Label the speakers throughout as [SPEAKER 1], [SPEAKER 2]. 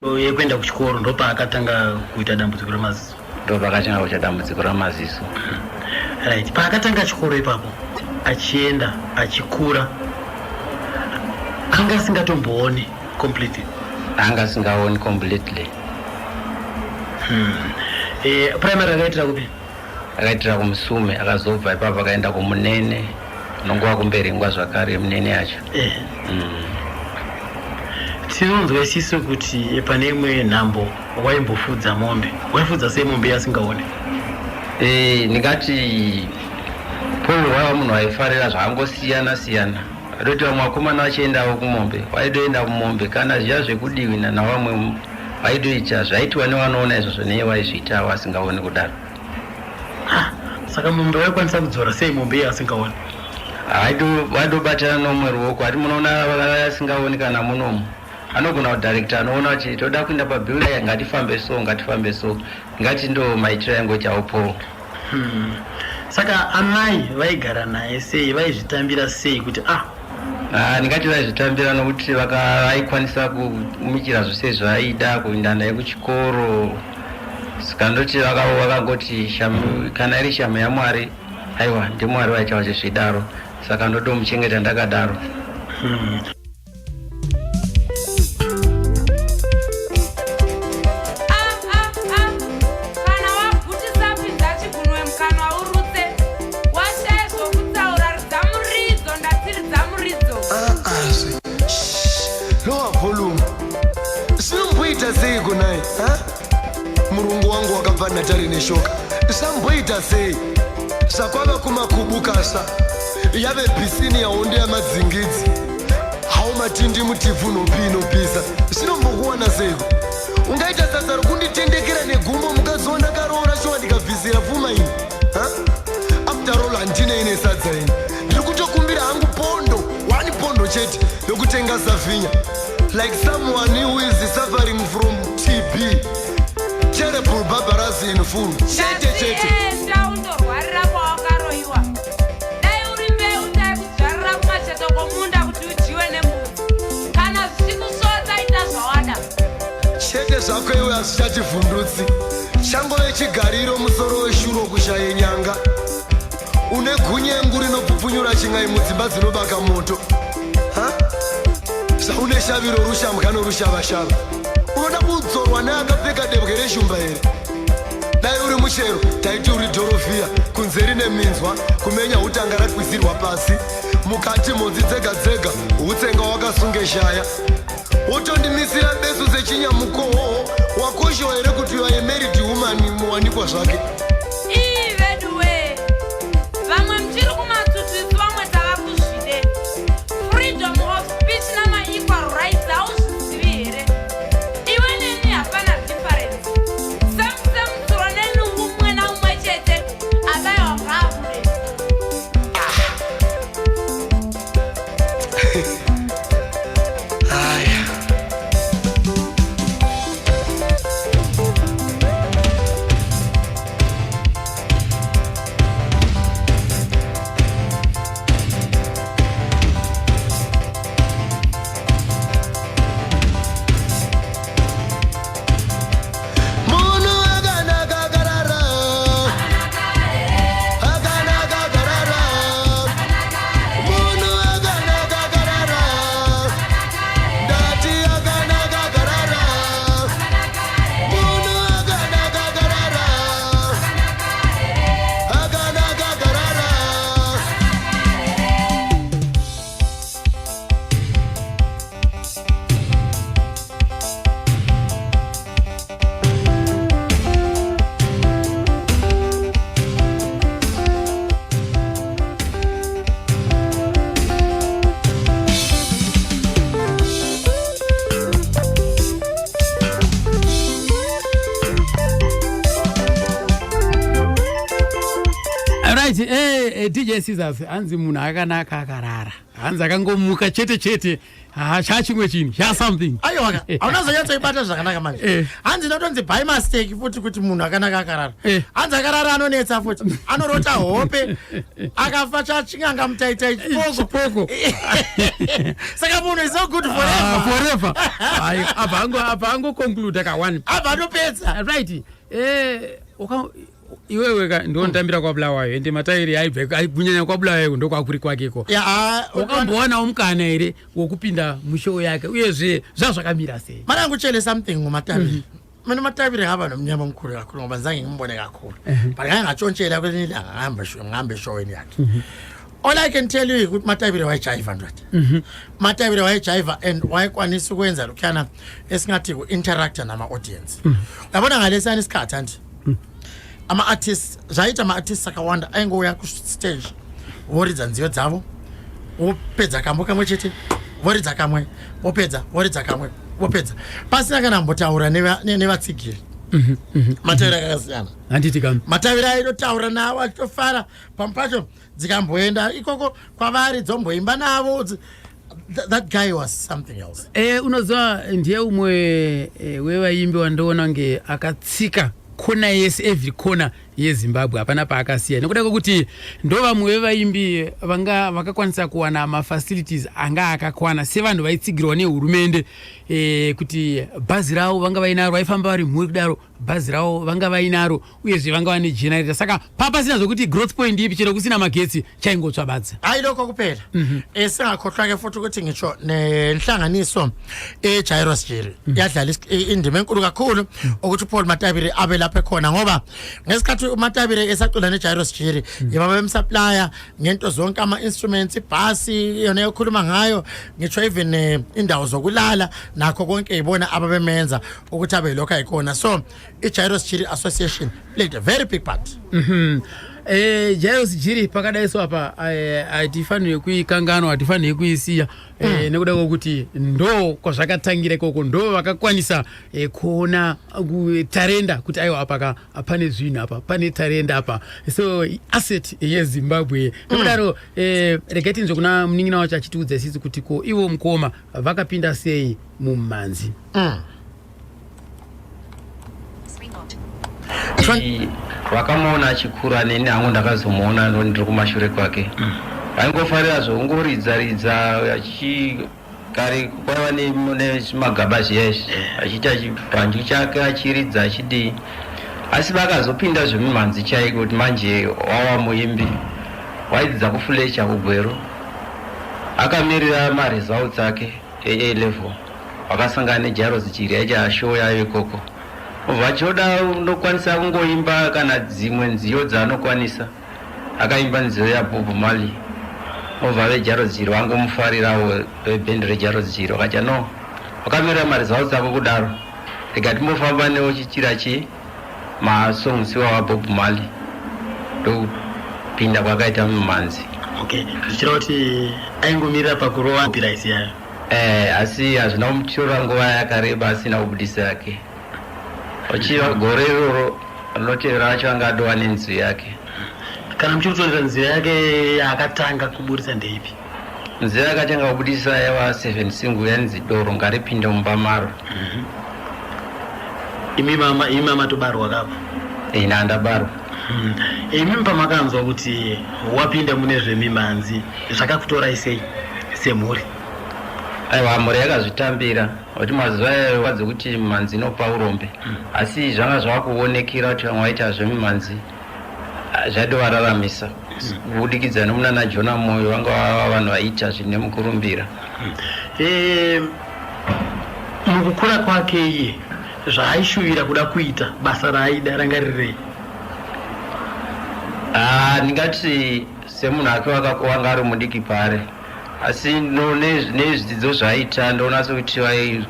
[SPEAKER 1] Yekuenda kuchikoro ndo paakatanga kuita dambudziko ramaziso.
[SPEAKER 2] Ndo pakatanga kuita dambudziko ramaziso.
[SPEAKER 1] Right. Paakatanga chikoro ipapo achienda achikura anga asingatombooni completely.
[SPEAKER 2] Anga asingaoni completely.
[SPEAKER 1] Primary akaitira kupi?
[SPEAKER 2] Akaitira kuMusume, akazobva ipapo akaenda kuMunene, nongowa kumberengwa zvakare Munene yacho.
[SPEAKER 1] Tinonzwa isiso kuti pane imwe nhambo waimbofudza mombe. Waifudza sei mombe yasingaone?
[SPEAKER 2] Ndingati Paul waiva munhu waifarira zvangosiyana siyana. Adoti vamwe vakomana vachiendawo kumombe, waidoenda kumombe kana zviya zvekudiwina navamwe vaidoita zvaitwa nevanoona izvozvo neye vaizviitawo asingaoni kudaro.
[SPEAKER 1] Saka mombe waikwanisa kudzora sei mombe yasingaoni?
[SPEAKER 2] Waidobatana nomwe ruoko, ati munoona vasingaoni kana munomu. Anogona kudirector anoona kuti toda kuenda pabuilding ngatifambe so ngati ndo maitiro yangu chawo Paul.
[SPEAKER 1] Saka amai vaigara naye sei, vaizvitambira sei kuti
[SPEAKER 2] ndingati vaizvitambira nokuti vaikwanisa kumikira zvose zvaida kuenda naye kuchikoro. Saka ndoti vakangoti kana iri shama yaMwari, aiwa ndiMwari vaichawa chezvidaro, saka ndotomuchengeta ndakadaro.
[SPEAKER 3] Murungu wangu wakabva Natari neshoka samboita sei sakwava kumakubukasa yave pisini yaonde yamadzingidzi hau matindi mutivhu nopisa sinombokuwana seiko ungaita sasa rokunditendekera negumbo mukaziwa ndakaroora shuwa ndikabvisira pfuma ini after all handine ine sadza ini ndiri kutokumbira hangu pondo 1 pondo chete yokutenga safinya like someone who is suffering from TB. Terrible barbarism in full. Chete.
[SPEAKER 4] Ndaundorwarira kwawakaroiwa. Dai uri mbeu taikudzvarira kumacheto komunda kuti ujiwe nembudzi. Kana zvichikusodza ita zvawada.
[SPEAKER 3] Chete zvako iwe hazvichativhundutsi. Changove chigariro musoro weshuro kushaye nyanga. Une gunyengu rinopfupfunyura chingai mudzimba dzinobaka moto. Saune shaviro rushambwa norushava-shava. Unoda kudzorwa neakapfeka debwe reshumba here. Dai uri muchero taiti uri dhorofia, kunze rine minzwa kumenya utanga rakwizirwa pasi, mukati mhodzi dzega utsenga wakasunge shaya. Wotondimisira besu sechinyamukoho wakoshiwa here kuti you are a married woman muwanikwa zvake.
[SPEAKER 4] Veduwe vamwe mchiri kumatutsitsi vamwe takakuzvide freedom of speech nama-equal rights hauzvizivi here.
[SPEAKER 5] DJ Scissors hanzi munhu akanaka akarara hanzi akangomuka chete chachimwe chinhu something
[SPEAKER 6] aiwa aunazonyatsoibata zvakanaka manje hanzi notonzi by mistake futi kuti munhu akanaka akarara hanzi akarara anonetsa futi anorota hope akafa chachinganga mutaitai chipoko saka munhu is so good forever
[SPEAKER 5] abva angoconclude ka1
[SPEAKER 6] abva anopedza
[SPEAKER 5] right iwewe ndonotambira kwabulawayo ende matairi aigunyanya kwabulawayo ndokwakuri kwakeko wakambowana umukana here wokupinda mushow yake uyezve zvazvakamira sei
[SPEAKER 6] marangu chele something mumataviri mene mataviri hava nomunyama mukuru kakuru ngoba nzange ngimbone kakuru but ngangachonchela kuti ngihambe showeni yakhe. All I can tell you ukuthi mataviri wayejiva ndoda mataviri wayejiva and wayekwanisa ukwenza lokhana esingathi ku-interacta nama-audience uyabona ngalesiyana isikhathi anti ama-artists zvaita ama-artists akawanda aingoya kustage voridza nziyo dzavo vopedza kamwe kamwe chete voridza kamwe vopedza voridza kamwe vopedza pasina kana mbotaura nevatsigiri mataviri akasiyana
[SPEAKER 5] handiti kam
[SPEAKER 6] mataviri aitotaura navo achitofara pamwe pacho dzikamboenda ikoko kwavari dzomboimba navo. That guy was something else.
[SPEAKER 5] Unoziva ndiye umwe wevaimbi wandoona nge akatsika kona yese every corner yeZimbabwe hapana paakasiya nekuda kwekuti ndo vamwe vevaimbi vakakwanisa kuwana mafacilities anga akakwana sevanhu vaitsigirwa nehurumende kuti bhazi ravo vanga vainaro vaifamba vari mhuri kudaro bhazi ravo vanga vainaro uyezve vanga vane generator saka papasina zvokuti growth point ipi chero kusina magetsi chaingotsvabadza
[SPEAKER 6] aidoko kupera singakohlwake futhi ukuthi ngitsho nenhlanganiso eJairos Jiri yadlala indima enkulu kakhulu ukuthi uPaul Mataviri abe lapha khona ngoba ngesikhathi uMataviri esacula neJairos Jiri yaba bemsupplier ngento zonke ama-instruments ibhasi yona ekhuluma ngayo ngitsho even indawo zokulala nakho konke ibona ababemenza ukuthi abe lokho ayikona. So iJairos Jiri Association played a very big part.
[SPEAKER 5] Jairos Jiri pakadaiso apa atifanire kuikangano atifanire kuisiya nekuda kwokuti ndo kwazvakatangira ikoko ndo vakakwanisa kuona tarenda kuti aiwa apa pane zvinhu apa pane tarenda apa so asset yeZimbabwe nekudaro regai tinzwe kuna munin'ina wacho achitiudza isisi kuti ko ivo mukoma vakapinda sei mumanzi.
[SPEAKER 2] Vakamuona achikura neni hangu ndakazomuona ndiri kumashure kwake vaingofarira zvongoridza kare kwaiva nemagaba ziyezvi achiita chibhanju chake achiridza achidii asi vakazopinda zvemimhanzi chaiko kuti manje wava muimbi waidzidza kufulecha kugweru akamirira maresults ake A level wakasangana neJairos Jiri aicha show yayo ikoko vachoda unokwanisa kungoimba kana dzimwe nziyo dzaanokwanisa akaimba nziyo yaBob Marley obva veJairos Jiri vangomufarirawo bhendi reJairos Jiri vakacha no vakamirira maresults ako kudaro rega timbofamba newo chichira masongs waBob Marley ndopinda kwakaita mumanzi.
[SPEAKER 1] Okay, zvichira kuti aingomirira pakurova piraisi yayo
[SPEAKER 2] asi hazvina kumutora nguva yakareba asina kubudisa yake uchiva gore iroro rinotevera racho anga adova nenziyo yake.
[SPEAKER 1] Kana muchikutorera nziyo yake yaakatanga kubudisa ndeipi?
[SPEAKER 2] Nziyo yakatanga kubudisa yava 7 single yanzi doro ngaripinde mumba maro.
[SPEAKER 1] Imi mama tobarwa kapa?
[SPEAKER 2] Ina ndabarwa.
[SPEAKER 1] Imi pamakanzwa kuti wapinda mune zvemimanzi zvakakutorai sei semhuri?
[SPEAKER 2] Aiwa mhuri yakazvitambira kuti mazuva wadze kuti mimanzi inopa urombe asi zvanga zvavakuonekera kuti vamwe vaita zvemimanzi zvaidovararamisa kubudikidza nomunana Jona Moyo vanga vava vanhu vaita zvine mukurumbira.
[SPEAKER 1] Mukukura kwake iye zvaaishuvira kuda kuita basa raaida ranga rirei?
[SPEAKER 2] Ndingati semunhu ake wanga ari mudiki pare asi nezvidzidzo zvaaita ndoona sekuti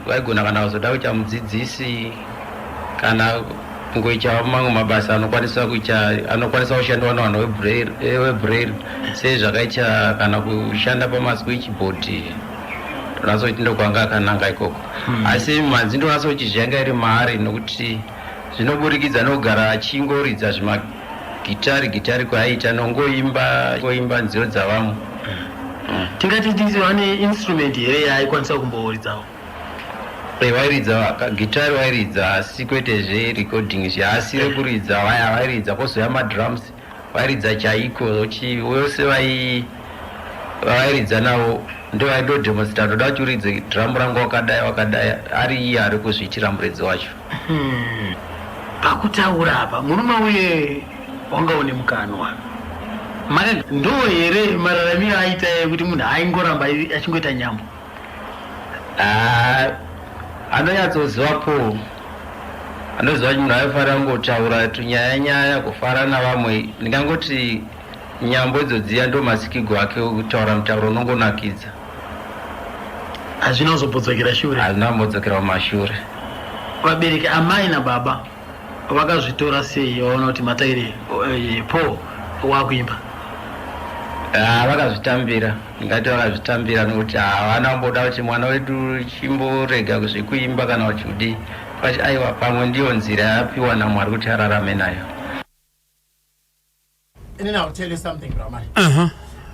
[SPEAKER 2] vaigona kana kuzoda kuita mudzidzisi kana kungoita mamwe mabasa anokwanisa kushandwa navanhu webraille sei zvakaita kana kushanda pamaswitchboard ndoona sekuti ndokwanga akananga ikoko asi manzi ndoona sekuti zvanga iri mahari nokuti zvinoburikidza nogara achingoridza zvimagitari kwaaita nongoimba nziyo dzavamwe
[SPEAKER 1] tingati ndizo ane instrument here yaikwanisa kumboridzawo
[SPEAKER 2] wairidza gitari wairidza asi kwete zverecording zvaasi rekuridza wairidza kozoya madrums wairidza chaiko vose vairidza navo ndo vaidodemonstra ndoda kuti uridze dhamu rangu wakadai ari iye ari kuzviitira muredzi wacho.
[SPEAKER 1] Pakutaura apa murume uye wangaone mukanwa ndo here mararamiro aita kuti munhu aingoramba achingoita nyambo
[SPEAKER 2] anonyatsozivapo anoziva kuti munhu aifanira kungotaura tunyaya kufara navamwe. Ndingangoti nyambo idzo dziya ndo masikirwo ake kutaura mutauro unongonakidza.
[SPEAKER 1] hazvina kuzobodzokera shure.
[SPEAKER 2] hazvina kumbodzokera kumashure.
[SPEAKER 1] vabereki amai nababa vakazvitora sei vaona kuti Mataire Paul wakuimba?
[SPEAKER 2] Vakazvitambira, ndingati vakazvitambira nokuti havana kumboda kuti mwana wedu chimborega kuzvikuimba kana uchidi pachi aiwa pamwe ndiyo nzira yapiwa naMwari kuti ararame nayo.
[SPEAKER 6] Inini I'll tell you something, Ramai.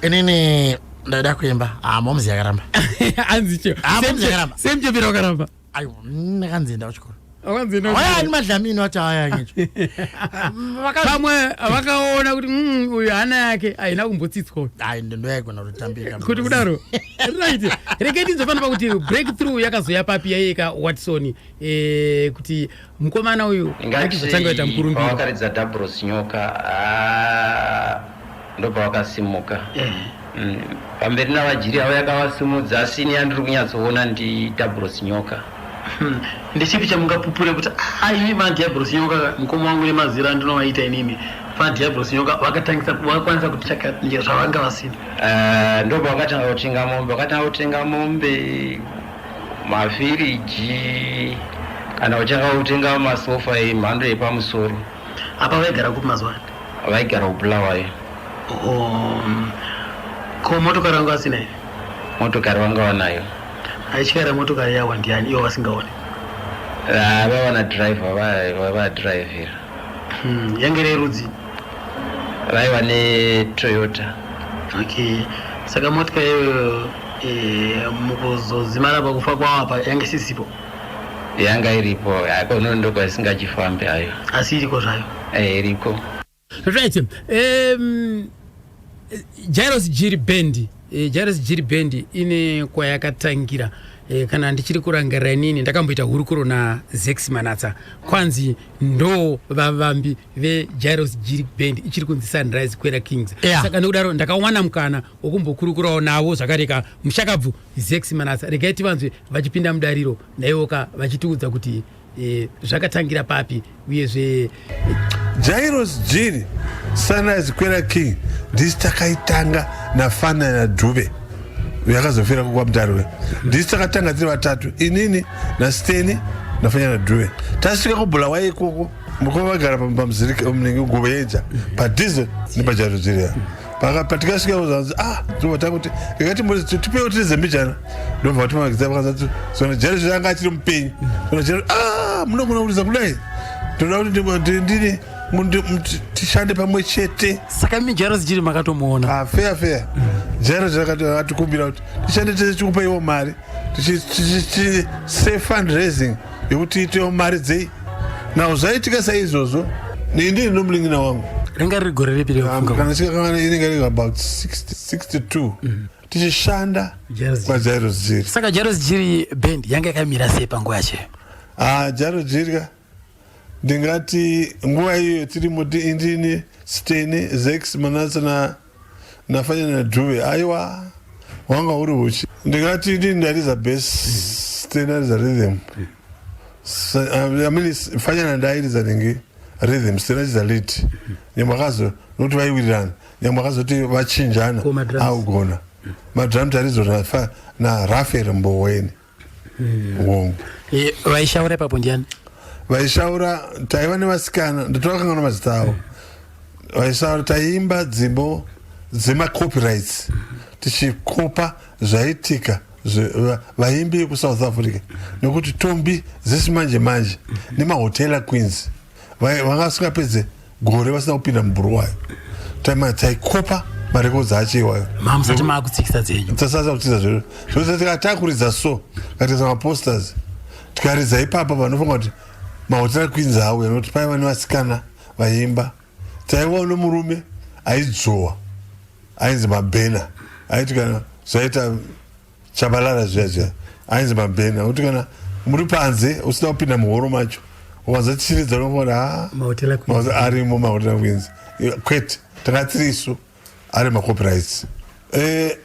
[SPEAKER 6] Inini ndaida kuimba momzi yakaramba.
[SPEAKER 5] Anzicho. Semchepira wakaramba.
[SPEAKER 6] Aiwa ndakanzinda kuchikoro.
[SPEAKER 5] Wakanzinda.
[SPEAKER 6] Waya ni madlamini wacha haya ngicho.
[SPEAKER 5] Pamwe vakaona kuti uyu hana yake haina kumbotsitswa.
[SPEAKER 6] Ai ndoyagona kutambika.
[SPEAKER 5] Kuti kudaro. Right. Reketi nzofana pakuti breakthrough yakazoya papi yayeka Watson kuti mukomana uyu ngachizotanga kuita mukurumbira.
[SPEAKER 2] Wakaridza Dabros Nyoka ndobva wakasimuka. Pamberi navajiri avo yakavasimudza asi ini yandiri kunyatsoona ndi Dabros Nyoka.
[SPEAKER 1] Ndechipi chamungapupure kuti aivi maDiablos Nyoka mukoma wangu nemazira ndinovaita inini vaDiablos Nyoka vakakwanisa kutsvaka njira zvavanga vasina?
[SPEAKER 2] Ndobva vakatanga kutenga mombe mafiriji kana uchanga kutenga masofa emhando yepamusoro.
[SPEAKER 1] Apa vaigara kupi mazuva ano?
[SPEAKER 2] Vaigara kuBulawayo.
[SPEAKER 1] Ko motokari vangu vasina here?
[SPEAKER 2] Motokari vanga vanayo.
[SPEAKER 1] Aityara motokari yawa ndiani iwo vasingaone?
[SPEAKER 2] Vawana driver vavadhiraivhira.
[SPEAKER 1] Yange rerudzi?
[SPEAKER 2] Vaiva neToyota.
[SPEAKER 1] Okay. Saka motokari iyoyo mukuzozimara pakufa kwavo apa yange sisipo?
[SPEAKER 2] Yanga iripo, kono ndokwa isingachifambi hayo.
[SPEAKER 1] Asi iriko zvayo?
[SPEAKER 2] Iriko.
[SPEAKER 5] Right. Jairus Jiri Band. Jairus Jiri Band ine kwayakatangira. Kana ndichiri kurangarira inini ndakamboita hurukuro na Zex Manatsa kwanzi ndo vavambi veJairus Jiri Band ichiri kunzi Sunrise Kwera Kings. Saka ndodaro ndakawana mukana wokumbokurukurawo navo zvakareka mushakabvu Zex Manatsa regaiti vanzwe vachipinda mudariro naivoka vachitiudza kuti zvakatangira papi uyezve
[SPEAKER 7] Jairus Jiri Sunrise Kwera King ndisi takaitanga naFana naDube yakazofira kwa Mtarwe. Ndisi takatanga tiri vatatu, inini naSteni naFanya naDube. Tasvika kuBulawayo ikoko mukova vagara pamuzirika munenge Guveja paDiesel nepaJairus Jiri. Patikasvika kuzanzi ndovataura kuti ngekati muri tipewo tiri zembijana ndobva vatimagidza vakazati sona Jairus Jiri anga achiri mupenyu sona Jairus munogona kuridza kudai ndoda kuti ndini tishande pamwe chete.
[SPEAKER 5] Saka mimi Jairus Jiri makatomuona
[SPEAKER 7] fair Jairus akatikumbira kuti tishande tese tikupa iwo mari tichi fundraising yekuti itewo mari dzei nawo zvaitika saizvozvo ndini nomuringina wangu
[SPEAKER 5] renga riri gore ripi
[SPEAKER 7] kana inenge riri about 62 tichishanda kwaJairus Jiri.
[SPEAKER 5] Saka Jairus Jiri Band yanga yakamira sei panguva yacho?
[SPEAKER 7] Jairus Jiri ndingati nguva iyo tiri muti indini Steni Zex Manatsa naFanya naDube aiwa wanga uri uchi ndingati ndini ndariza bass Steni ariza rhythm Fanya nandairiza ningi rhythm Steni ariza lead nyamwe akazo nokuti vaiwirirana nyamwe akazoti vachinjana augona madrum tarizo na Rafael Mboweni Wongo.
[SPEAKER 5] Vaishaura ipapo ndiani?
[SPEAKER 7] Vaishaura taiva nevasikana ndotovakanganwa mazita avo. Vaishaura taiimba dzimbo dzemacopyrights tichikopa zvaitika vaimbi kuSouth Africa nokuti tombi zesimanje manje nemahotela queens vanga vasingapedze gore vasina kupinda muBulawayo taikopa marekodzi achiwayo
[SPEAKER 5] mamusati maakutsikisa dzenyu
[SPEAKER 7] tasasa kutsikisa zviro zvose tikatakuridza so tikatisa maposters tikaridza ipapa panofunga kuti mahotera queens auya nokuti paiva nevasikana vaimba taiwa nomurume aidzvowa ainzi mabhena aiti kana zvaita chabalala zviya ainzi mabhena kuti kana muri panze usina kupinda muhoro macho ukazotichiridza unofunga kuti arimo mahotera queens kwete takatsirisu ari macopyrights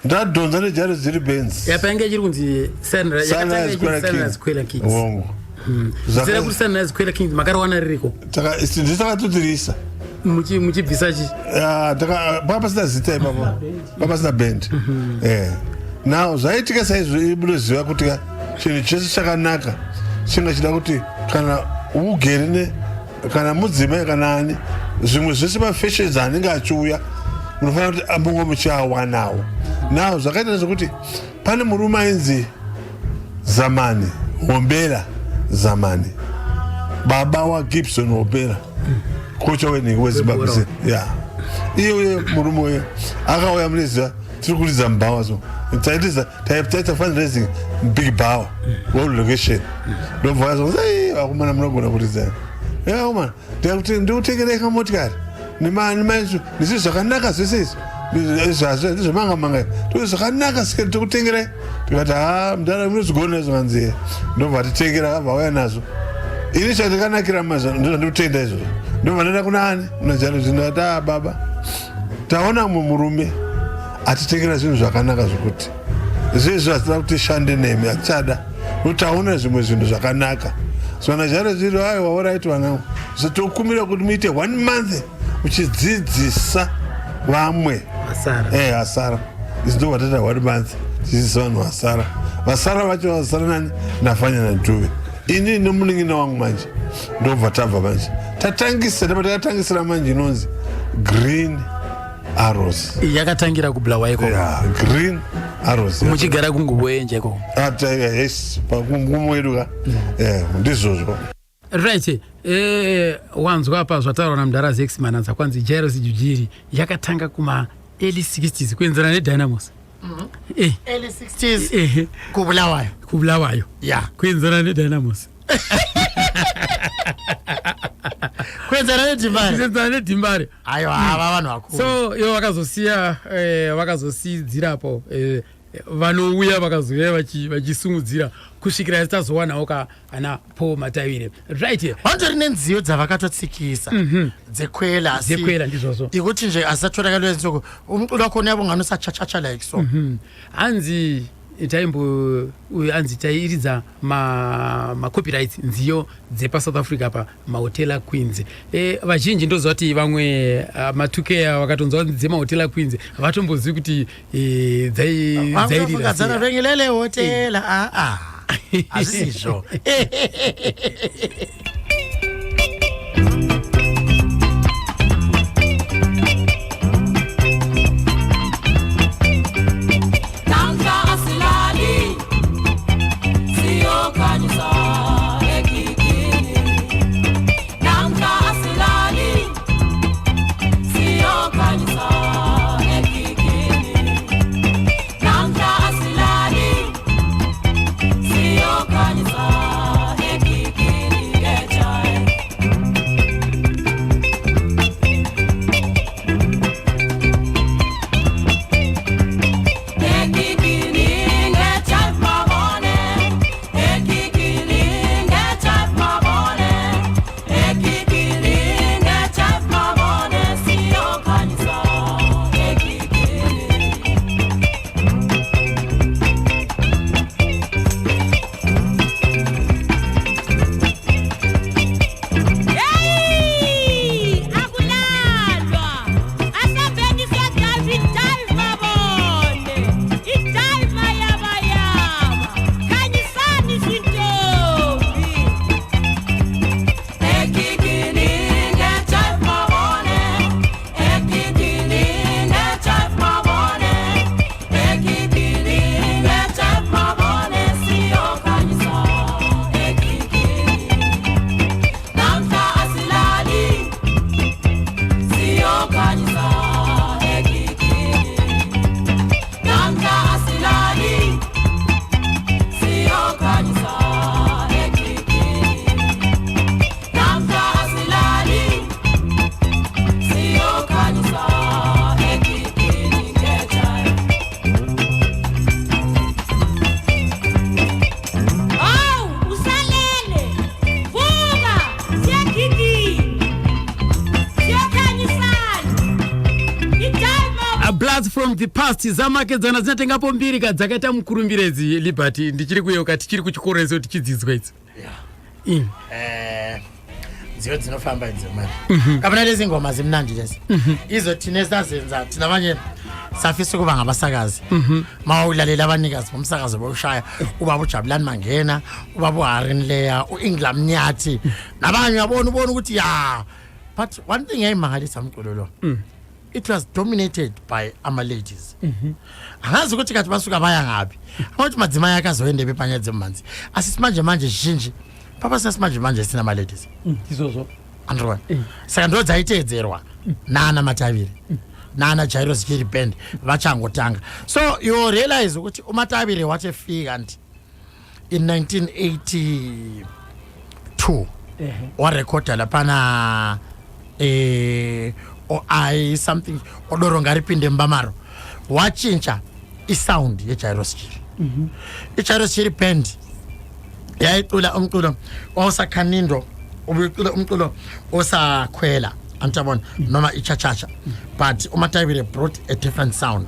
[SPEAKER 7] ndadhonza nejairos dziri benz
[SPEAKER 5] yapainge ichiri kunzi Sunrise Quella Kings zera kuti Sunrise Quella Kings makariwana ririko
[SPEAKER 7] ndisi takatotirisa
[SPEAKER 5] muchibvisa chi
[SPEAKER 7] papasina zita ipapo papasina band now zvaitika saizvo munoziva kuti chinhu chese chakanaka chinga chida kuti kana ugere kana mudzimai kana ani zvimwe zvese mafashions anenge achiuya munofanira kuti ambongo muchiawanawo now zvakaita zvokuti pane murume ainzi Zamani Hombera Zamani baba waGibson Hombera kocha weZimbabwe iye murume uyo akauya muneziva tiri kuridza mubhawa so taita fundraising big bhawa world location ndobva vakumana munogona kuridza akomana ndikutengerei kamotikari nemaisu ndisi zvakanaka zvese izvi ndizvomangamanga to zvakanaka sikati tikutengerai tikati mudhara munozigona zvanziye ndobva titengera kabva auya nazvo ini chandikanakira mazva ndozvandikutenda izvozvo ndobva ndaenda kuna ani unajaro zvindati baba taona mumwe murume atitengera zvinhu zvakanaka zvokuti zvezvo hatida kuti shande nemi atichada nokuti taona zvimwe zvinhu zvakanaka zvana zvaro zviro aiwa oraiti vanangu zvotokumira kuti muite 1 month uchidzidzisa vamwe hasara izvi ndo vatata 1 month tichidzisa vanhu vasara vacho vasara nani nafanya nadhuve ini nomunin'ina wangu manje ndobva tabva manje takatangisira manje inonzi Green Arrows
[SPEAKER 5] yakatangira kubulawa iko
[SPEAKER 7] Green Arrows
[SPEAKER 5] muchigara kunguboyenje ko
[SPEAKER 7] yes pakumweduka ndizvozvo
[SPEAKER 5] right wanzwa apa zvataurwa namudharazi X-Mananza kwanzi Jairos Jujiri yakatanga kuma early 60s kuenzana neDynamos
[SPEAKER 6] early 60s kubulawayo
[SPEAKER 5] kuenzana neDynamos kuenzana nedhimbare
[SPEAKER 6] ayo ava vanhu vakuru
[SPEAKER 5] so ivo vakazosidzirapo vanouya vakazouya vachisumudzira kusvikira tazowanawo ana Paul Matavire right
[SPEAKER 6] vantori nenziyo dzavakatotsikisa dzekwela
[SPEAKER 5] ndizvozvo
[SPEAKER 6] ikuti nje asatorakalela nzoko umculo wakona yavo nganosachachacha like so
[SPEAKER 5] hanzi anzi tairidza macopyrights nziyo dzepaSouth Africa pa mahotela Queens vazhinji ndoziva kuti vamwe matukeya vakatonzwa dzemahotela Queens vatombozivi kuti
[SPEAKER 6] dzairira vengelele hotela hazvisizvo
[SPEAKER 8] Get
[SPEAKER 5] Sagas from the past zamakedzana dzinatengapo mbiri kadzakaita mukurumbiredzi Liberty ndichiri kuyoka tichiri kuchikoro izo tichidzidzwa idzi.
[SPEAKER 6] Dziyo dzinofamba idzi mari. Kapena lezi ngoma zimnandi lezi. Izo tinesa zenza tina vanye safisi kuba ngabasakazi. Mawulalela abanikazi bomsakazi bokushaya ubaba uJabulani Mangena, ubaba uHarin Leya, uInglam Nyathi. Nabanye yabona ukuthi ya. But one thing eyimangalisa umculo lo. It was dominated by ama ladies. Angazi ukuthi kathi basuka baya ngapi. Ukuthi madzima yakazoende bepanyedze manzi. Asisimanje manje shinji. Papa sasimanje manje sina ama ladies.
[SPEAKER 5] Izozo.
[SPEAKER 6] Androwa. Saka ndo dzaitedzerwa nana Mataviri. Nana Jairos Jiri Band vachangotanga. So you realize ukuthi uMataviri wachefika nti in 1982 wa recorda lapana I something odoro ngaripinde mbamaro wachincha isound ye Jairos Jiri. Jairos Jiri Band yayicula umculo osakanindo ubicula umculo osakhwela antabona noma ichachacha but uMataviri brought a different sound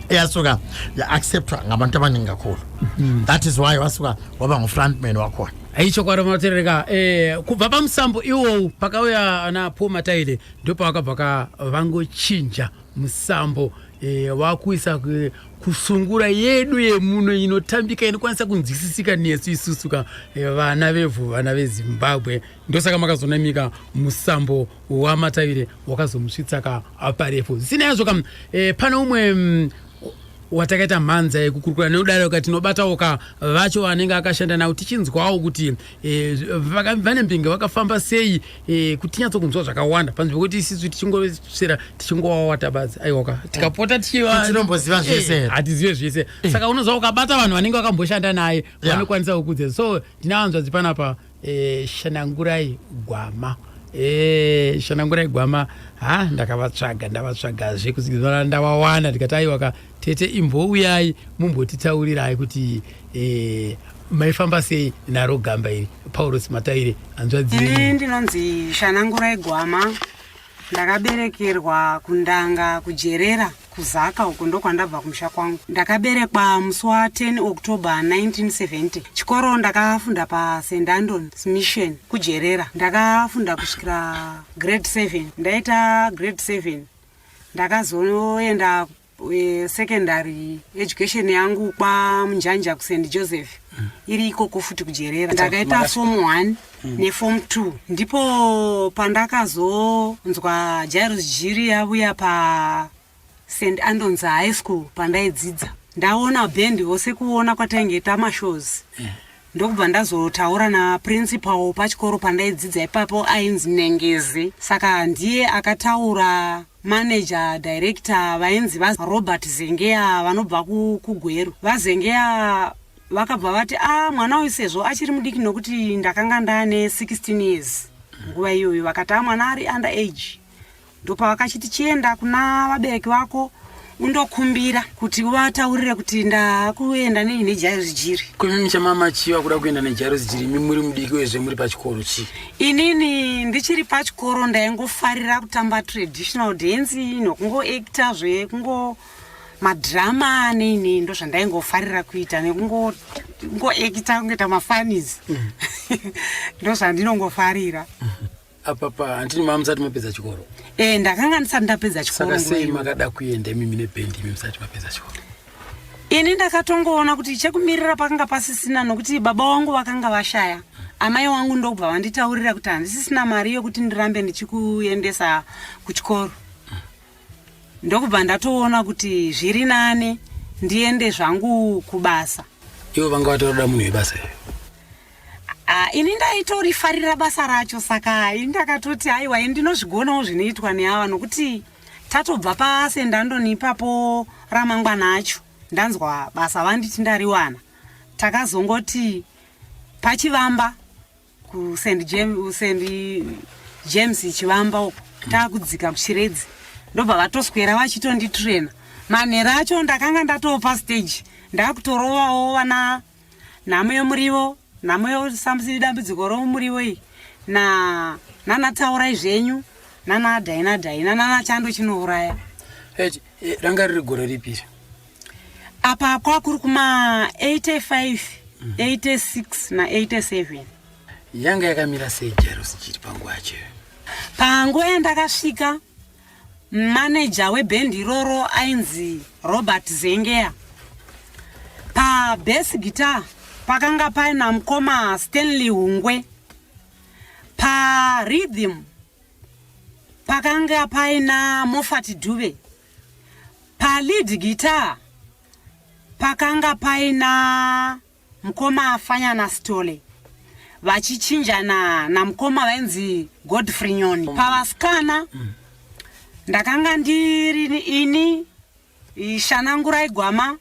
[SPEAKER 6] eyasuka ya acceptwa ngabantu abaningi kakhulu. That is why wasuka waba ngufrontman wakhona.
[SPEAKER 5] Aicho kwa Matereka kubva pamusambo iwo pakauya ana Paul Mataile ndipo akabva vangochinja musambo wakuisa kusungura yedu yemuno inotambika inokwanisa kunzwisisika nesu isusuka vana vevhu vana veZimbabwe ndosaka makazonamika musambo waMataile wakazomusvitsaka aparepo zina yazvo pana umwe watakaita mhanza yekukurukura neudare ukati tinobatawo vacho vanenge akashanda nawo tichinzwawo kuti vane mbinge vakafamba sei kuti tinyatsokunzwa zvakawanda panzvimbo kuti isisu tichingosvera tichingowawata badzi aiwaka tikapota
[SPEAKER 6] tichinomboziva zvese
[SPEAKER 5] hatizive zvese saka unozva ukabata vanhu vanenge vakamboshanda naye vanokwanisa kukudza so ndinavanzwa dzipanapa Shanangurai Gwama Shanangurai Gwama ndakavatsvagazve kuziva ndavawana ndikati aiwa tete imbouyai mumbotitaurirai kuti maifamba sei naro gamba iri Paulos Mataile
[SPEAKER 8] Ini ndinonzi Shanangurai Gwama ndakaberekerwa kundanga kujerera kuzaka uko ndokwandabva kumusha kwangu. Ndakaberekwa musi wa10 October 1970. Chikoro ndakafunda pa St Andrews Mission kujerera. Ndakafunda kusvikira grade 7. Ndaita grade 7. Ndakazoenda secondary education yangu kwa Munjanja ku St Joseph. Iri ikoko futi kujerera. Ndakaita form 1 neform 2. Ndipo pandakazonzwa Jairos Jiri yabuya pa St Andrews High School pandaidzidza. Ndaona band vose kuona kwataingeta mashows. Ndokubva ndazotaura na principal pachikoro pandaidzidza ipapo ainzi Nengezi. Saka ndiye akataura manager director vainzi Robert Zengeya vanobva kuGweru. Vazengeya vakabva vati mwana uyu sezvo achiri mudiki nokuti ndakanga ndane 16 years. Nguva iyoyo vakati mwana ari under age. Ndopa vakachiti chienda kuna vabereki vako undokumbira kuti uvataurire kuti ndakuenda neJairos Jiri.
[SPEAKER 5] Kumimisha mama chiwa kuda kuenda neJairos Jiri muri mudiki wezve muri pachikoro chi.
[SPEAKER 8] Inini ndichiri pachikoro ndaingofarira kutamba traditional dance nokungoacta zve kungo madrama neini ndo zvandaingofarira kuita nekungoacta kungoita mafanizi. Ndo zvandinongofarira.
[SPEAKER 5] Apapa handini musati mapedza chikoro.
[SPEAKER 8] Ndakanga ndisati ndapedza chikoro.
[SPEAKER 5] Saka sei makada kuenda mimi nebendi musati mapedza chikoro?
[SPEAKER 8] Ini ndakatongoona kuti chekumirira pakanga pasisina nokuti baba wangu vakanga vashaya. Amai wangu ndobva vanditaurira kuti handisisina mari yokuti ndirambe ndichikuendesa kuchikoro. Ndokubva ndatoona kuti zviri nane ndiende zvangu kubasa.
[SPEAKER 5] Ivo vanga vatoda munhu webasa.
[SPEAKER 8] Ini ndaitorifarira basa racho saka ini ndakatoti aiwa ndinozvigonawo zvinoitwa neava nokuti tatobva pasendandoni ipapo ramangwana acho ndanzwa basa vanditi ndariwana. Takazongoti pachivamba ku St James Chivamba uko takudzika kuchiredzi ndobva vatoswera vachitonditraina. Manhero acho ndakanga ndatopa stage ndakutorovawo vana nhamo yomurivo namo samsiri dambudziko romuriwo iyi nana taurai zvenyu nana dhaina nana chando chinouraya.
[SPEAKER 5] ranga riri gore ripiri
[SPEAKER 8] apa kwakuri kuma 85 86 na 87
[SPEAKER 5] yanga yakamira sei Jairus Jiri panguva yacho?
[SPEAKER 8] panguva yandakasvika maneja webhendi iroro ainzi Robert Zengeya. Bass guitar pakanga paina mukoma Stanley Hungwe. Rhythm pakanga paina Moffat Dube. Lead guitar pakanga paina mukoma Fanyana Stole. Vachichinjana na mukoma vainzi Godfrey Nyoni. Pavasikana ndakanga ndiri ini Shanangura Igwama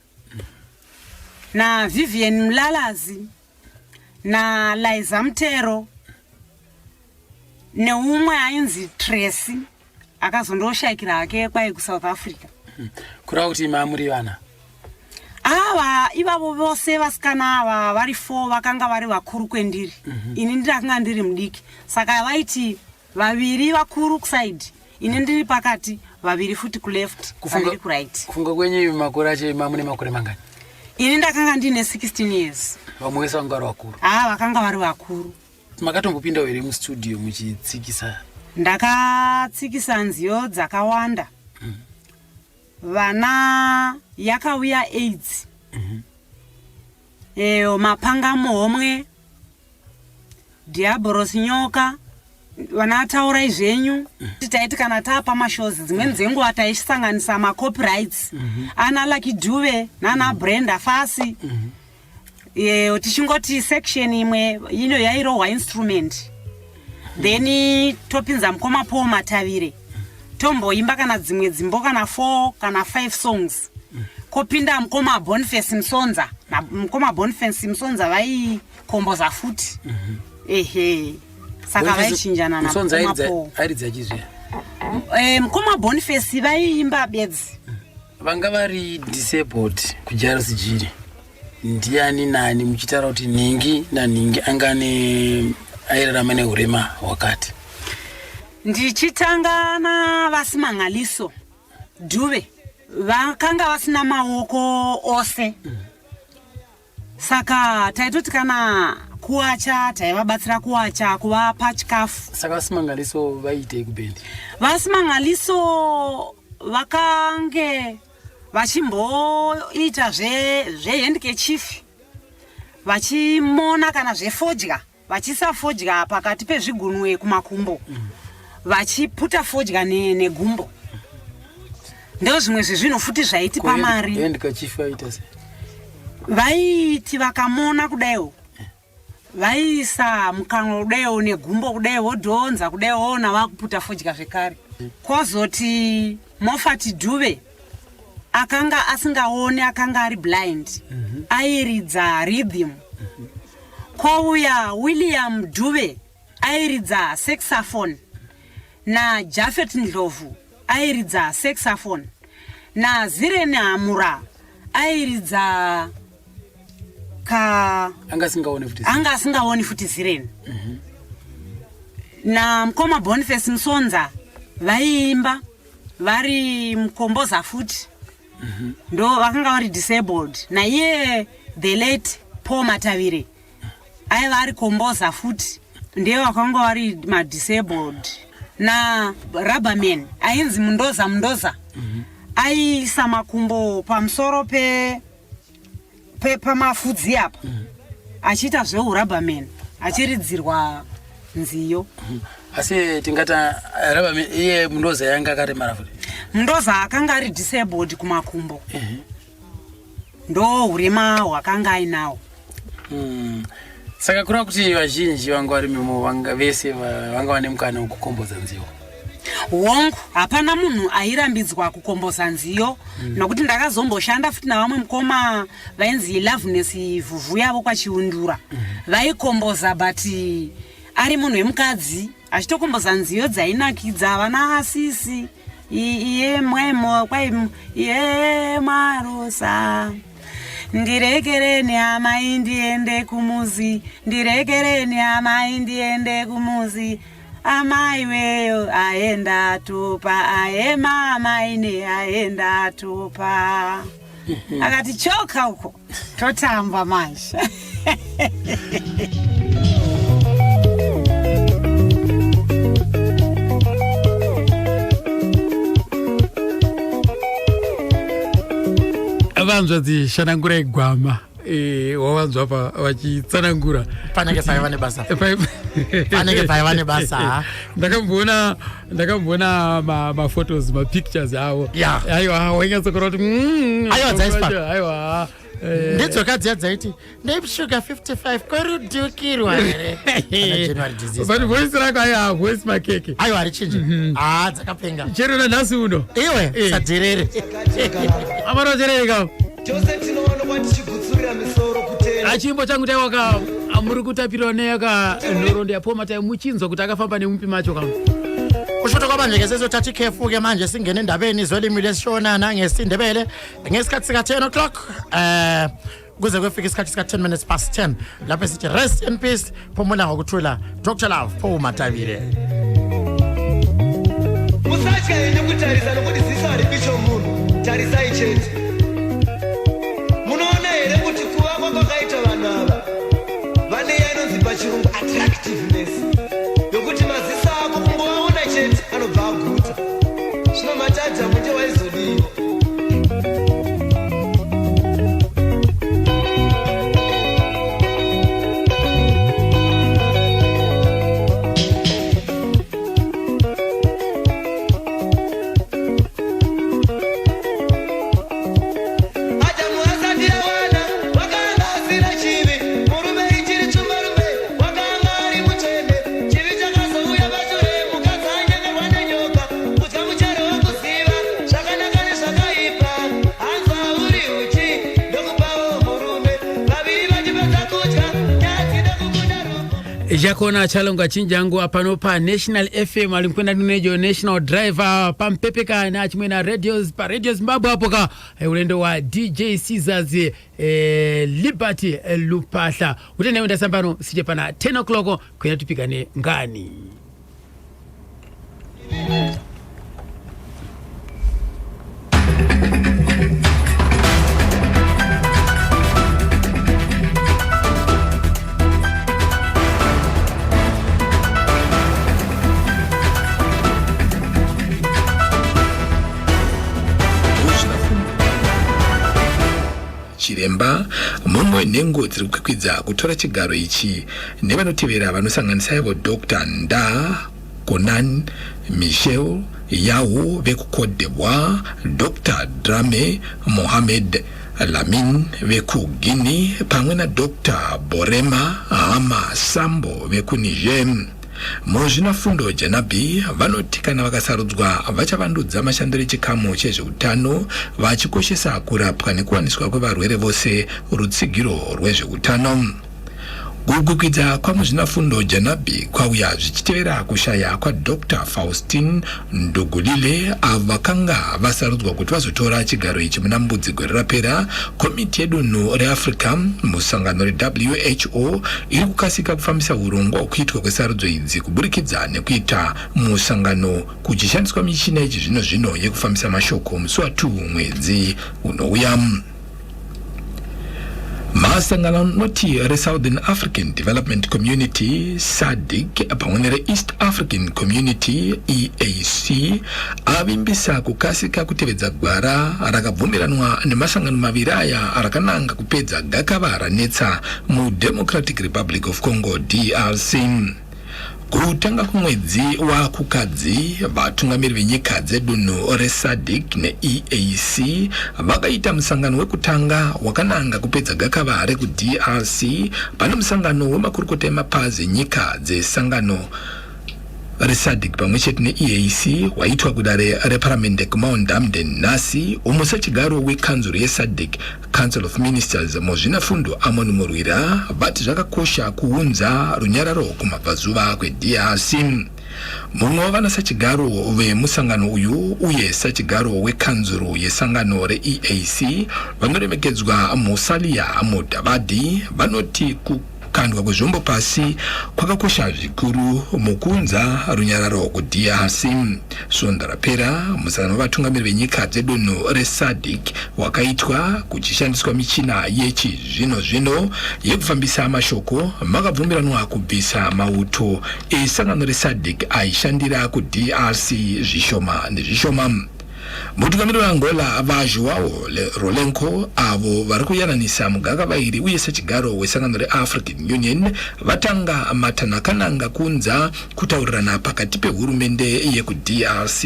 [SPEAKER 8] na Vivian Mlalazi na Liza Mtero neumwe ainzi Tracy akazondoshakira ake kwai ku South Africa.
[SPEAKER 5] Kurava kuti mamuri vana
[SPEAKER 8] ava ivavo vose vasikana ava vari 4 vakanga vari vakuru kwendiri. Ini ndakanga ndiri mudiki saka vaiti vaviri vakuru kusaidi ini ndiri pakati vaviri futi kuleft vaviri kuright.
[SPEAKER 5] Kufunga kwenyu makore acho mamune makore mangani?
[SPEAKER 8] Ini ndakanga ndine 16 years.
[SPEAKER 5] Vamwe vese vanga vari vakuru?
[SPEAKER 8] Vakanga vari vakuru.
[SPEAKER 5] Makatombopinda here mustudio muchitsikisa?
[SPEAKER 8] Ndakatsikisa nziyo dzakawanda. Vana yakauya AIDS. Mapanga muhomwe, Diabolos Nyoka, vanataura izvenyu. Taiti kana tapa mashozi dzimweni dzenguva taisanganisa macopyrights. Ana Lucky Dube nana Brenda Fasi. Tichingoti section imwe ino yairohwa instrument. Then topinza mukoma Paul Matavire. Tomboimba kana dzimwe dzimbo kana 4 kana 5 songs. Kopinda mukoma Boniface Msonza. Na mukoma Boniface Msonza vai komboza futi. Saka vaichinjana na mukoma Paul.
[SPEAKER 5] Aridza chizve.
[SPEAKER 8] Mukoma Boniface vaiimba bedzi.
[SPEAKER 5] Vanga vari disabled ku Jairus Jiri. Ndiani nani muchitaura kuti ningi naningi angane airarama neurema wakati?
[SPEAKER 8] Ndichitanga na Vasimangaliso Dube vakanga vasina maoko ose. Saka taitoti kana kuacha taivabatsira kuacha kuvapa chikafu.
[SPEAKER 5] Saka Vasimangaliso vaitei kubendi?
[SPEAKER 8] Vasimangaliso vakange vachimboita zvehandkerchief vachimona kana zvefodya vachisafodya pakati pezvigunwe kumakumbo vachiputa fodya negumbo. Ndeo zvimwe zvezvino futi zvaitipa mari.
[SPEAKER 5] Handkerchief vaita sei?
[SPEAKER 8] Vaiti vakamona kudaiwo vaisa mukanwa kudaiwo negumbo kudaiwo vodhonza kudaiwo ona vakuputa fodya zvekare. Kwazoti Moffat Dube akanga asingaoni akanga ari blind. Airidza rhythm. Kwauya William Dube airidza saxophone. Na Jafet Ndlovu airidza saxophone. Na Zirene Hamura airidza anga asingaoni futi Zirene. Na mukoma Boniface Msonza vaiimba vari mukomboza futi. Ndo vakanga vari disabled. Na iye the late Paul Matavire aiva ari komboza futi. Ndiye vakanga vari disabled. Na Rubberman ainzi Mundoza. Aisa makumbo pamusoro pamafudzi apa. Achiita zveurubberman achiridzirwa nziyo.
[SPEAKER 5] Asi tingata Rubberman iye Mundoza yanga akaremara futi?
[SPEAKER 8] Mundoza akanga ari disabled kumakumbo. Ndo urema hwakanga ainawo.
[SPEAKER 5] Saka kurava kuti vazhinji vanga vari mimo vanga vese vanga vane mukana wekukombodza nziyo?
[SPEAKER 8] Wongu hapana munhu airambidzwa kukomboza nziyo. Nokuti ndakazomboshanda futi navamwe mukoma vainzi Loveness Vuvhu yavo kwachiundura. Vaikomboza but ari munhu wemukadzi achitokomboza nziyo dzainakidza vana Asisi iye mwemo kwai iye Marosa. Ndirekereni amai ndiende kumuzi, ndirekereni amai ndiende kumuzi. amaiweyo aenda tupa aema amaine aenda tupa akati choka huko totamba manje
[SPEAKER 5] avanzwa dzishanangura igwama wavanzwa pa vachitsanangura
[SPEAKER 6] panenge paivane basa
[SPEAKER 5] ndakambona maphotos mapictures avo aiwa wainyatsokuona kuti aiwa
[SPEAKER 6] ndidzoka dziya dzaiti ndepshuga 55 kwerudhukirwa here
[SPEAKER 5] but voice rako aiwa voice makeke
[SPEAKER 6] aiwa harichinji dzakapenga
[SPEAKER 5] chero nanhasi uno
[SPEAKER 6] iwe sadherere
[SPEAKER 5] amarochereka
[SPEAKER 3] tose tinoona kwatichigutsurira misoro kutera
[SPEAKER 5] achimbo changu taiwaka muri kutapirwa neyaka nhorondo yapoma tai muchinzwa kuti akafamba nemupi macho kam
[SPEAKER 6] kushoto kwabanje sezo thathi khefu ke manje singene endabeni zolimi lesishona ngesindebele ngesikhathi sika 10 o'clock kuze kwefika isikhathi sika 10 minutes past 10 lapho sithi rest in peace phumula ngokuthula Dr Love Paul Matabile
[SPEAKER 3] musatya yini kutarisa nokuti zisari bisho munhu tarisa ichete munoona here kuti kuva kwakaita vanhu ava vane yanonzi pachirungu attractiveness yokuti maziso ako kungovaona chete anobva aguta zvino matadza munje waizodini
[SPEAKER 5] jakona chalonga chinjangu apano pa National FM alimkwenda nejo National Driver pampepeka na chimwena radios pa Radio Zimbabwe hapo ka ulendo wa DJ Caesars Liberty Lupahla utene wenda sambano sije pana 10 o'clock kwenda tupikane ngani
[SPEAKER 9] chiremba mumwe nengo dziri kwikwidza kutora chigaro ichi nevanotevera vanosanganisa ivo Dr Nda Konan Michel Yao veku Cote d'Ivoire, Dr Drame Mohamed Lamin veku Guinea pamwe na Dr Borema Hama Sambo veku Niger. Muzvinafundo Janabi vanotikana vakasarudzwa vachavandudza mashandiro echikamu chezveutano vachikoshesa kurapwa nekuwaniswa kwevarwere vose rutsigiro rwezveutano. Kugukwidza kwamuzvinafundo Janabi kwauya zvichitevera kushaya kwaDr Faustin Ndugulile avo vakanga vasarudzwa kuti vazotora chigaro ichi muna mbudzi gore rapera. Komiti yedunhu reAfrica musangano reWHO iri kukasika kufambisa urongwa hwekuitwa kwesarudzo idzi kuburikidza nekuita musangano kuchishandiswa michina yechizvino-zvino yekufambisa mashoko musi wa2 mwedzi unouya. Masangano anoti reSouthern African Development Community SADC pamwe nereEast African Community EAC avimbisa kukasika kutevedza gwara rakabvumiranwa nemasangano maviri aya rakananga kupedza gakava ranetsa muDemocratic Republic of Congo DRC. Kutanga kumwedzi wa kukadzi vatungamiri venyika dzedunhu reSADC neEAC vakaita musangano wekutanga wakananga kupedza gakava reku DRC pane musangano wemakurukota emapazi enyika dzesangano reSADC pamwe chete neEAC waitwa kudare reparamende kuMount Hamden nhasi umusa chigaro wekanzuro yeSADC Council of Ministers muzvinafundo Amon Murwira vati zvakakosha kuunza runyararo kumabvazuva kweDRC. Mumwe wavanasa chigaro vemusangano uyu uye sachigaro wekanzuro yesangano reEAC vanoremekedzwa Musalia Mudavadi vanoti kandi kwakuzvombo pasi kwakakosha zvikuru mukunza runyararo kuDRC. Sonda rapera musangano wavatungamiri venyika dzedunhu reSADC wakaitwa kuchishandiswa michina yechizvino-zvino yekufambisa mashoko makabvumiranwa kubvisa mauto esangano reSADC aishandira kuDRC zvishoma nezvishoma. Mutungamiri weAngola vaJoao Lourenço avo vari kuyananisa mugakavairi uye sechigaro wesangano reAfrican Union vatanga matanakananga kunza kutaurirana pakati pehurumende yekuDRC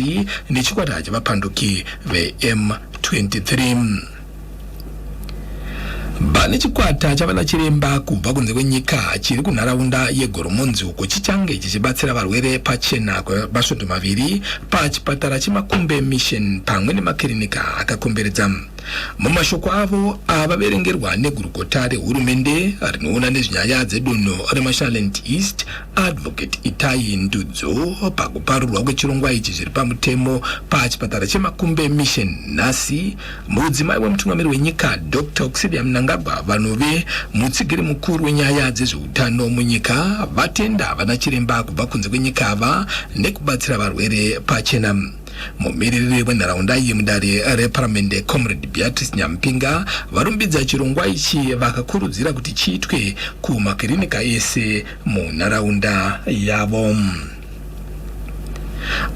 [SPEAKER 9] nechikwata chavapanduki veM23. Bane chikwata chavana chiremba kubva kunze kwenyika chiri kunharaunda yeGoromonzi uko chichange chichibatsira varwere pachena kwemasvondo maviri pachipatara cheMakumbe Mission pamwe nemakirinika akakomberedza. Mumashoko avo avaverengerwa negurukota rehurumende rinoona nezvenyaya dzedunhu reMashaland East, Advocate Itai Ndudzo, pakuparurwa kwechirongwa ichi zviri pamutemo pachipatara cheMakumbe Mission nhasi, mudzimai wemutungamiri wenyika Dr. Auxilia Mnangagwa vanove mutsigiri mukuru wenyaya dzezveutano munyika vatenda vana chiremba kubva kunze kwenyika ava nekubatsira varwere pachena. Mumiriri wenharaunda yemudare reparamende Comrade Beatrice Nyampinga varumbidza chirongwa ichi vakakurudzira kuti chiitwe kumakirinika ese munharaunda yavo.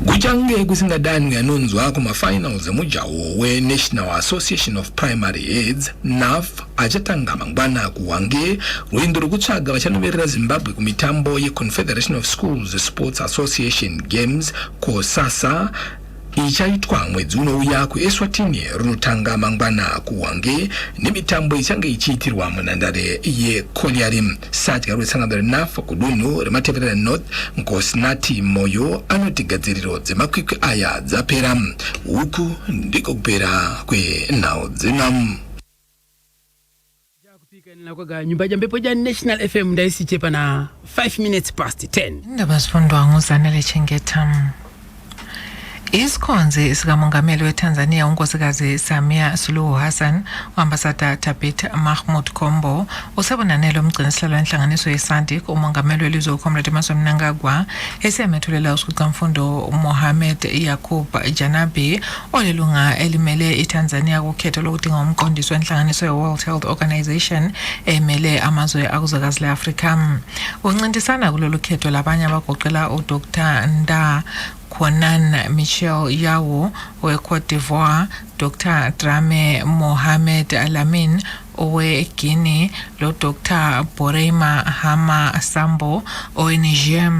[SPEAKER 9] Kuchange kusingadanwi anonzwa kumafinals emujaho weNational Association of Primary Heads NAF achatanga mangwana kuHwange, rwendo rwekutsvaga vachanoverera Zimbabwe kumitambo yeConfederation of Schools Sports Association Games KOSASA ichaitwa mwedzi unouya kuEswatini runotanga mangwana kuHwange nemitambo ichange ichiitirwa munhandare yeKolari. Sadya rwesangano reNAF kudunhu reMatevera North Nkosinathi Moyo anoti gadziriro dzemakwikwi aya dzapera. Uku ndiko kupera kwenhau dzenhau.
[SPEAKER 5] Kwaga nyumba jambepo ja National FM ndaisiche pana 5 minutes past 10.
[SPEAKER 10] Ndaba sifundwa nguzanele Chengeta. Isikhonzi sikamongameli weTanzania unkosikazi Samia Suluhu Hassan uambasada Thabit Mahmood Kombo usebonanelo umgcinisihlalo wenhlanganiso yeSADC umongameli welizwe uComrade Emmerson Mnangagwa esemethulela usiqhuthamfundo Mohamed Yaqub Janabi olelunga elimele iTanzania kukhetho lokudinga umqondisi wenhlanganiso yeWorld Health Organization emele amazwe akuzwekazi leAfrika. Uncintisana kulolu khetho labanye abagoqela uDr Nda Konan Michel Yawo we-Cote d'Ivoire, Dr. Drame Mohamed Alamin owe-Guinea lo Dr. Boreima Hama Sambo owe-Niger.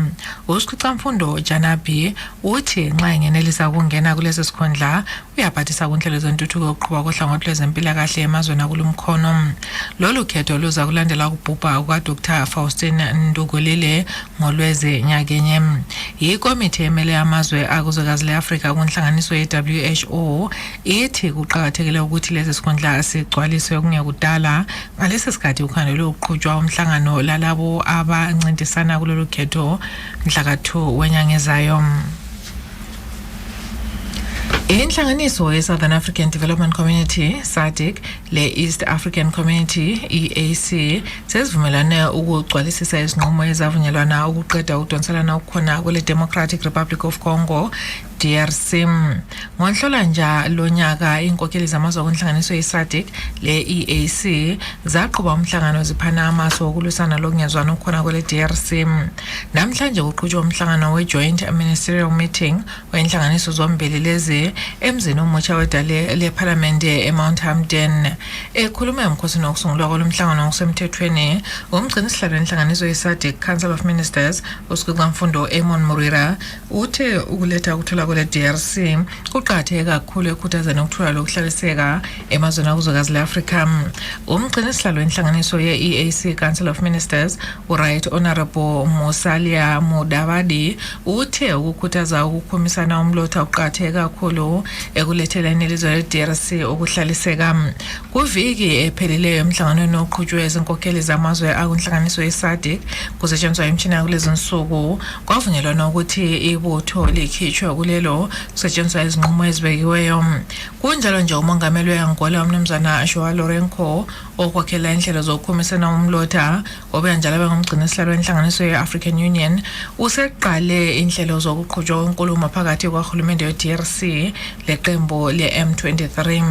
[SPEAKER 10] Usiqhuthamfundo Janabi uthi nxa engenelisa ukungena kulesi sikhundla uyaphathisa kunhlelo zentuthuko yokuqhuba kohlangothi lwezempilakahle emazweni akulumkhono. Lolu khetho luza kulandela ukubhubha kukaDr. Faustin Ndugulile ngoLwezi nyakenye. Yikomiti emele amazwe akuzwekazi leAfrika kunhlanganiso ye-WHO ithi kuqakathekile ukuthi lesi sikhundla sigcwaliswe kungekudala. Ngalesi sikhathi ukhangelwe ukuqhutshwa umhlangano lalabo abancintisana kulolu khetho mhla ka-2 wenyanga ezayo. Inhlanganiso ye-Southern African Development Community SADC le-East African Community EAC sezivumelane ukugcwalisisa izinqumo ezavunyelwana ukuqeda ukudonselana okukhona kwele Democratic Republic of Congo DRC. Ngonhlolanja lonyaka inkokheli zamazwe kunhlanganiso yeSADC le-EAC zaqhuba umhlangano ziphana amaso okulwisana lokungezwana okukhona kwele DRC. Namhlanje kuqhutshwa umhlangano we-Joint Ministerial Meeting wenhlanganiso zombili lezi emzini omutsha wedale leParlamente eMount Hampden. Ekhuluma emkhosini wokusungulwa kolumhlangano ngokusemthethweni umgcinisihlalo wenhlanganiso yeSADC Council of Ministers usiqhuthamfundo Amon Murira uthe ukuletha ukuthola kwele DRC kuqhatheke kakhulu ekhuthazeni ukuthola lokuhlaliseka emazweni akuzwekazi leAfrika. Umgcinisihlalo wenhlanganiso ye-EAC Council of Ministers uRight Honorable Musalia Mudavadi uthe ukukhuthaza ukukhumisana umlotha uqhatheke kakhulu ekuletheleni ilizwe le-DRC ukuhlaliseka. Kuviki epheleleyo emhlanganweni oqhutshwe ezinkokheli zamazwe akunhlanganiso yeSADC kusetshenziswa imitshina kulezi nsuku kwavunyelwana ukuthi ibutho likhitshwe kulelo ngenkolelo kusetshenziswa izinqumo ezibekiweyo. Kunjalo nje umongameli weAngola umnumzana Joao Lourenço okwakhela inhlelo zokukhumisana umlotha obenjalo bengumgcinisihlalo wenhlanganiso ye-African Union useqale inhlelo zokuqhutshwa kwenkulumo phakathi kwahulumende we-DRC leqembu le-M23.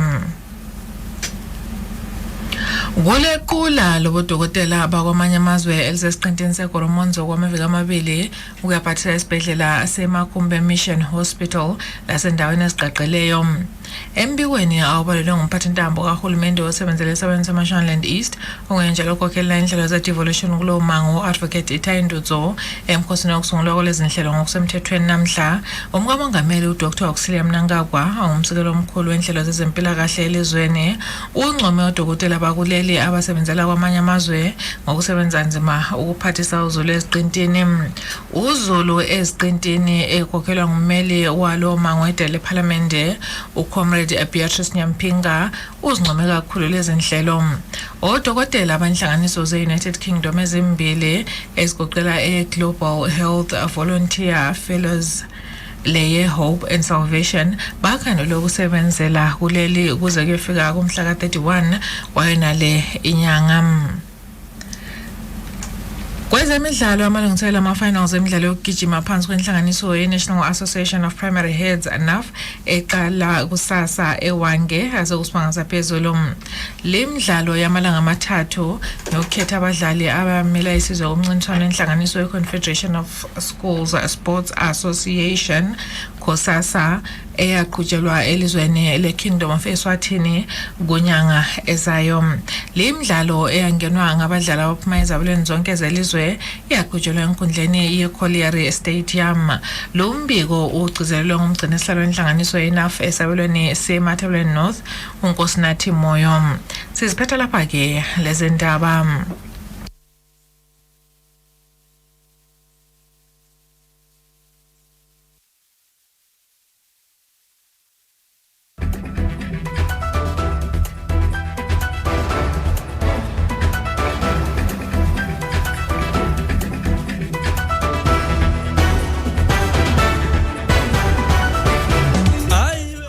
[SPEAKER 10] Ngolequla lobodokotela abakwamanye amazwe elisesiqintini seGoromonzo kwamaviki amabili ukuyaphathisa esibhedlela seMakumbe Mission Hospital lasendaweni eziqaqeleyo. Embikweni awubalelwe ngumphathintambo kahulumende osebenzela esabeni seMashonaland East ongenjalo ukukhokhela inhlelo ze-devolution kulowo mango Advocate Itai Ndudzo emkhosini wokusungulwa kwalezi nhlelo ngokusemthethweni namhla. Umkamongameli uDr. Auxilia Mnangagwa ongumsekeli omkhulu wenhlelo zezempilakahle elizweni uncome odokotela bakuleli abasebenzela kwamanye amazwe ngokusebenza nzima ukuphathisa uzulu eziqintini. Uzulu eziqintini ekhokhelwa ngummeli walo mango edele parliament Comrade Beatrice Nyampinga uzincome kakhulu lezi nhlelo. Odokotela abanhlanganiso ze-United Kingdom ezimbili ezigoqela e-Global Health Volunteer Fellows leye Hope and Salvation bakhangelwe ukusebenzela kuleli kuze kuyofika kumhla ka-31 wayenale inyanga. Kwezemidlalo amalungiselelo ama-finals emidlalo yokugijima phansi kwenhlanganiso ye-National Association of Primary Heads NAF eqala kusasa eWange asekusibanga phezulu. Le midlalo yamalanga amathathu nokukhetha abadlali abamela isizwe umncintiswano wenhlanganiso ye-Confederation of Schools Sports Association KOSASA eyaqhutshelwa elizweni le-Kingdom of Eswatini ngonyanga ezayo. Le midlalo eyangenwa ngabadlali abaphuma ezabelweni zonke zelizwe yaqhutshelwa enkundleni ye-Colliery Stadium. Lo mbiko ugcizelelwe ngumgcinisihlalo wenhlanganiso ye-NAF esabelweni seMatabeleland North uNkosinathi Moyo. Siziphetha lapha ke lezi ndaba.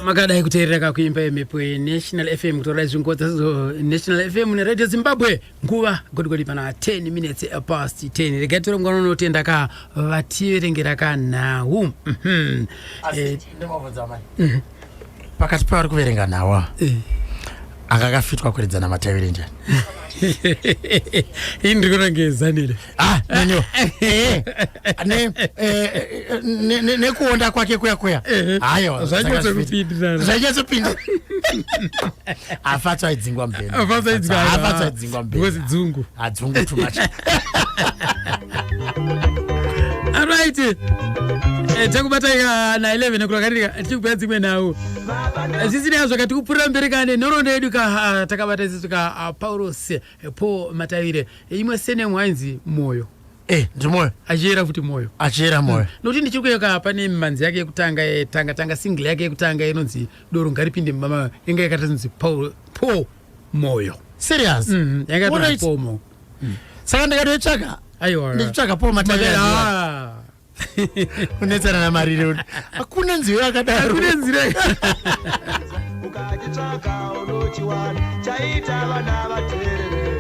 [SPEAKER 5] Makadai kuteerera kuimba yemepo National FM kutora zvingodza zo National FM ne Radio Zimbabwe nguva godigodi pana 10 minutes past 10 regatoro mngano notenda ka vativerengera kanau
[SPEAKER 6] ndimobvunza mani pakati pavari kuverenga nawa akakafitwa kuedzana mataviri njani
[SPEAKER 5] indiri kurangezanire
[SPEAKER 6] nenyo nekuonda kwake kuya hayo zvanyatsopinda afatwa idzingwa mbeni
[SPEAKER 5] because dzungu
[SPEAKER 6] adzungu too much.
[SPEAKER 5] All right. Takubata na 11 kulokatika tikubya dzimwe nawo zisiri yazo kati kupura mberekane noronde edu ka takabata zisuka Paulos po matavire imwe sene mwanzi moyo
[SPEAKER 6] ndi moyo
[SPEAKER 5] ajera futi moyo
[SPEAKER 6] moyo
[SPEAKER 5] noti ndichikuyoka pane manzi yake kutanga tanga single yake kutanga inonzi doro ngaripinde mama inga yakatanzi po moyo
[SPEAKER 6] serious
[SPEAKER 5] yanga po moyo
[SPEAKER 6] saka ndakatoitsvaka
[SPEAKER 5] aiwa
[SPEAKER 6] ndichitsvaka po matavire unetsana na marire hakuna nzira yakadaro
[SPEAKER 5] hakuna nzira
[SPEAKER 11] ukachitsvaka unochiwana chaita vana vateerere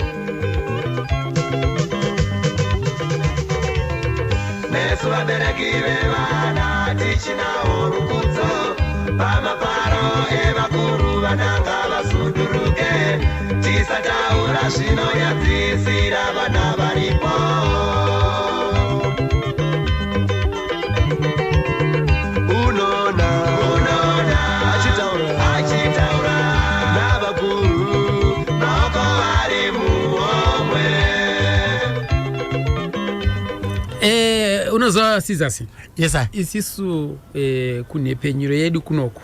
[SPEAKER 11] nesu vabereki vevana tichinawo rukudzo pamafaro evakuru vananga vasunduruke tisataura zvinoyadzisira vana varipo.
[SPEAKER 5] Unoza sizasi
[SPEAKER 6] yes sir
[SPEAKER 5] isisu kunepenyuro yedu kunoko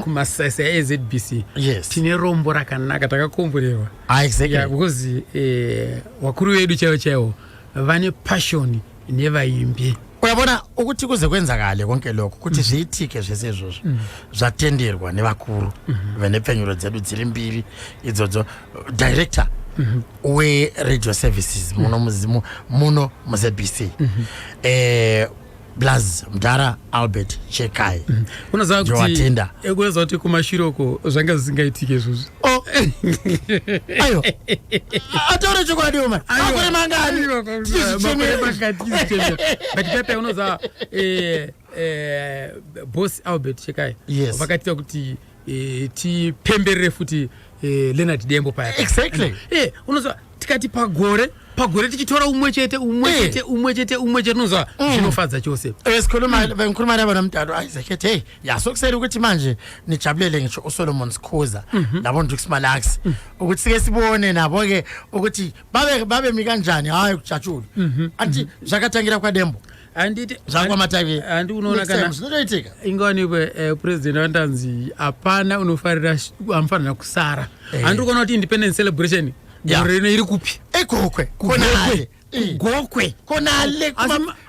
[SPEAKER 5] kumasasa eZBC
[SPEAKER 6] yes
[SPEAKER 5] tine rombo rakanaka takakomborewa
[SPEAKER 6] exactly
[SPEAKER 5] because wakuru wedu chaiwo vane passion nevaimbi
[SPEAKER 6] uyabona ukuthi kuze kwenzakale konke lokho ukuthi zviitike zvese izvozvo zvatenderwa nevakuru venepfenyuro dzedu dziri mbiri idzodzo director we radio services muno muZBC Blaz Mdara Albert Chekai.
[SPEAKER 5] Unoziva kuti kumashiroko zvanga zvisingaitike izvozvo.
[SPEAKER 6] Ayo. Ataure chokwadi uma. Makore mangani.
[SPEAKER 5] But Pepe unoziva boss Albert Chekai.
[SPEAKER 6] Yes.
[SPEAKER 5] Vakatita kuti tipemberere futi Leonard Dembo paya.
[SPEAKER 6] Exactly.
[SPEAKER 5] Unoziva tikati pagore tichitora umwe chete unoziva zvinofadza chose.
[SPEAKER 6] Sikhuluma nabana Mtalo Isaac ethi yasokusela ukuthi manje nijabulele ngisho uSolomon Sikhoza nabo Ndux Malax ukuthi sike sibone nabo ke ukuthi babe mikanjani hayi kujatshula. Anti zvakatangira kwa Dembo.
[SPEAKER 5] Anditi
[SPEAKER 6] zvakwa matavi
[SPEAKER 5] andi unoona kana
[SPEAKER 6] zvinoitika
[SPEAKER 5] ingani president wandanzi apana unofarira amfanira kusara. Andi ukaona kuti independence celebration goreno iri kupi
[SPEAKER 6] egokwe konale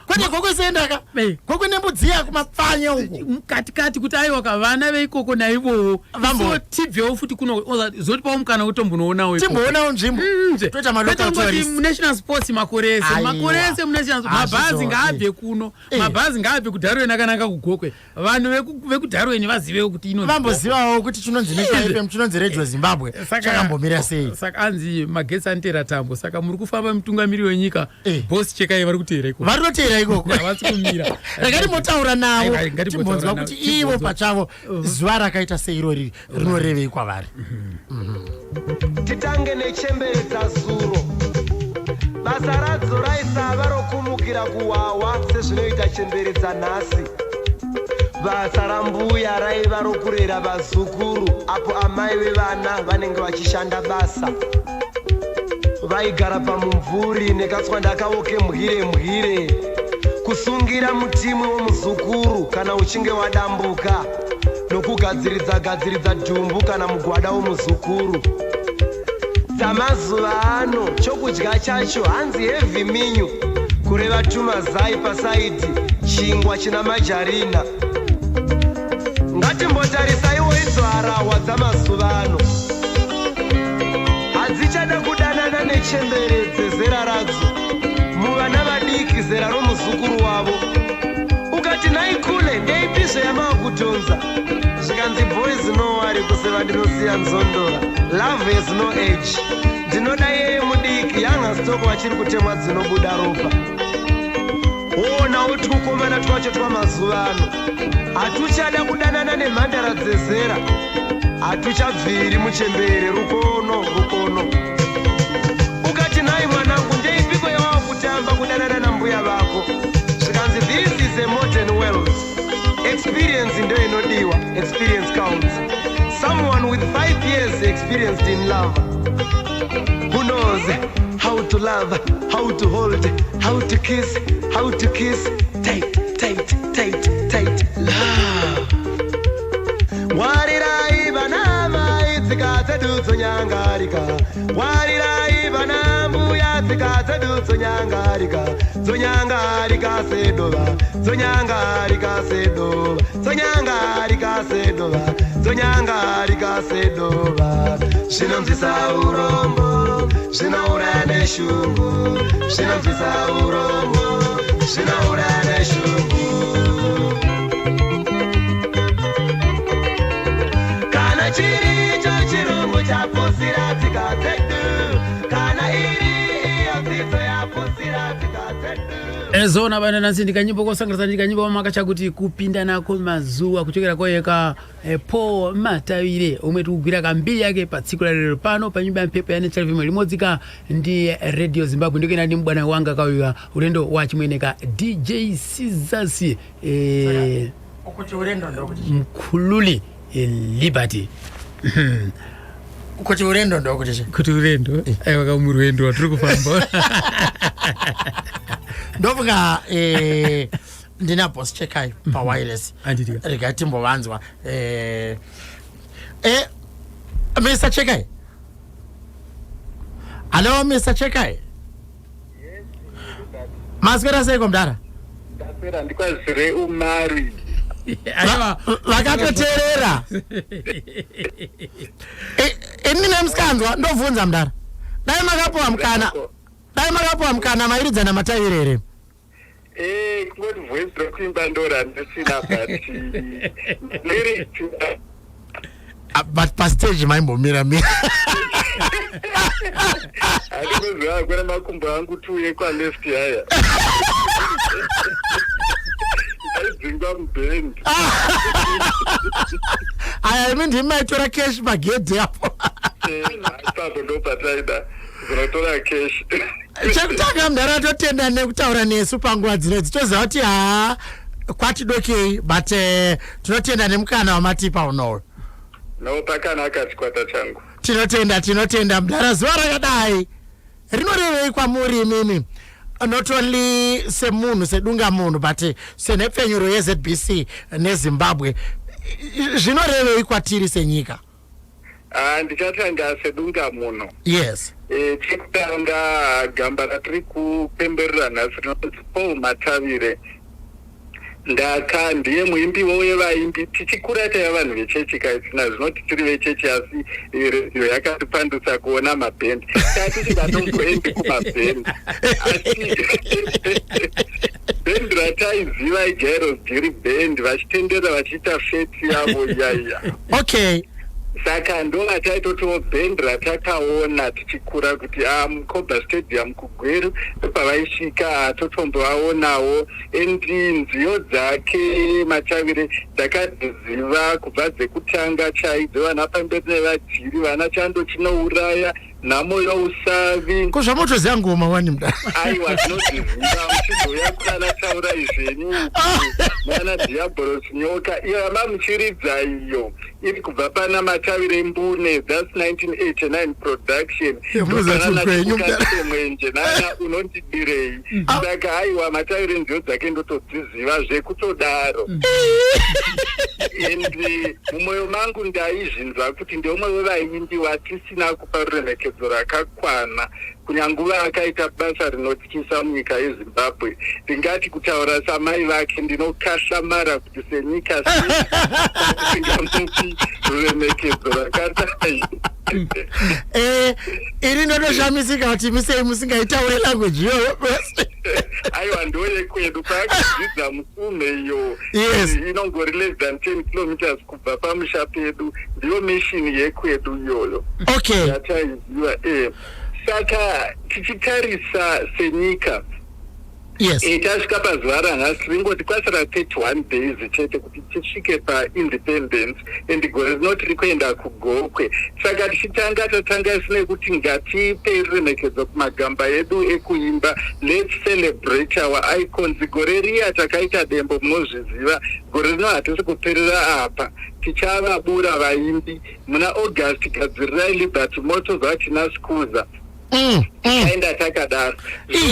[SPEAKER 6] kwete gokwe sendaka gokwe nembudziya kumapfanya uko
[SPEAKER 5] mkatikati kuti aiwa kavana veikoko naivowo so tibvewo futi kuno zoti pawo mukana utombonoonawo
[SPEAKER 6] timboonawo nzvimbo toita
[SPEAKER 5] malocal national sports makorese munational mabhazi ngaabve kuno mabhazi ngaabve kudharweni akananga kugokwe vanhu vekudharweni vazivewo kuti ino
[SPEAKER 6] vambozivawo kuti chinonzi National FM chinonzi Radio Zimbabwe chakambomira sei
[SPEAKER 5] saka anzi magetsi anotera tambo saka muri kufamba mutungamiri wenyika boss Chekai vari kutera ikoko
[SPEAKER 6] vari kutera ikoko
[SPEAKER 5] havasi kumira
[SPEAKER 6] rakati motaura nawo timbonzwa kuti ivo pachavo zuva rakaita seirori rinorevei kwavari.
[SPEAKER 11] Titange nechemberedza zuro basa radzo raisava rokumukira kuwawa sezvinoita chemberedza nhasi. Basa rambuya raiva rokurera vazukuru apo amai vevana vanenge vachishanda basa. Vaigara pamumvuri nekatswanda kavo kemhire kusungira mutimwe womuzukuru kana uchinge wadambuka nokugadziridza dhumbu kana mugwada womuzukuru. Dzamazuva ano chokudya chacho hanzi heavy minyu kureva tumazai pasaidhi chingwa china majarina. Ngatimbotarisaiwo idzo harahwa dzamazuva ano hadzichada kudanana nechemberedze zera radzo muvana vadiki zera romuzukuru wavo. Ukati naikule ndeipizvo yamavakudhonza zvikanzi boys no worry kuseva ndinosiya nzondora love has no age. Ndinoda yeye mudiki yanga stoko vachiri kutemwa dzinobuda ropa. Ona uti kukomana twacho twamazuva ano hatuchada kudanana nemhandara dzezera hatuchabviri muchembere rukono. Ukati nai mwanangu ndeipiko yawava kutamba kudanana nambuya vako zvikanzi this is a modern world. Experience ndo inodiwa. Experience counts. Someone with 5 years experienced in love who knows how to love, how to hold, how to kiss tight love. Warirai banama itsikatse dutso nyangarika. Warirai banambuya tsikatse dutso nyangarika. Zonyangarika sedova. Zonyangarika sedova. Zvinonzwisa urombo, zvinouraya neshungu. Zvinonzwisa urombo, zvinouraya neshungu. Kana chiricho chirungu chapusira tsika dzedu. Kana iri iyo dzidzo yapusira tsika dzedu.
[SPEAKER 5] Zona vana nansi ndikanyimbo kosangidzana ndikanyimbo makacha kuti kupinda nako mazuwa kuchokera koyeka po matavire omwe tikugwira kambiri yake patsiku la lero pano pa nyumba ya mphepo ya National FM limodzika ndi Radio Zimbabwe. Ndikena ndi mbwana wanga kauya ulendo wa chimweneka DJ Scissors
[SPEAKER 6] ukuti ulendo ndokuti
[SPEAKER 5] Mkhululi Liberty.
[SPEAKER 6] Kuti urendo ndokuti
[SPEAKER 5] kuti urendo aiwa kamurwendo watiri kufamba
[SPEAKER 6] ndovuka ndina boss Chekai pa wireless regati mbovanzwa Mr. Chekai. Hello Mr. Chekai.
[SPEAKER 12] Yes.
[SPEAKER 6] Maswera seko mdara.
[SPEAKER 12] Ndapera ndikwazire umari.
[SPEAKER 6] Vakatoterera. Ini nemskanzwa ndovunza mdara. Dai makapowa mkana mairidza na matayirere.
[SPEAKER 12] kungoti voice rekuimba ndora ndisina
[SPEAKER 6] but pastage maimbomira
[SPEAKER 12] handikuziva kwena makumbo angu tuye kwaleft haya aidzingwa mubendi
[SPEAKER 6] aya imi ndimaitora cash magedhi apo
[SPEAKER 12] ipapo ndopataida zinotora cash
[SPEAKER 6] chekutanga mudhara atotenda nekutaura nesu panguva dzinodzi toziva kuti kwatidokei but tinotenda nemukana wamatipa unowo
[SPEAKER 12] no pakanaka chikwata changu
[SPEAKER 6] tinotenda mudhara zuva rakadai rinorevei kwamuri imimi not only semunhu sedunga munhu but senhepfenyuro yeZBC neZimbabwe zvinorevei kwatiri senyika?
[SPEAKER 12] Ndichatanga sedunga munhu.
[SPEAKER 6] Yes.
[SPEAKER 12] Chekutanga gamba ratiri kupemberera nhasi rinonzi Paul Matavire. Ndiye muimbi wevaimbi tichikura taiva vanhu vechechi kaisina zvinoti tiri vechechi asi redio yakatipandutsa kuona mabhendi tatisingatongoendi kumabhendi asi bhendi rataiziva iJairos Jiri bhendi vachitendera vachiita feti yavo iyaiya.
[SPEAKER 6] Okay.
[SPEAKER 12] Saka ndo vataitotiwo bhendi ratakaona tichikura kuti muCobra Stadium kuGweru pavaisvika totombovaonawo endi nziyo dzake Matavire dzakadziziva kubva dzekutanga chaidzo vana pamberi nevadziri vana chando chinouraya nhamo yousavi
[SPEAKER 6] kuzvamotoziva ngoma wani muda
[SPEAKER 12] aiwa dzinodziziva muchizouya kunana taura izvenyu mwana Diabolos nyoka iyo mamuchiridza iyo iri kubva pana Matavire Mbune that's 1989 production mwenje nana unondidirei saka aiwa Matavire nziyo dzake ndotodziziva zvekutodaro endi mumwoyo mangu ndaizvinzwa kuti ndeumwe wevaimbi watisina kupa ruremekedzo rakakwana kunyanguva akaita basa rinotyisa munyika yeZimbabwe. Ndingati kutaura samai vake ndinokashlamara kuti senyika singamupi ruremekedzo rakadai.
[SPEAKER 6] Iri ndotoshamisika kuti misei musingaitaure language iyoyo
[SPEAKER 12] aiwa ndo yekwedu pakudzidza musume iyo inongori less than 10 kilometers kubva pamusha pedu ndiyo mission yekwedu iyoyo.
[SPEAKER 6] Okay.
[SPEAKER 12] Yataiziva saka tichitarisa senyika tasvika pazuva ranhasi ringoti kwasara 31 days chete kuti tisvike paindependence and gore rinoti rikuenda kugokwe. Saka tichitanga tatanga sinekuti ngatipe ruremekedzo kumagamba edu ekuimba. Let's celebrate our icons. Gore riya takaita dembo munozviziva. Gore rino hatisi kuperera apa. Tichavabura vaimbi muna August gadzirirai Liberty Motors vachina Skuza. Taenda takadaro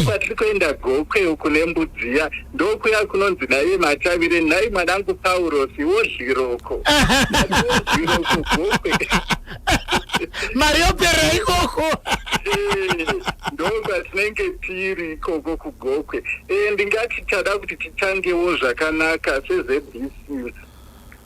[SPEAKER 12] kwatiri kuenda gokwe uku nembudziya ndokuya kunonzi naye Matavire nai mwanangu Paurosi wozviroko gokwe
[SPEAKER 6] mari yopera ikoko
[SPEAKER 12] ndokwatinenge tiri ikoko kugokwe. Ndingati tada kuti titangewo zvakanaka seZBC.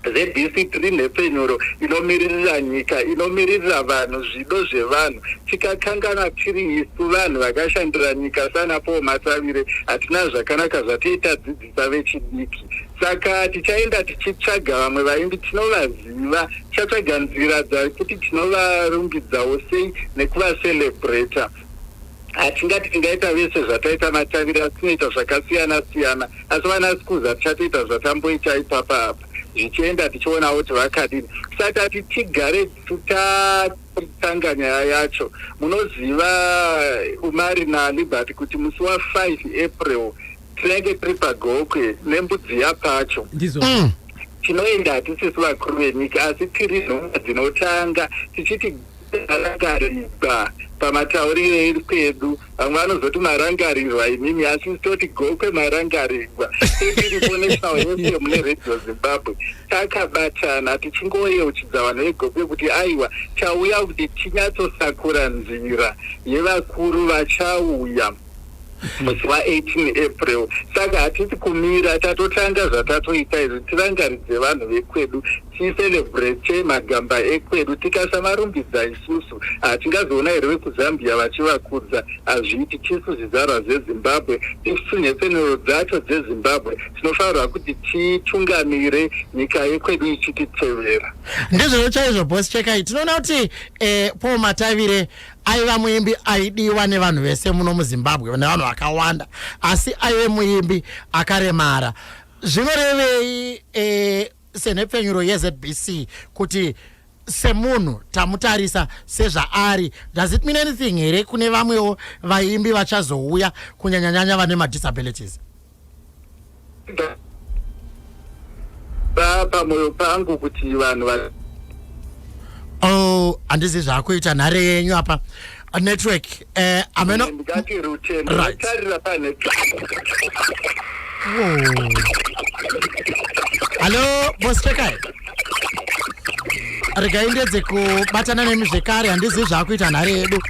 [SPEAKER 12] ZBC 3 nepfenyuro inomiririra nyika, inomiririra vanhu, zvido zvevanhu. Tikakangana tiri isu vanhu vakashandira nyika sana Paul Matavire hatina zvakanaka zvatiita dzidzisa vechidiki. Saka tichaenda tichitsvaga vamwe vaimbi tinovaziva, tichatsvaga nzira dzakuti tinovarumbidzawo sei nekuvacelebrata. Hatingati tingaita vese zvataita Matavire asi tinoita zvakasiyana siyana asi vana Skuza tichatoita zvatamboita ipapa apa zvichienda tichiona kuti vakadini. Saka tigare tutatanga nyaya yacho. Munoziva Umari naLiberty kuti musi wa5 April tinenge tiri pagokwe nembudziya pacho. Tinoenda tisisi vakuru venyika asi tiri nhomba dzinotanga tichiti marangarirwa pamataurire eri kwedu. Vamwe vanozoti marangarirwa inini asi toti gokwe marangarirwa. Tiripo national FM mune Radio Zimbabwe takabatana tichingoyeuchidza vanhu vegokwe kuti aiwa chauya kuti tinyatsosakura nzira yevakuru vachauya musi wa18 April. Saka hatisi kumira, tatotanga zvatatoita izvi, tirangaridze vanhu vekwedu, ticelebrate magamba ekwedu. Tikasamarumbidza isusu hatingazoona here vekuzambia vachivakudza. Hazviiti, tisu zvizvarwa zvezimbabwe, tisu nhepfenero dzacho dzezimbabwe, tinofanirwa kuti titungamire nyika yekwedu ichititevera.
[SPEAKER 6] Ndizvo chaizvo boss Chekai. Tinoona kuti Paul Matavire aiva muimbi aidiwa nevanhu vese muno muZimbabwe nevanhu vakawanda, asi aive muimbi akaremara. Zvinorevei senhepfenyuro yeZBC kuti semunhu tamutarisa sezvaari? Does it mean anything here kune vamwewo vaimbi vachazouya kunyanyanyanya vane madisabilities?
[SPEAKER 12] Pamwoyo pangu kuti vanhu
[SPEAKER 6] handizi zvakuita nhare yenyu apa network ameno
[SPEAKER 12] ndikati rutendo tarira pane.
[SPEAKER 6] Hello boss Chekai, regaindedze kubatana nemi zvekare, handizi zvakuita nhare yedu.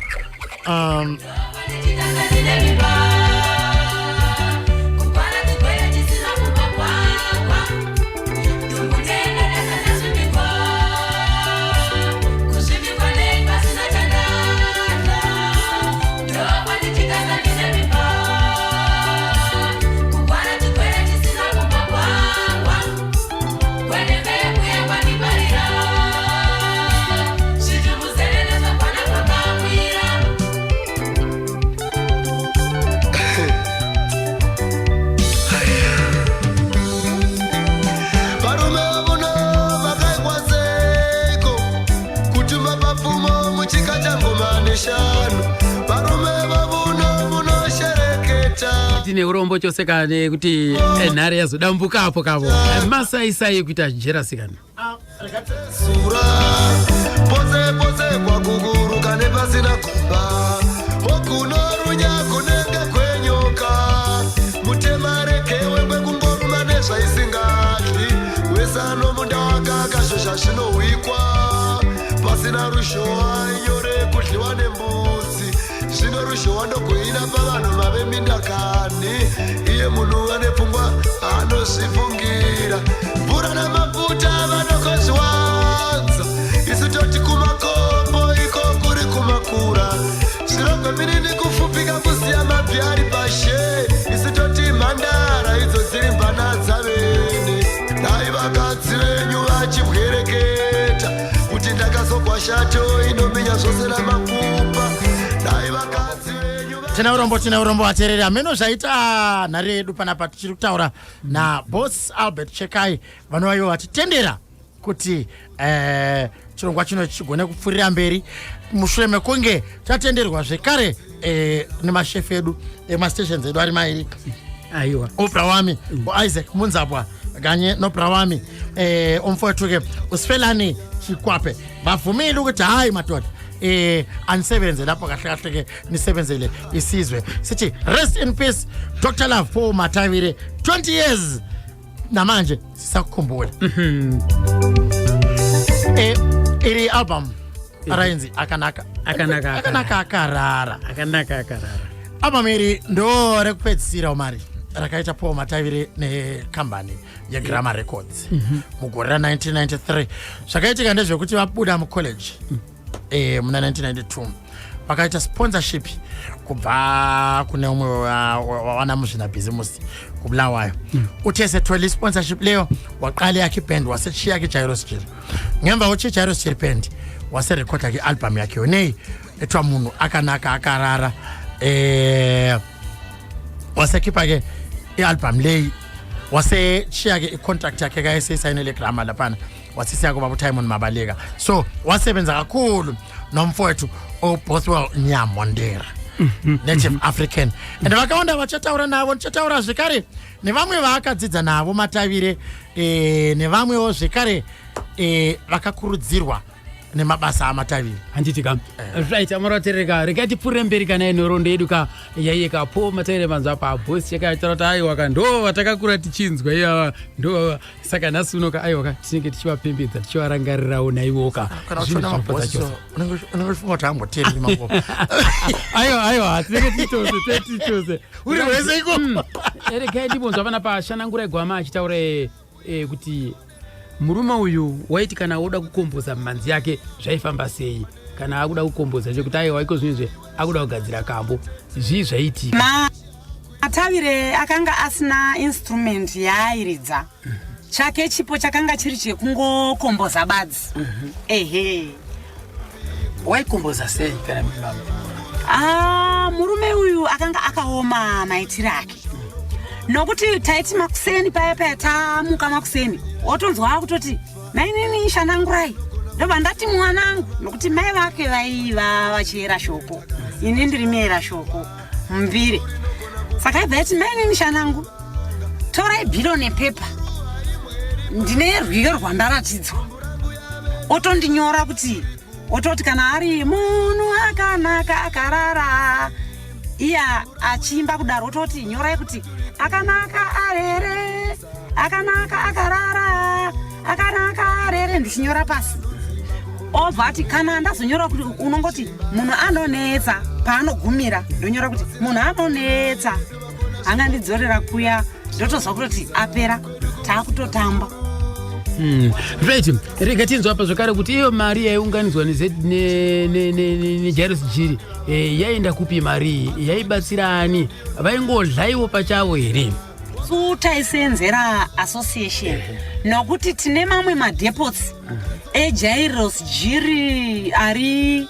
[SPEAKER 5] Tine urombo chosekane kuti nhare yazodambuka apo kapo masaisai kuita jerasikana
[SPEAKER 3] sura pose kwa kuguru kane pasina kumba okunorunya kunenge kwenyoka mutemarekewe kwekungoruma nezvaisingatli wesano munda wakakashosha zvinohwikwa pasina rushowa nyore kudliwa nembuzi zvino rushowa ndokuina pavanhu vavemindakani iye munhu ane pfungwa anozvifungira mvura namafuta vanokozviwanza isu toti kumakombo iko kuri kumakura zvirogwe minini kufupika kuziya mabhyari pashe isu toti mhandara idzo dziri mbana dzavene dai vakadzi venyu vachibwereketa kuti ndakazogwa shato inominya zvose namakupa dai vakadzi venyu.
[SPEAKER 6] Tina urombo vateereri, ameno zvaita nhare yedu panapa tichiri kutaura naboss Albert Chekai vanova ivo vatitendera kuti chirongwa chino chigone kupfuurira mberi mushure mekunge tatenderwa zvekare nemashefu edu emastations edu ari mairi,
[SPEAKER 5] aiwa
[SPEAKER 6] Oprah Wami Isaac Munzapwa kanye noPrah Wami umfowethu-ke uSifelani Chikwape bavumile ukuthi hayi madoda anisebenze lapho kahle kahle ke nisebenzele isizwe. Sithi rest in peace Dr. Love Paul Matavire, 20 years namanje sisakukhumbula. Iri album arayenzi akanaka akarara album iri ndo rekupedzisira umari rakaita Paul Matavire nekambani yeGrama Records mugore ra1993. Zvakaitika ndezvekuti vabuda mucollege muna 1992 vakaita sponsorship kubva kune umwe wana muzvina bhizimusi kubulawayo. Utese tweli sponsorship leyo waqale yakhe band wasechiya yakhe Jairus Chiri. Ngemva uchi Jairus Chiri band waserecorda yakhe album yakhe yonei etwa munhu akanaka akarara. Wasekhipha ke ialbum leyi wasechiya ke icontract yakhe kayesayinele Grama laphana wasisiya kuba uTimon Mabaleka. So wasebenza kakhulu nomfowethu oBothwell Nyamondera, Native African. And vakawanda vachataura navo, nichataura zvekare nevamwe vaakadzidza navo Matavire nevamwewo zvekare vakakurudzirwa nemabasa amataviri
[SPEAKER 5] handiti kam right amaratereka rekati pfurire mberi kana inhoroondo yedu ka yaiyeka po mataire manzwa pabhosi yakaitara kuti aiwa ka ndo vatakakura tichinzwa iyava ndo saka nhasi uno ka aiwa ka tinenge tichivapembedza tichivarangarirawo naivoka
[SPEAKER 6] unenge uchifunga kuti amboteereri makopa
[SPEAKER 5] aiwa tinenge tichitose
[SPEAKER 6] uri wese iko
[SPEAKER 5] regai ndibonzwa pana pashanangura igwama achitaura kuti murume uyu waiti kana oda kukomboza mhanzi yake zvaifamba sei kana akuda kukomboza chekuti aiwa iko zvinezve akuda kugadzira kambo zvii zvaitika
[SPEAKER 8] matavire akanga asina instrument yaairidza chake chipo chakanga chiri chekungokomboza badzi ehe
[SPEAKER 5] waikomboza sei kana
[SPEAKER 8] murume uyu akanga akaoma maitiro ake nokuti taiti makuseni paya tamuka makuseni otonzwa kutoti nainini shanangurai ndobva ndati mwanangu nokuti mai vake vaiva vachiera shoko ini ndiri miera shoko mumvire saka ibva yati nainini shanangu torai bhiro nepepa ndine rwiyo rwandaratidzwa otondinyora kuti ototi kana ari munhu akanaka akarara iya achiimba kudaro ototi nyorai kuti akanaka arere akanaka akarara akanaka arere ndichinyora pasi obva ati kana ndazonyora kuti unongoti munhu anonetsa paanogumira ndonyora kuti munhu anonetsa hanga ndidzorera kuya ndotozwa kutoti apera taakutotamba
[SPEAKER 5] right rega tinzwa apa zvakare kuti iyo mari yaiunganidzwa nejairus jiri yaenda kupi mari iyi yaibatsira ani vaingodlaiwo pachavo here
[SPEAKER 8] taisenzera association nokuti tine mamwe madepots ejairus jiri ari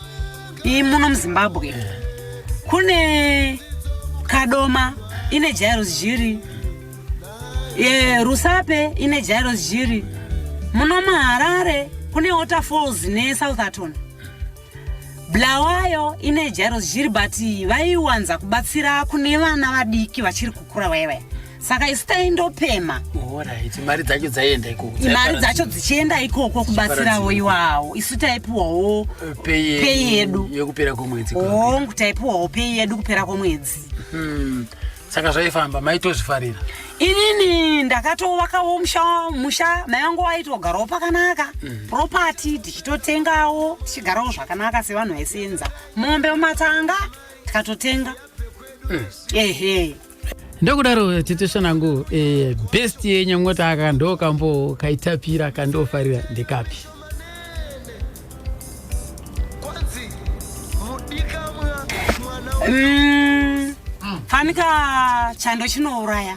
[SPEAKER 8] muno muzimbabwe kune kadoma ine jairus jiri rusape ine jairus jiri muno muharare kune waterfalls nesouthampton Blawayo ine jairus jiri but vaiwanza kubatsira kune vana vadiki vachiri kukura vaiva saka isitaindopema
[SPEAKER 5] mari dzacho dzaienda ikoko
[SPEAKER 8] mari dzacho dzichienda ikoko kubatsirawo iwawo isu taipiwawo pei yedu
[SPEAKER 5] yekupera kwemwedzi
[SPEAKER 8] taipiwawo pei yedu kupera kwemwedzi
[SPEAKER 5] saka zvaifamba maitozvifarira
[SPEAKER 8] inini ndakatovakawo musha mai vangu vaitogarawo pakanaka property tichitotengawo tichigarawo zvakanaka sevanhu vaisenza mombe mumatanga tikatotenga ehe
[SPEAKER 5] ndokudaro tete shanangu best yenyamwota aka ndo kambo kaitapira kandofarira ndekapi
[SPEAKER 8] fanika chando chinouraya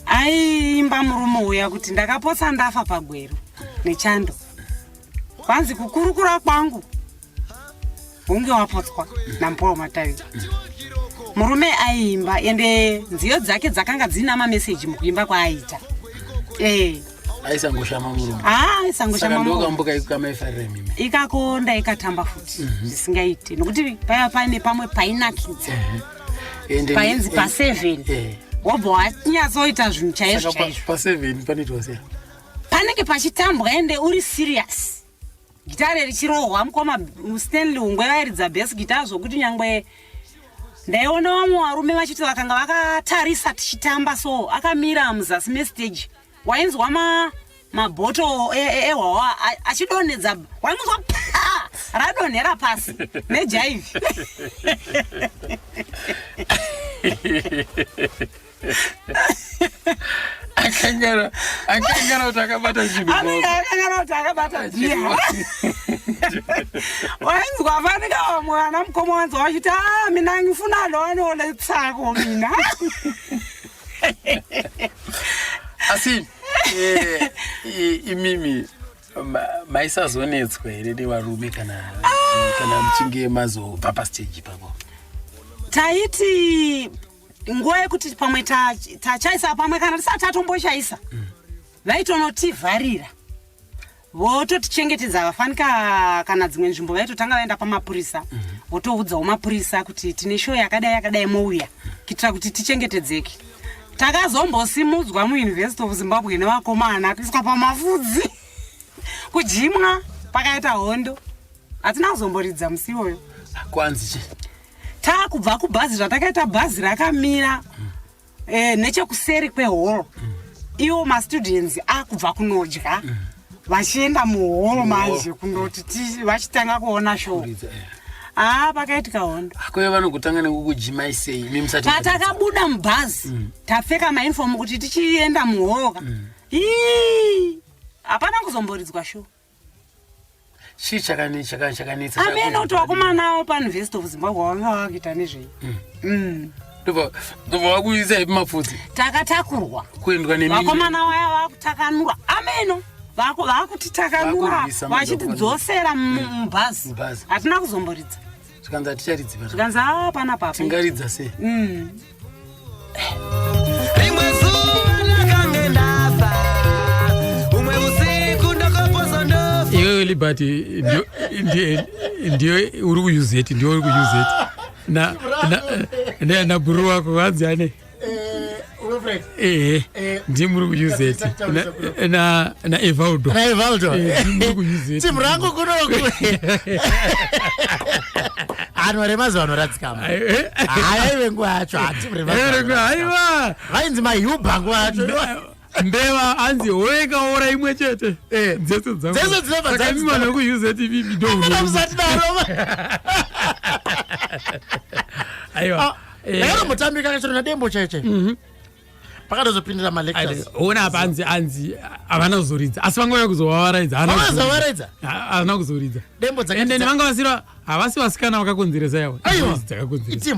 [SPEAKER 8] aiimba murume uya kuti ndakapotsa ndafa pagwero nechando kwanzi kukurukura kwangu hunge wapotswa nampowa matavira murume aiimba ende nziyo dzake dzakanga dzina mameseji mukuimba kwaaita
[SPEAKER 5] aisangoshama murume
[SPEAKER 8] aisangoshama
[SPEAKER 5] ndokambuka ikamaifarira mimi
[SPEAKER 8] ikakonda ikatamba futi zvisingaiti nokuti paya pane pamwe painakidza paenzi pa7 wabva wanyatsoita zvinhu chaizvo
[SPEAKER 5] pa7 panoitwa sei
[SPEAKER 8] panenge pachitambwa ende uri serious gitare richirohwa mukoma stanley ungwe vairidza best guitar zvokuti nyangwe ndaiona vamwe varume vachiti vakanga vakatarisa tichitamba so akamira muzasi mestage wainzwa mabhoto ehwawa achidonedza wainzwa radonhera pasi nejaivi
[SPEAKER 5] akanyara kuti akabata zvinhu
[SPEAKER 8] wainzwa fanika vamwe vana mukoma wanzwa vachiti mina ngifuna loanoole tsako mina
[SPEAKER 5] asi imimi maisazonetswa here nevarume kana muchinge mazobva pastage papo
[SPEAKER 8] taiti nguva yekuti pamwe tachaisa pamwe kana tisati tatombochaisa vaitonotivharira vototichengetedza vafanika kana dzimwe nzvimbo vaitotanga vaenda pamapurisa votoudzawo mapurisa kuti tine show yakadai mouya kuitira kuti tichengetedzeke takazombosimudzwa muuniversity of zimbabwe nevakomana kuiswa pamafudzi kujimwa pakaita hondo hatina kuzomboridza musi iwoyo
[SPEAKER 5] kwanzi chi
[SPEAKER 8] takubva kubhazi zvatakaita bhazi rakamira nechekuseri kwehoro iwo mastudents akubva kunodya vachienda muhoro manje kunoti vachitanga kuona show pakaitika hondo
[SPEAKER 5] akwe vanogotanga nekukujima isei mimusati
[SPEAKER 8] patakabuda mubhazi tapfeka mauniform kuti tichienda muhoro hapana kuzomboridzwa show
[SPEAKER 5] chii chakanetsa
[SPEAKER 8] amene kuti vakomanawo pauniversity of zimbabwe vanga vakuita nezvei
[SPEAKER 5] ndobva vakuisa ipi mapfudzi
[SPEAKER 8] takatakurwa
[SPEAKER 5] kuendwa
[SPEAKER 8] vakomana vaya vakutakanurwa ameno vakutitakanura vachitidzosera mubhazi hatina kuzomboridza
[SPEAKER 5] zvikanzi haticharidzi
[SPEAKER 8] zvikanzi hapana papa
[SPEAKER 5] tingaridza sei
[SPEAKER 11] rimwe zuva lakange ndafa umwe usiku ndakaposa ndofa
[SPEAKER 5] iwewe Liberty ndio uri kuyuzeti ndio uri kuyuzeti na buru wako wanzi ane ndiye muri kuyuzeti na Evaldo muri kuyuzeti
[SPEAKER 6] timu rangu kunoku anhu remazuva anoratsikama aive nguva yacho
[SPEAKER 5] aiwa
[SPEAKER 6] vainzi mayuba nguva yacho
[SPEAKER 5] mbeva anzi hoekaora imwe chete dzese dzanguakamima nekuyuzeti
[SPEAKER 6] musati daroma
[SPEAKER 5] aiwa
[SPEAKER 6] lero mutambi kakachiro nadembo chaiche pakatozopindira malectures
[SPEAKER 5] ona apa anzi havana kuzoridza asi vangauya kuzovavaraidza havana kuzoridza
[SPEAKER 6] dembo
[SPEAKER 5] ende nevanga vasira havasi vasikana vakakonzeresa yavo dzakakonzeresa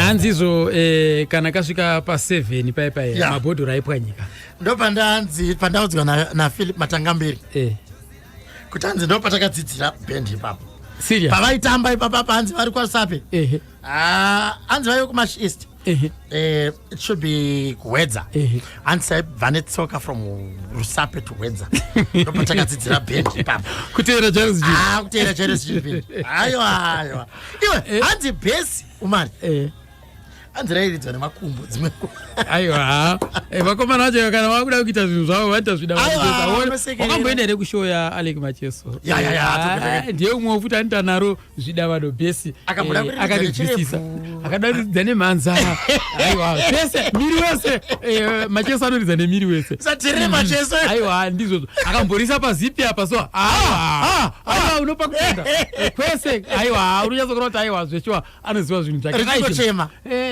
[SPEAKER 5] hanzizvo kana kasvika pa7 paipai mabhodhoro aipwanyika
[SPEAKER 6] ndo pandaudzwa naPhilip Matangambiri kuti hanzi ndo patakadzidzira bhendi ipapo pavaitamba ipapapa hanzi vari kwarusape hanzi vaive kumash east it should be kuwedza hanzi saibva netsoka from rusape to wedza ndo patakadzidzira bhendi ipapo
[SPEAKER 5] kuteera
[SPEAKER 6] Jairus Jilipini aiwa iwe hanzi bhesi umari anzirairidzwa nemakumbo dzimwe
[SPEAKER 5] aiwa vakomana vacho kana vakuda kuita zvinhu zvavo vaita zvidavawakamboenda here kushow yaAlec Macheso ndiye umwe futi anita naro zvidavado bhesi akaribvisisa akadaridza nemhanza aiwa pese miri wese Macheso anoridza nemiri wese aiwa ndizvozvo akamborisa pazipi apa so aiwa unopa kutenda kwese aiwa unonyatsokuona kuti aiwa zveshuwa anoziva zvinhu zvake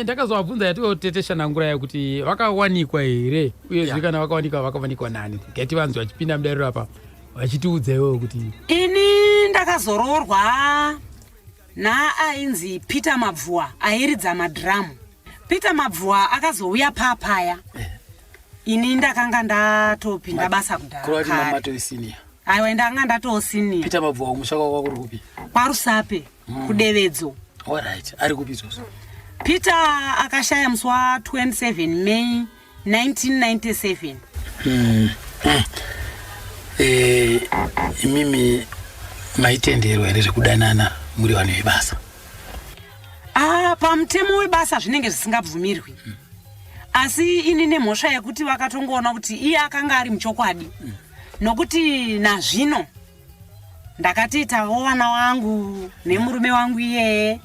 [SPEAKER 5] ndakazovabvunza yatiotetesha nangura yakuti vakawanikwa here uyezve kana vakawanikwa nani ngati vanzi vachipinda mudariro apa vachitiudzaiwo kuti
[SPEAKER 8] ini ndakazoroorwa ainzi Peter Mabvuwa airidza madhiramu. Peter Mabvuwa akazouya papaya ini ndakanga ndatopinda basa kudhara aiwa ndanga ndatosiniya.
[SPEAKER 5] Peter Mabvuwa umusha kwako kuri kupi?
[SPEAKER 8] Kwarusape kudevedzo.
[SPEAKER 5] Alright, ari kupi izvozvo?
[SPEAKER 8] Peter akashaya musi wa27 May 1997.
[SPEAKER 5] Imimi maitenderwa here zvekudanana muri vanhu vebasa?
[SPEAKER 8] Pamutemo webasa zvinenge zvisingabvumirwi. Asi ini nemhosva yekuti vakatongoona kuti iye akanga ari muchokwadi. Nokuti nazvino ndakatiitawo vana wangu nemurume wangu iye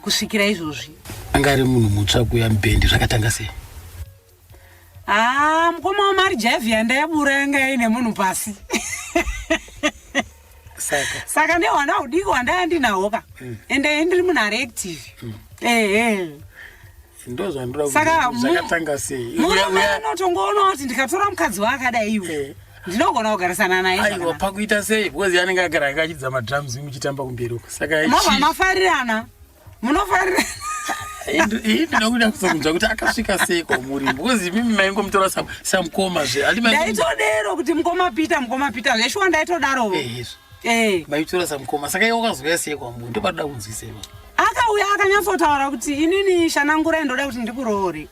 [SPEAKER 8] kusvikira izvozvi.
[SPEAKER 5] Anga ari munhu mutsva kuya mubhendi zvakatanga sei?
[SPEAKER 8] Mukoma wamarijavhia ndaibura anga aine munhu pasi. Saka nehwana hudiki hwandaya ndinahwoka ende ndiri munhu ari active.
[SPEAKER 5] Saka zvakatanga sei?
[SPEAKER 8] Murume anotongoona kuti ndikatora mukadzi wakadai iwe ndinogona kugarisana naye.
[SPEAKER 5] Aiwa, pakuita sei? Because yanenge agara akachidza madrums muchitamba kumberi uko. Saka
[SPEAKER 8] mafarirana munofarira
[SPEAKER 5] ndinokuda kuzokunzwa kuti akasvika sei kwamuri because mimi maingomutora samukoma
[SPEAKER 8] ndaitodero kuti mukoma Peter zveshuwa ndaitodarovo
[SPEAKER 5] maitora samukoma. Saka iwe wakazouya sei kwamuri? ndopadoda kunzwisei.
[SPEAKER 8] Akauya akanyatsotaura kuti inini Shanangura ndoda kuti ndikuroore.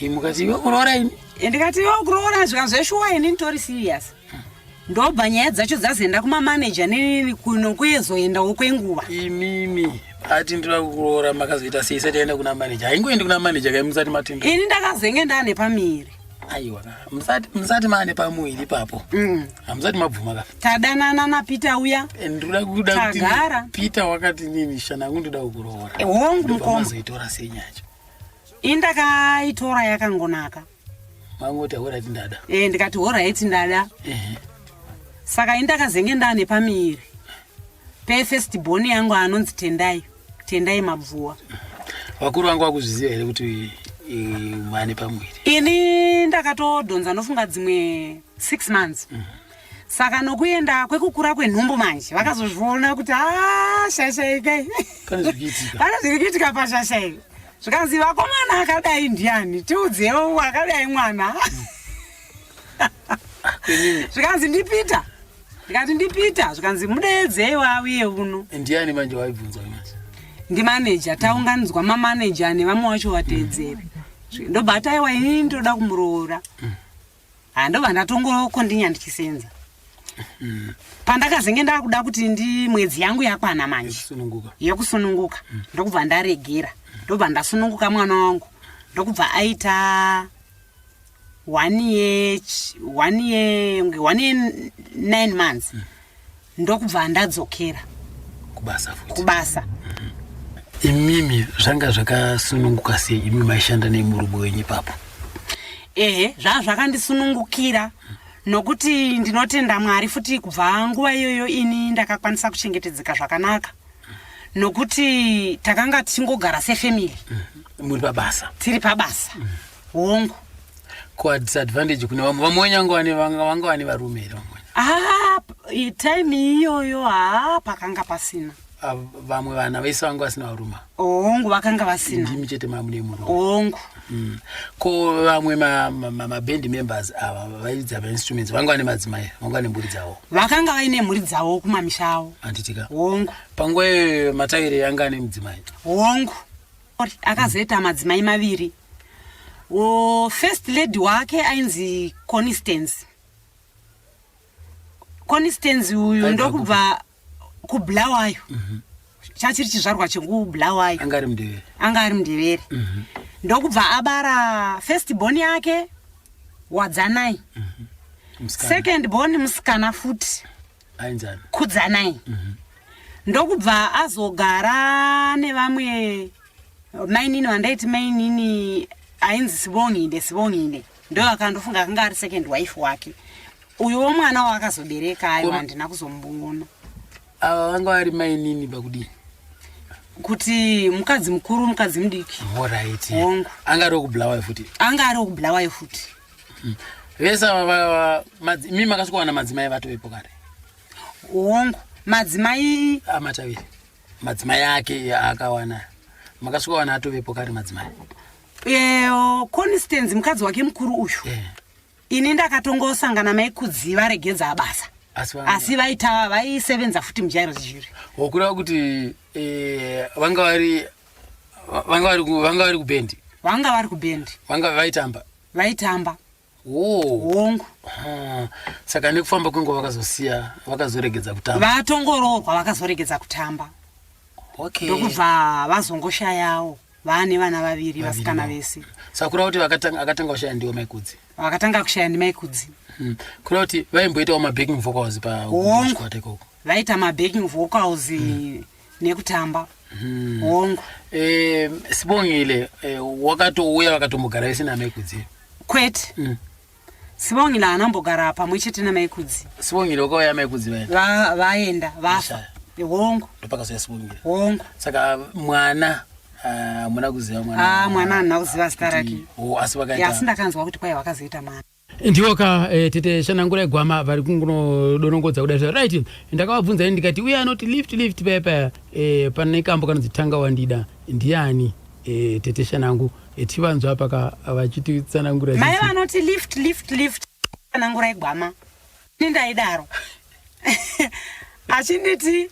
[SPEAKER 5] Mukati iwe kuroora ini?
[SPEAKER 8] Ndikati iwe kuroora zvikanzi zveshuwa ini nditori serious. ndobva nyaya dzacho dzazoenda kumamaneja nekuyezoendawo kwenguva.
[SPEAKER 5] Imimi ati ndira kuroora makazoita sei isati yaenda kuna maneja. Haingoendi kuna maneja kai musati matenda.
[SPEAKER 8] Ini ndakazenge ndane pamiri.
[SPEAKER 5] Aiwa musati maane pamuiri papo. Hamusati mabvuma ka.
[SPEAKER 8] Tadanana na Peter uya.
[SPEAKER 5] Ndira kuda kuti Peter wakati nini shana ndoda kuroora.
[SPEAKER 8] Hongu mukombo.
[SPEAKER 5] Mazoitora sei nyacho.
[SPEAKER 8] Indakaitora yakangonaka.
[SPEAKER 5] Mangoti ahora tindada.
[SPEAKER 8] Ndikati hora iti ndada. Saka indakazenge ndane pamiri. First born yangu anonzi Tendai Mabvuwa.
[SPEAKER 5] Vakuru vangu vakuzviziva here kuti mane pamwiri?
[SPEAKER 8] Ini ndakatodonza nofunga dzimwe 6 months. Saka nokuenda kwekukura kwenhumbu manje vakazozviona kuti shashaikai. Pane zvirikiitika pashashai. Zvikanzi vakomana akadai ndiani tiudzewo akadai mwana. Zvikanzi ndipita. Ndikati ndipita zvikanzi mudeedze wawiye uno.
[SPEAKER 5] Ndiani manje waibvunza manje?
[SPEAKER 8] Ndi manager taunganidzwa manager nevamwe wacho vateedzeri. Ndobata aiwa ini ndoda kumuroora. Ndobva ndatongokondinya ndichisenza. Pandakazenge ndakuda kuti ndi mwedzi yangu yakwana manje. Yekusununguka. Ndokubva ndaregera. Ndobva ndasununguka mwana wangu. Ndokubva aita 1 year 9 months. Ndokubva ndadzokera kubasa.
[SPEAKER 5] Imimi zvanga zvakasununguka sei imi maishanda nemurume wenyu papo?
[SPEAKER 8] Zvakandisunungukira nokuti ndinotenda Mwari futi kubva nguva iyoyo ini ndakakwanisa kuchengetedzeka zvakanaka. Nokuti takanga tichingogara sefamily.
[SPEAKER 5] Muri pabasa?
[SPEAKER 8] Tiri pabasa. Hongu.
[SPEAKER 5] Kwa disadvantage kune vamwe wenyu vanga vane varume here vamwe?
[SPEAKER 8] Time iyoyo pakanga pasina.
[SPEAKER 5] Vamwe vana vese vanga vasina varume?
[SPEAKER 8] Hongu vakanga vasina.
[SPEAKER 5] Ndimi chete mamune murume?
[SPEAKER 8] Hongu.
[SPEAKER 5] Ko vamwe maband members ava vaidza instruments vanga vane madzimai, vanga vane mburi dzavo?
[SPEAKER 8] Vakanga vaine mhuri dzavo kumamisha avo.
[SPEAKER 5] Handitika?
[SPEAKER 8] Hongu.
[SPEAKER 5] Panguva matavire yanga ane mudzimai?
[SPEAKER 8] Hongu. Akazoita madzimai maviri. First lady wake ainzi Constance uyu ndokubva kuBulawayo. Chachiri chizvarwa chekuBulawayo. Anga ari mudevere. Ndokubva abara first born yake Wadzanai. Second born musikana futi Kudzanai. Ndokubva azogara nevamwe mainini vandaiti mainini ainzi Sibongile. Ndo akandofunga akanga ari second wife wake. Uyo mwana wakazobereka ayo handina kuzomuona.
[SPEAKER 5] Ava vanga vari mainini pakudini?
[SPEAKER 8] Kuti mukadzi mukuru mukadzi mudiki.
[SPEAKER 5] Alright. Anga ari kuBulawayo futi? Anga
[SPEAKER 8] ari kuBulawayo futi.
[SPEAKER 5] Vese mimi makasvika wana madzimai vatovepo kare?
[SPEAKER 8] Hongu. Madzimai
[SPEAKER 5] amataviri. Madzimai ake akawana. Makasvika wana atovepo kare madzimai?
[SPEAKER 8] Constance mukadzi wake mukuru uyu. Ini ndakatongosangana maikudzi varegedza basa. Asi vaisevenza futi muJairos Jury.
[SPEAKER 5] Kureva kuti vanga vari kubendi?
[SPEAKER 8] Vanga vari kubendi.
[SPEAKER 5] Vanga vaitamba?
[SPEAKER 8] Vaitamba.
[SPEAKER 5] Hongu. Saka nekufamba kwenguva vakazoregedza kutamba?
[SPEAKER 8] Vatongoroorwa vakazoregedza kutamba. Ndokubva vazongoshayawo. Vane vana vaviri vasikana vese.
[SPEAKER 5] Saka kureva kuti akatanga kushaya ndiwo maikudzi?
[SPEAKER 8] Vakatanga kushaya ndimaikudzi.
[SPEAKER 5] Kureva kuti vaimboitawo mabacking vocals pachikwata ikoko?
[SPEAKER 8] Vaita mabacking vocals nekutamba. Hongu.
[SPEAKER 5] Sibongile wakatouya vakatombogara vese namaikudzi?
[SPEAKER 8] Kwete. Sibongile anambogara pamwe chete namaikudzi.
[SPEAKER 5] Sibongile wakauya maikudzi vaenda?
[SPEAKER 8] Vaenda vafa. Hongu.
[SPEAKER 5] Ndopakazoya Sibongile?
[SPEAKER 8] Hongu.
[SPEAKER 5] Saka mwana muna kuziva mwana?
[SPEAKER 8] Mwana handina kuziva zita rake.
[SPEAKER 5] Asi vakaita?
[SPEAKER 8] Asi ndakanzwa kuti kwai vakazoita mwana.
[SPEAKER 5] Ndiwoka tete Shanangura Gwama vari kungodonongodza kudai right. Ndakavabvunza ndikati uye anoti lift pepa pane kambo kanonzi Tanga Wandida ndiani? Tete Shanangu tivanzwa apa vachititsanangura
[SPEAKER 8] izvi. Mai vanoti lift Shanangura Gwama. Nindaidaro. Achinditi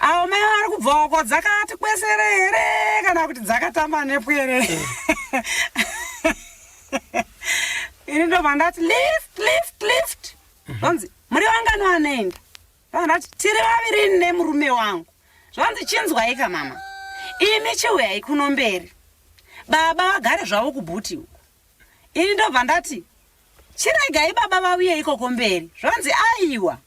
[SPEAKER 8] awo mai vari kubva uko dzakati kwesere here kana kuti dzakatamba nepo here. Ini ndobva ndati lift. Donzi muri vangani vanoenda vandati tiri vaviri nemurume wangu zvanzi chinzwaika mama imi chiuyai kuno mberi baba vagare zvavo kubhuti uko ini ndobva ndati chiregai baba vauye ikoko mberi zvanzi aiwa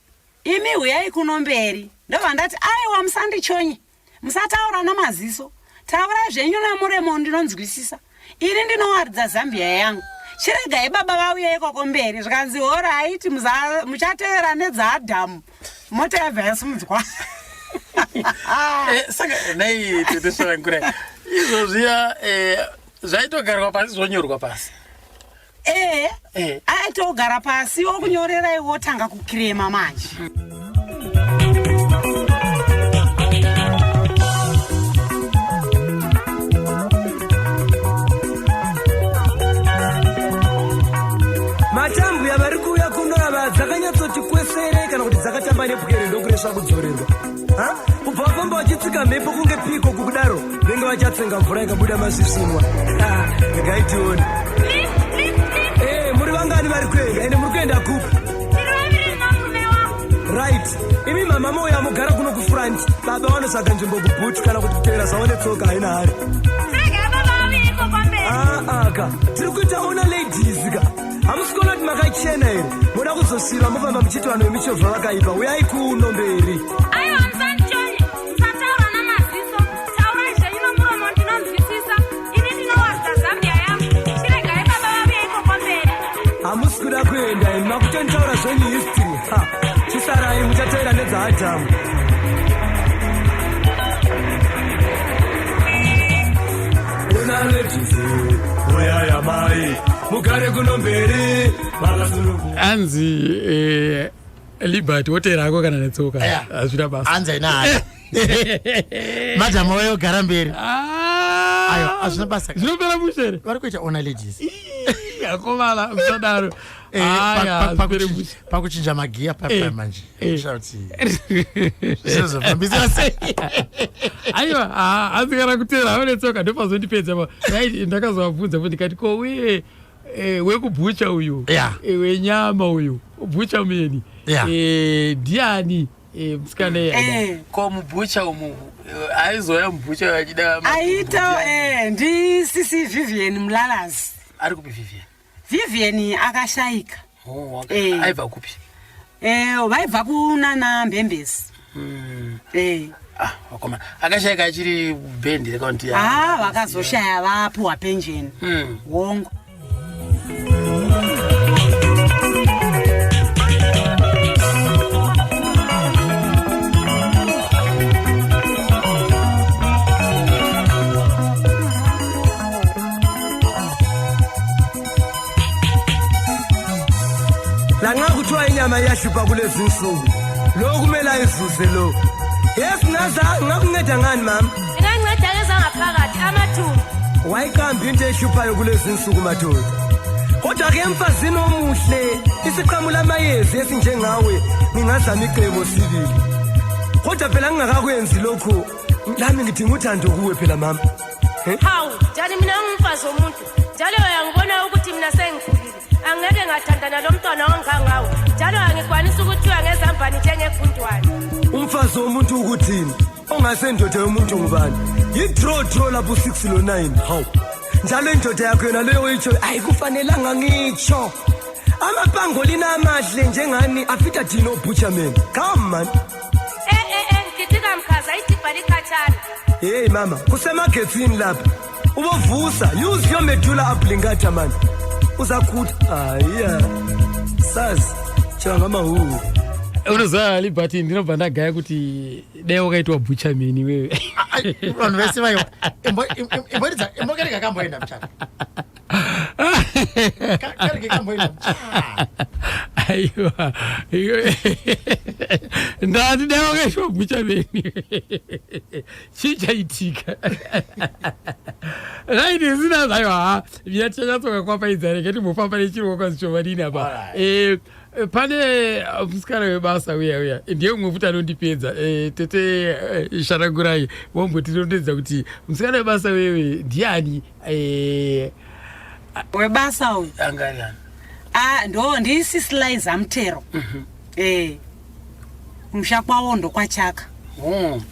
[SPEAKER 8] imi uyai kuno mberi ndobva ndati aiwa musandichonye musataura namaziso taurai zvenyu namuremo ndinonzwisisa ini ndinowaridza zambia yangu chiregai baba vauye ikoko mberi zvikanzi horaiti muchatevera nedzaadhamu mota yabva yasimudzwa
[SPEAKER 5] saka nai tetesvarangurai izvozviya zvaitogarwa pasi zvonyorwa pasi
[SPEAKER 8] aitogara pasi okunyorerai wotanga kukirema manje
[SPEAKER 11] matambu yavari kuuya kuno ava dzakanyatsoti kwesere kana kuti dzakatamba nepwere ndokuresva kudzorerwa kubva vafamba vachitsika mhepo kunge piko kukudaro venge vachatsenga mvura ikabuda masvisinwa gaitioni muri vangani vari kuenda ende muri kuenda kupi right imi mama mouya mugara kuno kufront baba vanotsvaga nzvimbo kubhuti kana kuti kutevera zvaone tsoka haina hari ka tiri kuita ona ladies ka hamusikona kuti makachena here muda kuzosiva mufamba muchiti vanhu vemichovha vakaipa uyai kuno mberi hamusi kuda kuenda ini makutonitaura zvenyu history chisarai muchatevera nedzaadhamu ona ladies oyaya mai mugare kuno mberi
[SPEAKER 5] anzi liberty wotera ako kana netsoka azvina basa
[SPEAKER 6] anza ina madam wayo gara mberi ayo azvina basa
[SPEAKER 5] zvinopera mushere
[SPEAKER 6] vari kuita ona ladies
[SPEAKER 5] yakomala msadaro
[SPEAKER 6] pakuchinja magiya manje zvinozofambisa sei
[SPEAKER 5] aiwa azikana kutera aonetsoka ndopazondipedza ndakazovabvunza po ndikati ko uye wekubhucha uyu wenyama uyu bhucha meni ndiani musikana ko mubhucha umu aizoya mubhucha achida
[SPEAKER 8] aita ndisisi Vivian Mlalazi
[SPEAKER 5] ari kupi
[SPEAKER 8] Vivian akashayika
[SPEAKER 5] aibva kupi
[SPEAKER 8] vaibva kunana Mbembezi
[SPEAKER 5] wakoma akashayika achiri bhendi rekaunti
[SPEAKER 8] vakazoshaya vapuwa pensheni wongo
[SPEAKER 11] langa kuthiwa inyama iyashupa kulezi nsuku lo kumele ayizuze lo yes ngakunceda ngani mama
[SPEAKER 13] inganceda ngezangaphakathi amathumbu
[SPEAKER 11] wayikambi into eshuphayo kulezi nsuku madoda kodwa ke emfazini omuhle isiqhamulo amayezi esinjengawe ngingazama icebo sibili kodwa phela ngingakakwenzi lokho lami ngidinga uthando kuwe phela mama
[SPEAKER 13] hawu njani mina ngumfazi womuntu njalo uyangibona ukuthi mina sengikhulile angeke ngathandana lo mntwana ongangawo njalo angikwanisa ukuthiwa ngezambani njengegundwane
[SPEAKER 11] umfazi womuntu ukuthini ongasendoda yomuntu ngubani yi-draw lapho 6 lo 9 hawu njalo indoda yakho yona leyo oyitsho ayikufanelanga ngitsho amapangolini amahle njengani afita dino butcherman come man
[SPEAKER 13] ngitika mkhaza idibha likhathana
[SPEAKER 11] hey mama kusemagetsini lapha ubovusa use your medulla oblongata man uzakuthi sazi changamahu
[SPEAKER 5] unoziva Liberty ndinobva ndagaya kuti dai wakaitwa bhuchameni wewe
[SPEAKER 6] vanhu vese vaiwa imbokereka kamboenda muchaka kareke kamboenda muchaka
[SPEAKER 5] aiwa ndati dai wakaitwa bhuchameni chichaitika raiti zina zaiwa vyachanyatsoka kwapaidza reketi mufamba nechirwa kwazichovanini apa pane musikana webasa uya ndiye umwe futi anondipedza tete Sharangurai wombotirondedza kuti musikana webasa wewe ndiani
[SPEAKER 8] webasa uyu
[SPEAKER 5] angariani
[SPEAKER 8] ndo ndisisiliza Mutero musha kwavo ndokwachaka.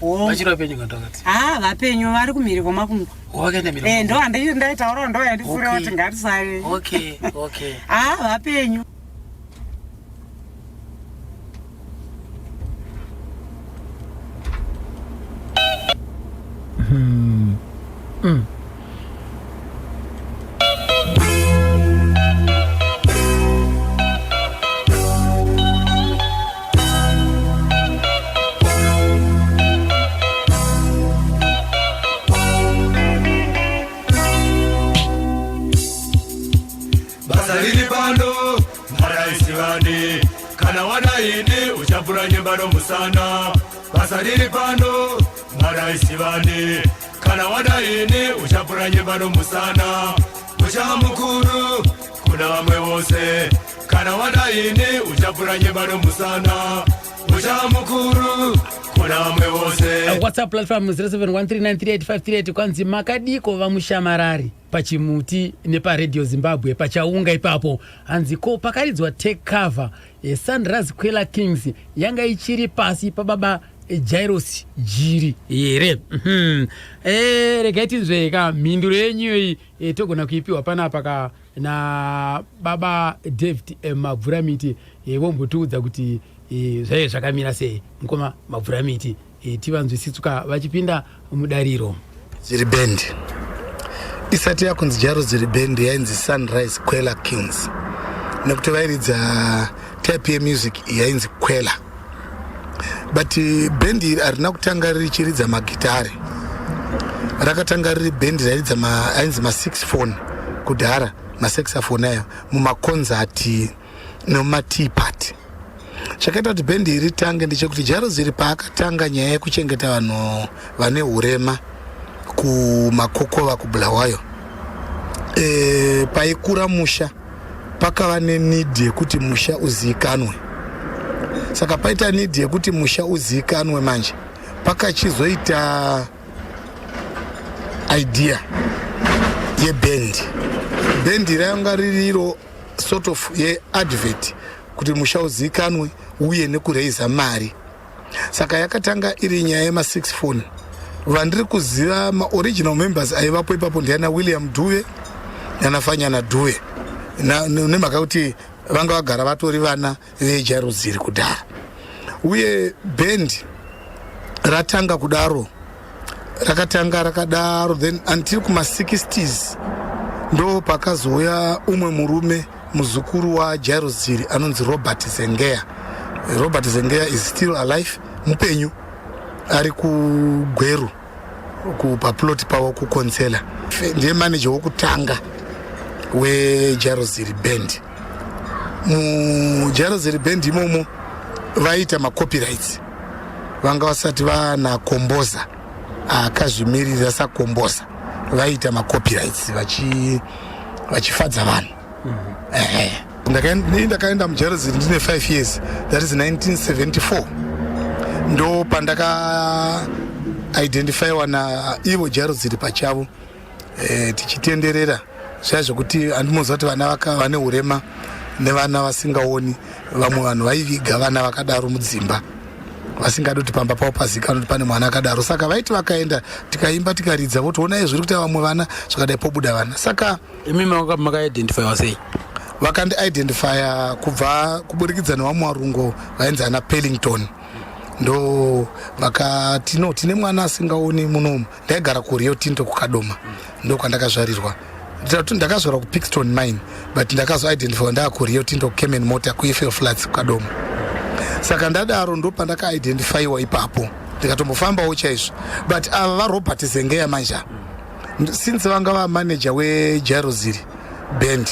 [SPEAKER 5] Vachira penyu ngandakati.
[SPEAKER 8] Vapenyu vari kumhiri kwemakungwa.
[SPEAKER 5] Wakaenda mhiri.
[SPEAKER 8] Ndo ndaitaura ndo yandifura kuti ngatisare.
[SPEAKER 5] Okay.
[SPEAKER 8] Vapenyu.
[SPEAKER 14] Basalini pano maraisi vani kana wadaini uchapuranye bado musana. Basalini pano maraisi vani kana wadaini uchapuranye bado musana. Musha mukuru kuna wamwe wose kana wadaini uchapuranye bado musana. Musha mukuru kuna wamwe wose.
[SPEAKER 5] WhatsApp platform 0713938538 kwanzi makadiko vamushamarari pachimuti nepaRadio Zimbabwe pachaunga ipapo hanziko pakaridzwa take cover Sunrise Kwela Kings yanga ichiri pasi pababa Jairos Jiri here. Regaitizveka mhinduro yenyu togona kuipiwa panapa na baba David Mabvuramiti vombotiudza kuti zvaive zvakamira sei mukoma Mabvuramiti tivanzwisisuka vachipinda mudariro.
[SPEAKER 15] Ziri band isati yakunzi Jaro Ziri band yainzi Sunrise Kwela Kings nekuti vairidza type yemusic yainzi Kwela, but band iri harina kutanga richiridza magitari, rakatanga riri band rairidza ainzi ma6phone kudhara, masaxophone ayo mumakonzati nemumatea party. Chakaita kuti band iri tange ndechekuti Jaro Ziri paakatanga nyaya yekuchengeta vanhu vane urema kumakokova kuBulawayo, paikura musha pakava nenid yekuti musha uzikanwe. Saka paita need yekuti musha uzikanwe manje pakachizoita idea yeband. Band ranga ririro sort of yeadvert kuti musha uzikanwe uye nekureiza mari. Saka yakatanga iri nyaya yema6phone. Vandiri kuziva maoriginal members aivapo ipapo ndiana William Duve nana Fanyana Duve nemhaka kuti vanga vagara vatori vana veJaro Ziri kudhara. Uye band ratanga kudaro, rakatanga rakadaro, then until kuma60s ndo pakazouya umwe murume muzukuru waJaro Ziri anonzi Robert Zengeya. Robert Zengeya is still alive, mupenyu, ari kuGweru kupaploti pavo kukonsela. Ndiye manager wokutanga weJaro Ziri band. MuJaro Ziri band imomo vaita macopyrights, vanga vasati vana komboza akazvimirira sakomboza, vaita macopyrights vachifadza vanhu. Ndakaenda muJaro Ziri ndine 5 years, that is 1974. Ndo pandaka identifyiwa na ivo Jaro Ziri pachavo, tichitenderera zvazvokuti handimoziva kuti vana vane urema nevana vasingaoni, vamwe vanhu vaiviga vana vakadaro mudzimba vasingadi kuti pamba pavo pazikanwa kuti pane mwana akadaro. Saka vaiti vakaenda tikaimba tikaridza votoona zviri kuti vamwe vana zvakadai pobuda vana. Saka
[SPEAKER 5] imi makaidentifyiwa sei?
[SPEAKER 15] Vakandiidentifya kubva kuburikidza nevamwe varungo vainzi ana Pellington. Ndo vakati no tine mwana asingaoni munomu. Ndaigara kuRio Tinto kukadoma, ndo kwandakazvarirwa. Ndakazvarwa kuPixton Mine, but ndakazoidentifiwa ndaka kuRio Tinto Kemen Motor kuEFL Flats kukadoma. Saka ndadaro ndo pandakaidentifyiwa ipapo, ndikatombofambawo chaizvo. But ava vaRobert Zengeya manja, since vanga vamanager weJaro Ziri band,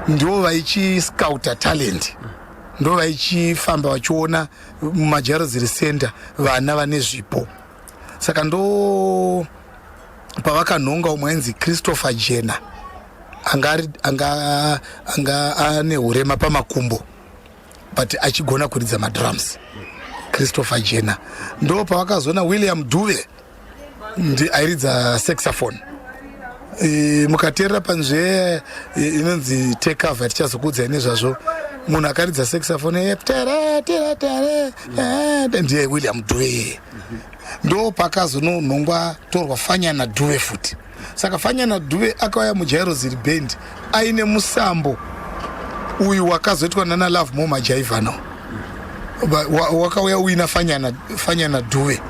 [SPEAKER 15] ndo vaichiscouta talent, ndo vaichifamba vachiona mumaJaro Ziri center vana vane zvipo. Saka ndo pavakanhonga umwe ainzi Christopher Jenner anga ane urema pamakumbo but achigona kuridza madrums. Christopher Jenner ndo pavakazoona William Duve airidza saxophone. Mukateerera panzve inonzi take cover tichazokuudzai nezvazvo. munhu akaridza saxophone tere tere tere ndiye William Dube. Ndo pakazononhongwa torwa Fanyana Dube futi. Saka Fanyana Dube akauya muJairos Band aine musambo uyu wakazoitwa nana Love More Majaivha no. Wakauya uina Fanyana Dube.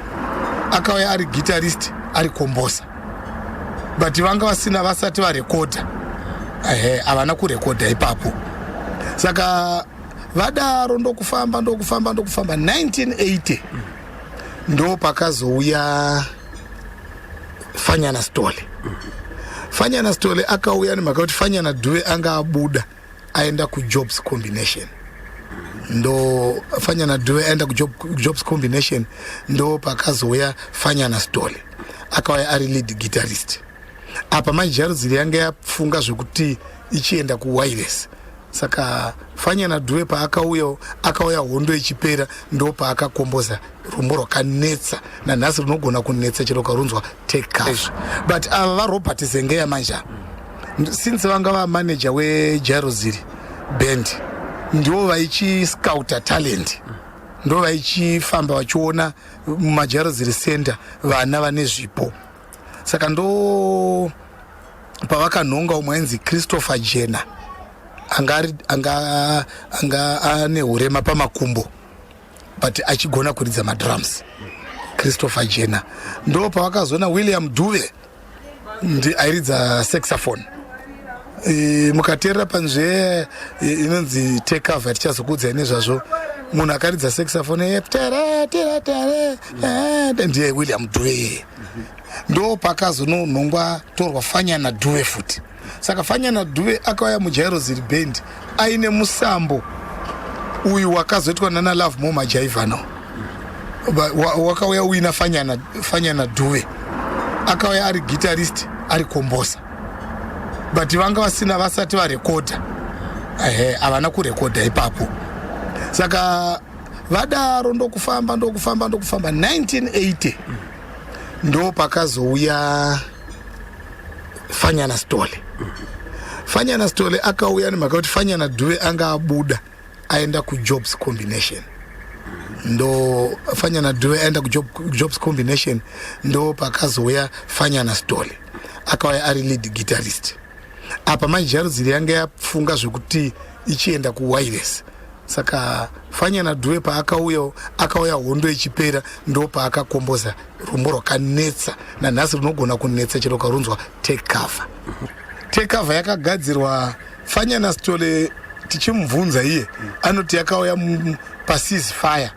[SPEAKER 15] Akauya ari guitarist, ari kombosa. But vanga vasina vasati varekodha. Havana kurekodha ipapo. Saka vadaro ndokufamba 1980 ndo pakazouya Fanyana Stole. Fanyana Stole akauya nemhaka kuti Fanyana Dube anga abuda aenda kuJobs Combination. Ndo Fanyana Dube aenda kuJobs Combination ndo pakazouya Fanyana Stole. Akauya ari lead guitarist. Apa manje Jairos yanga yafunga zvokuti ichienda kuWireless. Saka Fanyana Dube akauya hondo ichipera ndo paakakomboza rumbo rwakanetsa nanhasi runogona kunetsa chero karunzwa Take Cover. But ava Robert Zengeya manja since vanga vamanager weJairos Band ndo vaichi-scouta talent, ndo vaichifamba vachiona mumaJairos Center vana vane zvipo. Saka ndo pavakanhonga umwe ainzi Christopher Jenner anga ane urema pamakumbo but achigona kuridza madrums. Christopher Jenner ndo pavakazona William Dube ndi airidza saxophone. Mukateerera panzve inonzi Take Cover tichazokuudzai nezvazvo. Munhu akaridza saxophone tere tere tere ndiye William Dube. Ndo pakazononhongwa torwa Fanyana Dube futi. Saka Fanyana Dube akauya muJairos Band aine musambo uyu wakazoitwa nana Love More Majaivha no. Wakauya uina Fanyana Dube. Akauya ari guitarist, ari kombosa. But vanga vasina vasati varekodha. Havana kurekodha ipapo. Saka vadaro ndokufamba 1980 ndo pakazouya Fanyana Stole. Fanyana Stole akauya nemhaka kuti Fanyana Dube anga abuda aenda kuJobs Combination. Ndo Fanyana Dube aenda kuJobs Combination ndo pakazouya Fanyana Stole. Akauya ari lead guitarist. Apa manje Jairos yanga yafunga zvokuti ichienda kuWireless. Saka Fanyana Dube akauya hondo ichipera ndo paakakomboza rumbo rwakanetsa nanhasi runogona kunetsa chero karunzwa Take Cover. Take Cover yakagadzirwa Fanyana Stole tichimubvunza iye anoti yakauya paSeas Fire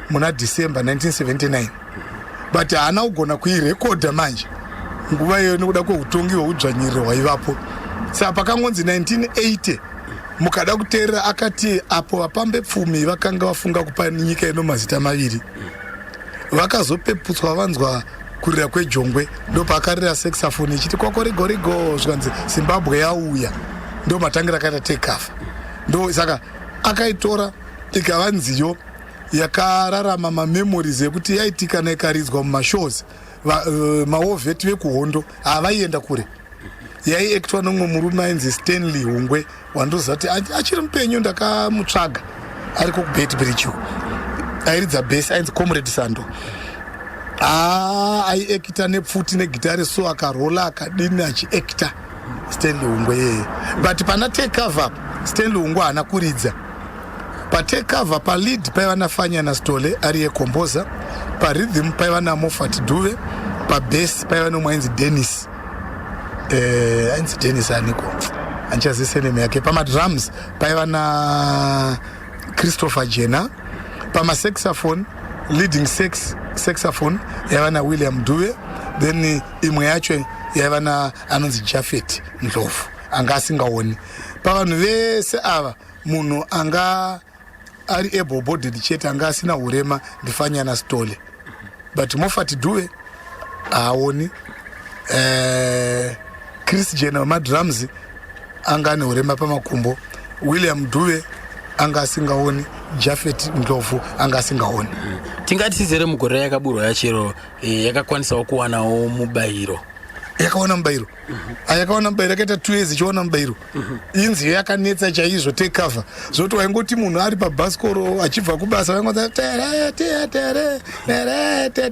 [SPEAKER 15] muna December 1979 but haana kugona kuirekodha manje nguva iyo nekuda kweutongi hweudzvanyiriro hwaivapo. Saka pakangonzi 1980 mukada kuteerera akati apo vapambe pfumi vakanga vafunga kupa nyika ino mazita maviri vakazopeputswa vanzwa kurira kwejongwe ndo paakarira saxophone ichiti kokorigorigo zvikanzi Zimbabwe yauya ndo matangira akaita Take Cover. Ndo saka akaitora ikava nziyo yakararama mamemories ekuti yaitika naikaridzwa mumashows. Maovheti vekuhondo havaienda kure. Yaiaktwa nomwe murume ainzi Stanley Hungwe wandozati achiri mupenyu ndakamutsvaga ariko kuBeitbridge airidza bass ainzi Comrade Sando. Aiakta nepfuti negitari so akarola akadini achiakta Stanley Hungwe. But pana Take Cover Stanley Hungwe haana kuridza. PaTake Cover palead paiva naFanyana Stole ari yekomboza. Parhythm paiva naMoffat Dube. PaBass paiva nomwe ainzi Dennis aniko anchazise neme yake. Pamadrums paiva na Christopher Jenner. Pamasaxophone leading saxophone yaiva na William Dube. Then imwe yacho yaiva na anonzi Japhet Ndlovu anga asingaoni. Pavanhu vese ava munhu anga ari able bodied chete anga asina urema ndiFanyana Stole. But Moffat Dube haoni. Chris Jenner madrums anga ane urema pamakumbo. William Dube anga asingaoni. Japhet Ndlovu anga asingaoni.
[SPEAKER 5] Tingati sizere mugore yakaburwa yachero yakakwanisawo kuwanawo mubayiro.
[SPEAKER 15] yakaona mubairo ayakaona mubairo yakaita 2 years ichiona mubairo inzi yakanetsa chaizvo take cover zvoti waingoti munhu ari pabhasikoro achibva kubasa vaingoza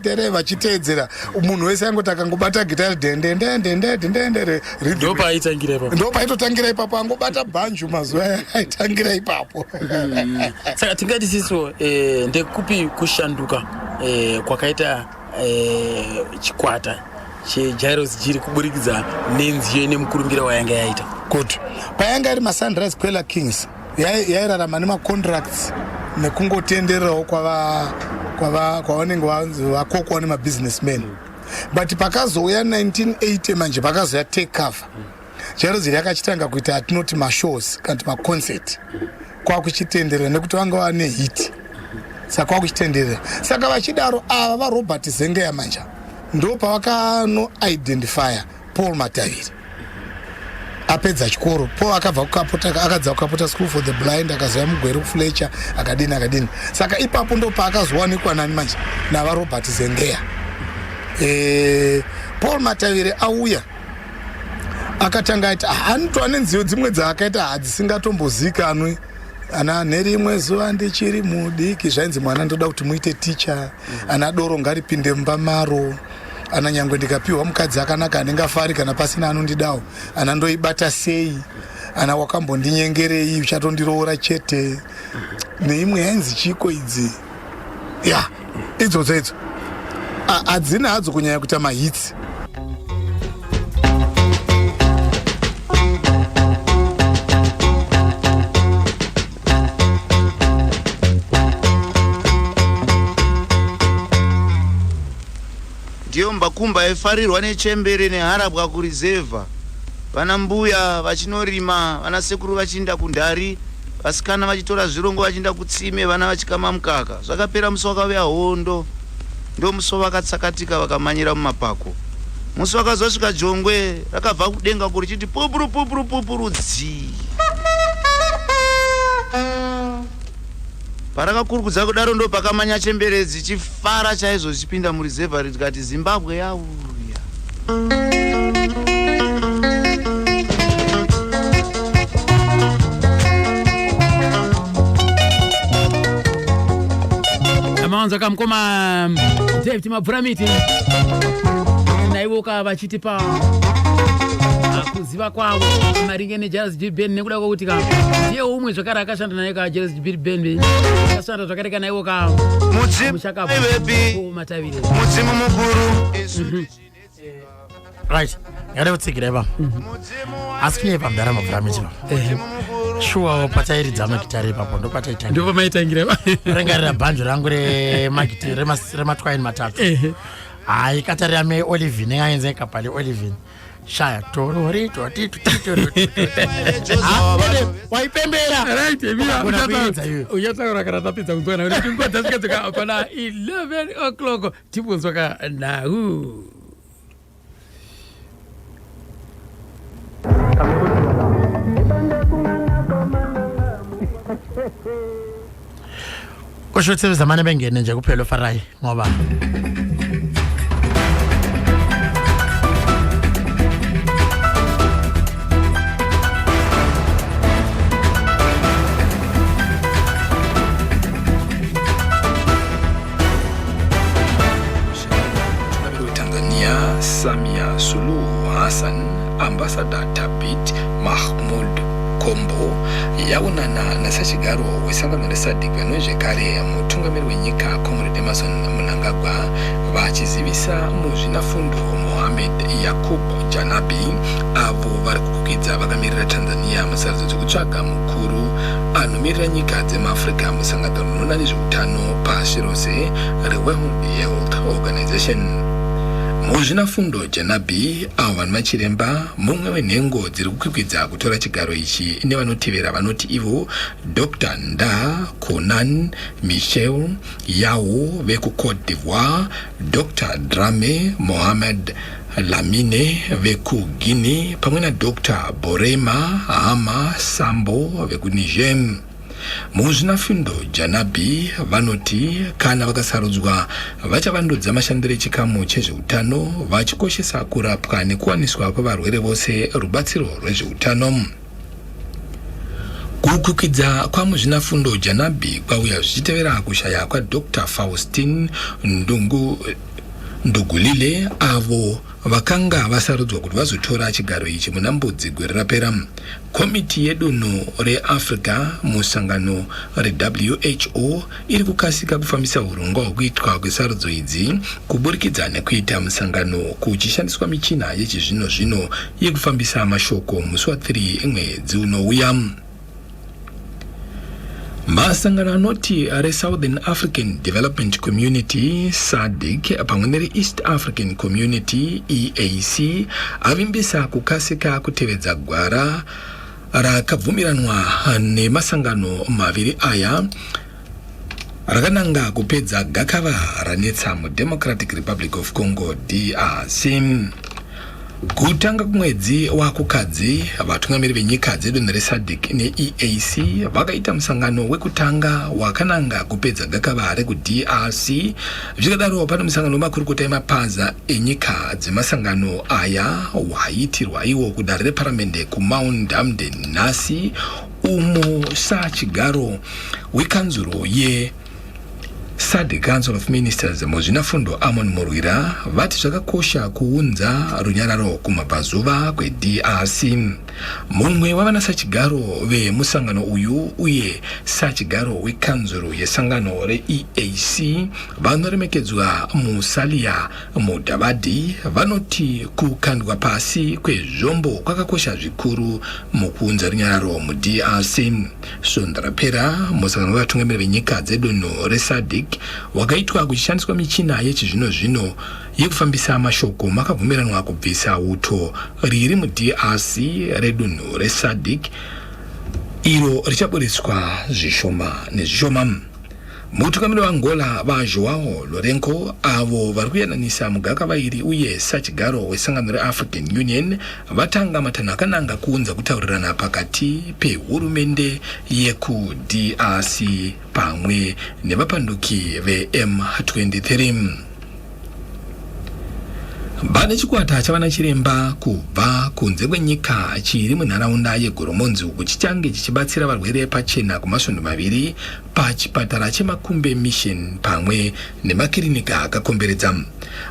[SPEAKER 15] tere vachiteedzera munhu wese angoti akangobata gitari dendendendendendendendere ndopaitotangira ipapo angobata bhanju mazuva aitangira ipapo
[SPEAKER 5] saka tingati siso ndekupi kushanduka kwakaita chikwata cheJairos Jiri kuburikidza nenziyo nemukurumbira wayanga yaita
[SPEAKER 15] kuti payanga ari maSunrise Kwela Kings yairarama nemacontracts nekungotendererawo kwavanenge vakokwa nemabusinessmen but pakazouya 1980 manje pakazoya take cover Jairos Jiri yakachitanga kuita atinoti mashows kana maconcert kwakuchitenderera nekuti vanga vane hit saka kwakuchitenderera saka vachidaro ava vaRobert Zengeya manja ndo pavakano identify Paul Mataviri apedza chikoro Paul akabva kukapota school for the blind akazoya mugwere kuFletcher akadini saka ipapo ndo paakazowanikwa nani manje navaRobert Zengeya Paul Mataviri auya akatanga aiti anotova nenziyo dzimwe dzaakaita hadzisingatombozikanwi ana nerimwe zuva ndichiri mudiki zvainzi mwana ndoda kuti muite ticha ana doro ngaripinde mumba maro ana nyangwe ndikapiwa mukadzi akanaka anenge afari kana pasina anondidawo ana ndoibata sei ana wakambondinyengerei uchatondiroora chete neimwe yainzi chiko idzi ya idzodzo hadzina hadzo kunyanya kuita mahits
[SPEAKER 16] ndiyo mbakumba yaifarirwa nechembere neharabwa kurizevha vana mbuya vachinorima vana sekuru vachiinda kundari vasikana vachitora zvirongo vachiinda kutsime vana vachikama mukaka zvakapera musi wakauya hondo ndo musi wakatsakatika vakamanyira mumapako musi wakazosvika jongwe rakabva kudenga kurichiti pupuru dzi parakakurukudza kudaro ndo pakamanya chembere dzichifara chaizvo zichipinda murizevha ritikati Zimbabwe yauya
[SPEAKER 5] amawanza kamkoma David Mabvuramiti naivoka vachitipa kuziva kwavo maringe neJairos Jiri Band nekuda kwokuti ndiye umwe zvakare akashanda naye kaJairos Jiri Band akashanda zvakare naye Mataviri
[SPEAKER 16] mudzimu mukuru
[SPEAKER 6] right ngade kutsigira ipa asi kunye pamdara Mabvuramiti shuwa patairidza magitari ipapo ndo pataitangira
[SPEAKER 5] ndipo maitangira ipa
[SPEAKER 6] rengarira bhanjo rangu remagitari rematwaini matatu hai katarira meOlivin engaenza ikapali Olivin shaya torori waipembera
[SPEAKER 5] right uyataura kana tapedza kunzwana kuti nguva dzasvika pana 11 o'clock tibunzwa nahu
[SPEAKER 6] kusho ukuthi zamane bengene nje kuphela uFarai ngoba
[SPEAKER 9] Samia Suluhu Hassan, Ambassador Thabit Mahmoud Kombo yaunana nasachigaro wesangano reSADC vanozvekare mutungamiri wenyika Comrade Emmerson Mnangagwa vachizivisa muzvinafundo Mohamed Yakub Janabi avo vari kukukidza vakamirira Tanzania musarudzo dzekutsvaga mukuru anomirira nyika dzemaAfrica musangano rinoona nezveutano pasi rose reWorld Health Organization. Muzvinafundo Janabi avo vanhu vachiremba mumwe wenhengo dziri kukwikwidza kutora chigaro ichi nevanotevera vanoti ivo Dr. Nda Konan Michel Yao vekuCote d'Ivoire, Dr. Drame Mohamed Lamine vekuGuinea pamwe naDr. Borema Hama Sambo vekuniger. muzvinafundo Janabi vanoti kana vakasarudzwa vachavandudza mashandiro echikamu chezveutano vachikoshesa kurapwa nekuwaniswa kwevarwere vose rubatsiro rwezveutano. Kukwikidza kwamuzvinafundo Janabi kwauya zvichitevera kushaya kwaDr. Faustin Ndugulile avo vakanga vasarudzwa kuti vazotora chigaro ichi muna Mbudzi gore rapera. Komiti yedunhu reAfrica musangano reWHO iri kukasika kufambisa urongwa hwekuitwa kwesarudzo idzi kuburikidza nekuita musangano kuchishandiswa michina yechizvino zvino yekufambisa mashoko musi wa3 mwedzi unouya. Masangano anoti Southern African Development Community SADC pamwe neReast African Community EAC avimbisa kukasika kutevedza gwara rakabvumiranwa nemasangano maviri aya rakananga kupedza gakava ranetsa muDemocratic Republic of Congo DRC. Kutanga kumwedzi wakukadzi vatungamiri venyika dzedunhu reSADC neEAC vakaita musangano wekutanga wakananga kupedza gakava rekuDRC. Zvikadaro pane musangano wemakurukota emapaza enyika dzemasangano aya waitirwa iwo kudare reparamende kuMount Hamden nhasi, umo sachigaro wekanzuro ye SADC Council of Ministers muzvinafundo Amon Murwira vati zvakakosha kuunza runyararo kumabvazuva kweDRC. Mumwe wavana sachigaro vemusangano uyu uye sachigaro wekanzuro yesangano reEAC vanoremekedzwa Musalia Mudavadi vanoti kukandwa pasi kwezvombo kwakakosha zvikuru mukuunza runyararo muDRC. Sonda rapera musangano wevatungamiri venyika dzedunhu reSADC wakaitwa kuchishandiswa michina yechizvino zvino yekufambisa mashoko makabvumiranwa kubvisa uto riri muDRC redunhu reSADC iro richaburiswa zvishoma nezvishoma. Mutungamiri waAngola vaJoao Lourenco avo vari kuyananisa mugakava iri uye sachigaro wesangano reAfrican Union vatanga matanho akananga kuunza kutaurirana pakati pehurumende yekuDRC pamwe nevapanduki veM23. Bane chikwata chavana chiremba kubva kunze kwenyika chiri munharaunda yeGoromonzi uku chichange chichibatsira varwere pachena kumasvondo maviri pachipatara cheMakumbe Mission pamwe nemakirinika akakomberedza.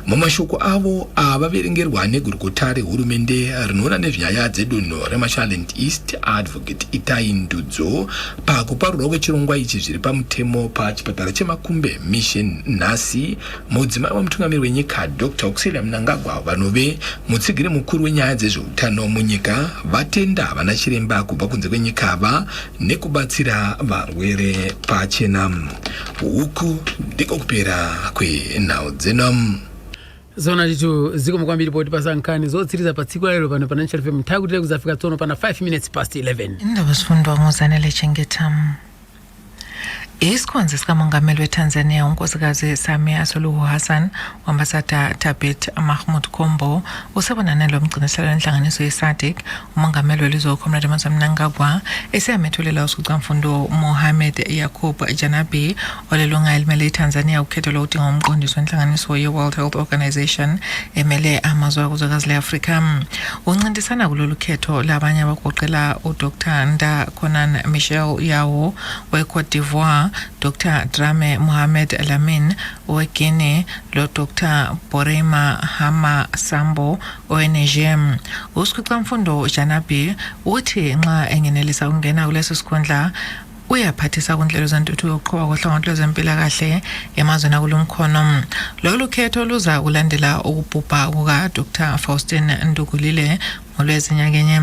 [SPEAKER 9] Mumashoko avo avaverengerwa negurukota rehurumende rinoona nezvenyaya dzedunhu reMarshland East Advocate Itai Ndudzo pakuparurwa kwechirongwa ichi zviri pamutemo pachipatara cheMakumbe Mission nhasi, mudzimai wamutungamiri wenyika Dr. Auxillia Mnangagwa vanove mutsigiri mukuru wenyaya dzezveutano munyika vatenda vana chiremba kubva kunze kwenyika ava nekubatsira varwere pachena. Uku ndiko kupera kwenhau dzeno.
[SPEAKER 5] Zona titu ziko mkwambiri poti pasankani zotsiriza patsiku lero pano Financial FM takutire kuzafika tsono pana 5 minutes past 11.
[SPEAKER 10] Indaba sifundwa ngozanele Chengetamu. Isikhonzi sikamongameli weTanzania unkosikazi Samia Suluhu Hassan uambasada Thabit Mahmoud Kombo usabonana lomgciniselo wenhlanganiso yeSADC umongameli welizwe uComrade Emmerson Mnangagwa eseyamethulela uSiqamfundo Mohamed Yaqub Janabi olelunga elimele iTanzania ukhetho lokudinga umqondisi wenhlanganiso ye-World Health Organization emele amazwe akuzwekazi le-Afrika. Uncintisana kulolu khetho labanye abagoqela uDr. Nda Konan Michel Yawo weCote d'Ivoire, Dr. Drame Mohamed Lamin weGuinea lo Dr. Borema Hama Sambo weNiger. Usiqamfundo Janabi uthi nxa engenelisa ukungena kulesi sikhundla uyaphathisa kunhlelo zentuthuko yokuqhubeka kohlangothi lwezempilakahle emazweni akulumkhono. Lolu khetho luza kulandela ukubhubha kuka Dr. Faustin Ndugulile ngolwezinyakenye.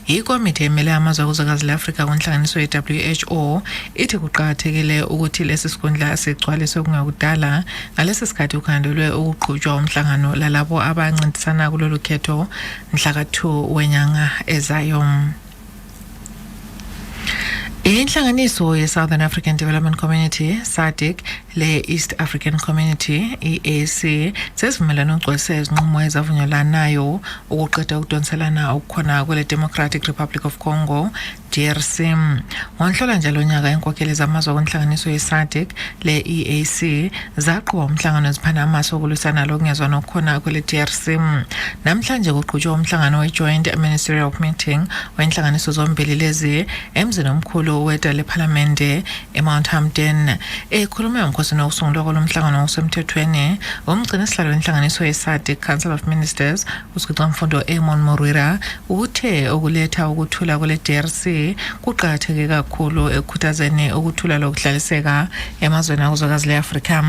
[SPEAKER 10] Ikomiti emele amazwe akuzwekazi le-Afrika kunhlanganiso ye-WHO ithi kuqakathekile ukuthi lesi sikhundla sigcwaliswe kungakudala. Ngalesi sikhathi kukhandelwe ukuqhutshwa umhlangano lalabo abancintisana kulolu khetho mhla ka-2 wenyanga ezayo. Inhlanganiso ye-Southern African Development Community, SADC, le-East African Community, EAC, sezivumelana ukugcwalisa izinqumo ezavunyelanayo ukuqeda ukudonselana okukhona kwele Democratic Republic of Congo, DRC. Ngonhlola njalo nyaka inkokheli zamazwe kwenhlanganiso ye-SADC, le-EAC, zaqhuba umhlangano eziphana amaso okulwisana lokungezwana okukhona kwele DRC. Namhlanje kuqhutshwa umhlangano we-Joint Ministerial Meeting wenhlanganiso zombili lezi emzini omkhulu weta leParlamente eMount Hampton. Ekhulume ngomkhosini wokusungulwa kolomhlangano ngokusemthethweni, umgcinisihlalo wenhlanganiso ye-SADC Council of Ministers uSigcamfundo Amon Morira uthe ukuletha ukuthula kwele DRC kuqakatheke kakhulu ekukhuthazeni ukuthula lokuhlaliseka emazweni akuzwekazi le-Afrika.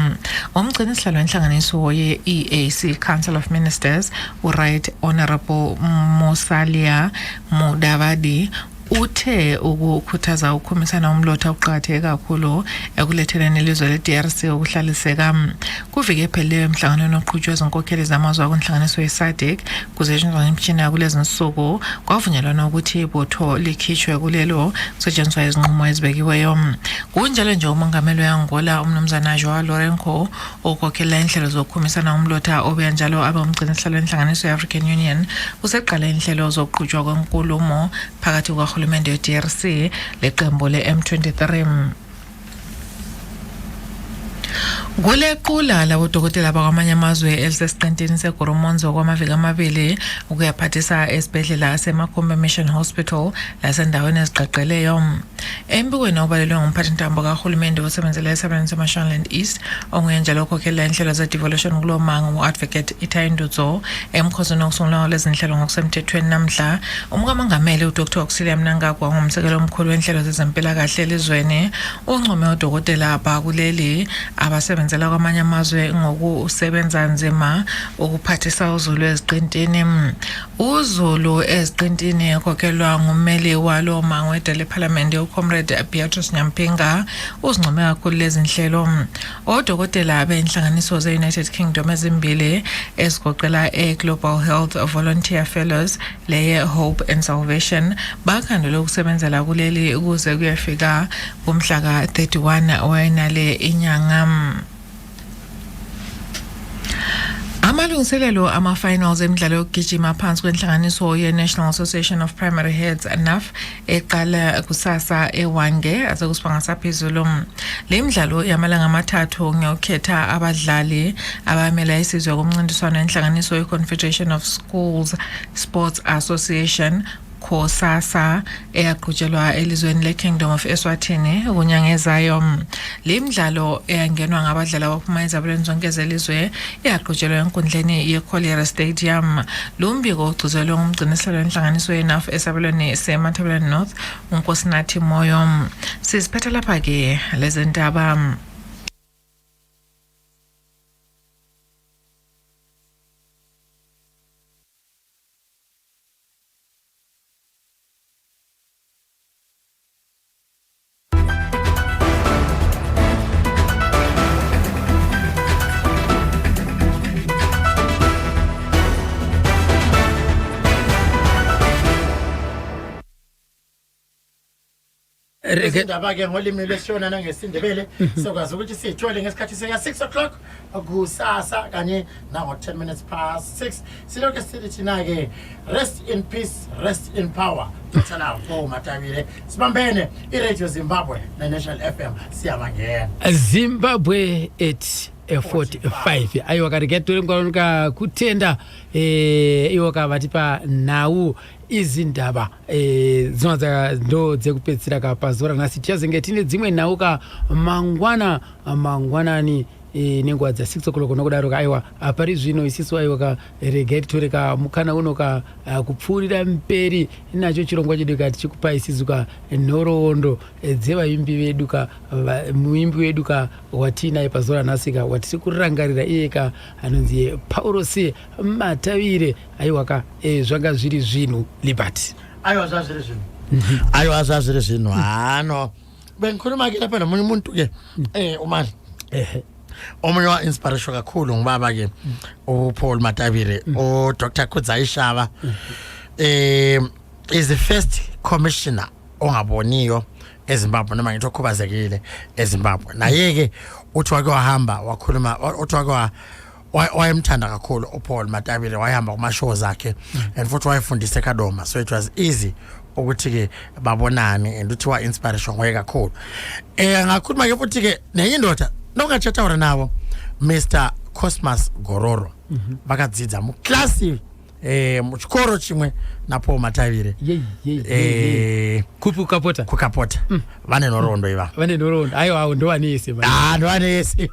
[SPEAKER 10] Umgcinisihlalo wenhlanganiso ye-EAC Council of Ministers uRight Honorable Musalia Mudavadi uthe ukukhuthaza ukukhumisana umlotha uqakatheke kakhulu ekuletheleni ilizwe le-DRC ukuhlaliseka. Kuvike epheleleyo emhlanganweni oqhutshwe ezinkokheli zamazwe akunhlanganiso ye-SADC kusetshenziswa imishini yakulezi nsuku kwavunyelwana ukuthi ibutho likhitshwe kulelo kusetshenziswa izinqumo ezibekiweyo. Kunjalo nje umongameli we-Angola umnumzana Joao Lourenço okhokhela inhlelo zokukhumisana umlotha obuya njalo abe umgcinisihlalo wenhlanganiso ye-African Union useqala inhlelo zokuqhutshwa kwenkulumo phakathi hulumende ye-DRC leqembu le-M23. Kulequla labodokotela bakwamanye amazwe elisesiqintini segoromonzo kwamaviki amabili ukuyaphathisa esibhedlela seMakhombe Mission Hospital lasendaweni eziqaqeleyo. Embikweni obalelwe ngumphathintambo kahulumende osebenzela esabelweni seMashonaland East onguye njalo okhokhela inhlelo ze-devolution kulomanga ngu-Advocate Itai Ndudzo emkhosini wokusungulwa lezinhlelo ngokusemthethweni namhla. Umkamongameli uDr. Auxilia Mnangagwa ngumsekelo omkhulu wenhlelo zezempilakahle elizweni uncome odokotela bakuleli abasebenzela kwamanye amazwe ngokusebenza nzima ukuphathisa uZulu eziqintini. uZulu eziqintini ekhokhelwa ngummeli walo mangwede leParlamente uComrade Beatrice Nyampinga uzincome kakhulu lezi nhlelo. Odokotela benhlanganiso ze-United Kingdom ezimbili ezigoqela e-Global Health Volunteer Fellows leye Hope and Salvation bakhandela ukusebenzela kuleli ukuze kuyefika kumhla ka-31 wenale inyanga. Amalungiselelo ama-finals emidlalo yokugijima phansi kwenhlanganiso ye-National Association of Primary Heads NAF eqala kusasa eWange asekusibanga saphezulu. Le midlalo yamalanga amathathu ngiyokhetha abadlali abamela isizwe kumncintiswano wenhlanganiso ye-Confederation of Schools Sports Association KOSASA eyaqhutshelwa elizweni le-Kingdom of Eswatini kunyangezayo. Le midlalo eyangenwa ngabadlali abaphuma ezabelweni zonke zelizwe yaqhutshelwa enkundleni ye-Collier Stadium. Lo mbiko ugcizelwe ngumgcinisihlalo wenhlanganiso ye-NAF esabelweni seMatabeleland North uNkosinathi Moyo. Siziphethe lapha-ke lezi ndaba.
[SPEAKER 6] Indaba-ke ngolimi lwesishona nangesindebele sokwazi ukuthi siyithole ngesikhathi sika-6 o'clock kusasa kanye nango-10 minutes past 6. Silokhu sithi thina-ke rest in peace, rest in power. Tuthala Matabile sibambene iRadio Zimbabwe neNational FM siyabangena.
[SPEAKER 5] Zimbabwe 8:45 ayiwa kariketori ngwanuka kutenda iwoka vatipa nau izindaba dzinoza ndo dzekupedzisira kapazora nhasi tichazenge tine dzimwe nauka mangwanani nenguva dza6 o'clock nokudaro aiwa pari zvino isisu aiwa karega titoreka mukana unoka kupfuurira mberi nacho chirongwa chedu ka tichikupa isisu ka nhoroondo dzevaimbi vedu ka muimbi wedu ka watinaye pazora nhasika watiri kurangarira iye ka anonzi Paulos Matavire aiwa ka zvanga zviri zvinhu Liberty
[SPEAKER 6] aiwa zvazviri zvinhu aiwa zvazviri zvinhu hano bengikhuluma ke lapha nomunye umuntu ke umali omunye wa inspiration kakhulu ngibaba ke uPaul Matavire Dr. Kudzayishava is the first commissioner ongaboniyo eZimbabwe noma ngithi okhubazekile eZimbabwe naye ke uthi wake wahamba wakhuluma uthi wake wayemthanda kakhulu uPaul Matabile wayehamba kuma shows akhe and futhi wayefundisa eKadoma so it was easy ukuthi ke babonane and uthi wa inspiration ngoye kakhulu ngakhuluma ke futhi ke nenye indoda nokachatha nawo Mr Cosmas Gororo bakadzidza mu class mu chikoro chimwe na Paul Matabile
[SPEAKER 5] kupi
[SPEAKER 6] kukapota vane norondo iva
[SPEAKER 5] vane norondo ayo ndo vanese
[SPEAKER 6] ndo vanese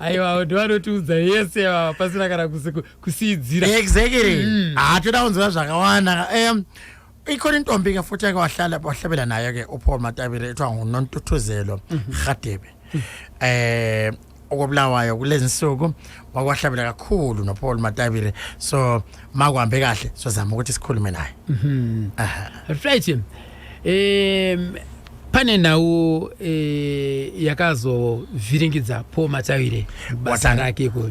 [SPEAKER 5] ayo ndo vanotudza yese pasina kana kusidzira
[SPEAKER 6] exactly toda unzwa zvakawanda ikoni ntombi ke futhi ke wahlabela naye ke uPaul Matabile ethiwa nguNontutuzelo Radebe okubulawayo kulezi nsuku wakwahlabela kakhulu noPaul Matabile so makuhambe kahle sozama ukuthi sikhulume naye
[SPEAKER 5] right pane nawo yakazo viringidza Paul Matabile basa rake ko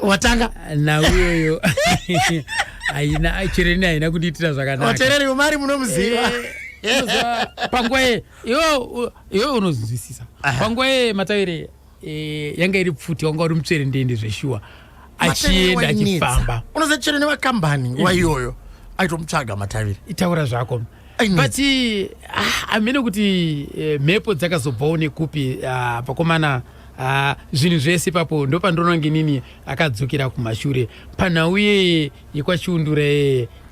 [SPEAKER 6] watanga
[SPEAKER 5] nawo aina achireni aina kunditira zvakanaka
[SPEAKER 6] watereri umari munomuziva
[SPEAKER 5] pangwe yo unozwisisa pangwe Matabile yanga iri pfuti wanga uri mutsvere ndende zveshuwa achienda achifamba
[SPEAKER 6] unozechera newa company waiyoyo aitomutsvaga Matabile
[SPEAKER 5] itaura zvako but amene kuti mhepo dzakazobvawo nekupi pakomana zvinhu zvese papo ndo pandononge nini akadzokera kumashure panauye yekwachiundura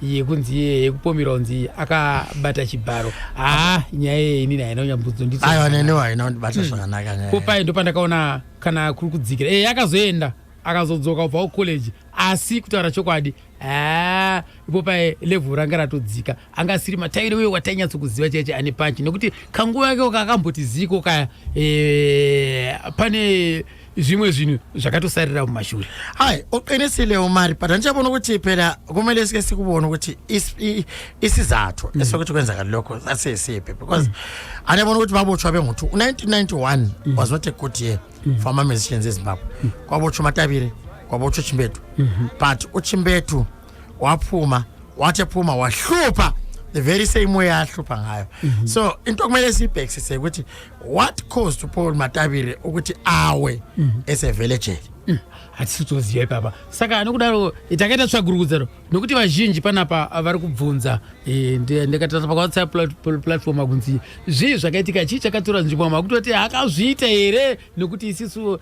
[SPEAKER 5] yekunzi yekupomera unzi akabata chibharo nyaya inini haina unyambudzo nditi
[SPEAKER 6] aiwa nenewa inobata zvakanaka nyaya
[SPEAKER 5] popai ndo pandakaona kana kuri kudzikira akazoenda akazodzoka kubva kucollege asi kutaura chokwadi ipopai level ranga ratodzika anga siri Matabile uye watanyatsokuziva cheche ane panchi nekuti kanguva yake kakamboti ziko ka pane zvimwe zvinhu zvakatosarira mumashure
[SPEAKER 6] hai uqinisile umari but andichabona ukuthi phela kumele sike sikubona ukuthi isizathu esokuthi kwenzeka lokho asesiphi because andibona ukuthi babotshwa benguthi 1991 was not a good year for ama musicians eZimbabwe kwabotshwa Matabile kwabotshwa Chimbetu but uChimbetu waphuma wahlupha the very same way ahlupha ngayo so into kumele sibhekisise ukuthi what caused Paul Matabile ukuthi awe esevele jele
[SPEAKER 5] hatitoziva baba saka nokudaro itakaita tsvagurukudzaro nokuti vazhinji panapa vari kubvunza ndikatata paWhatsApp platform akunzi zvii zvakaitika chii chakatora nzvimbo makutoti akazviita here nokuti isisu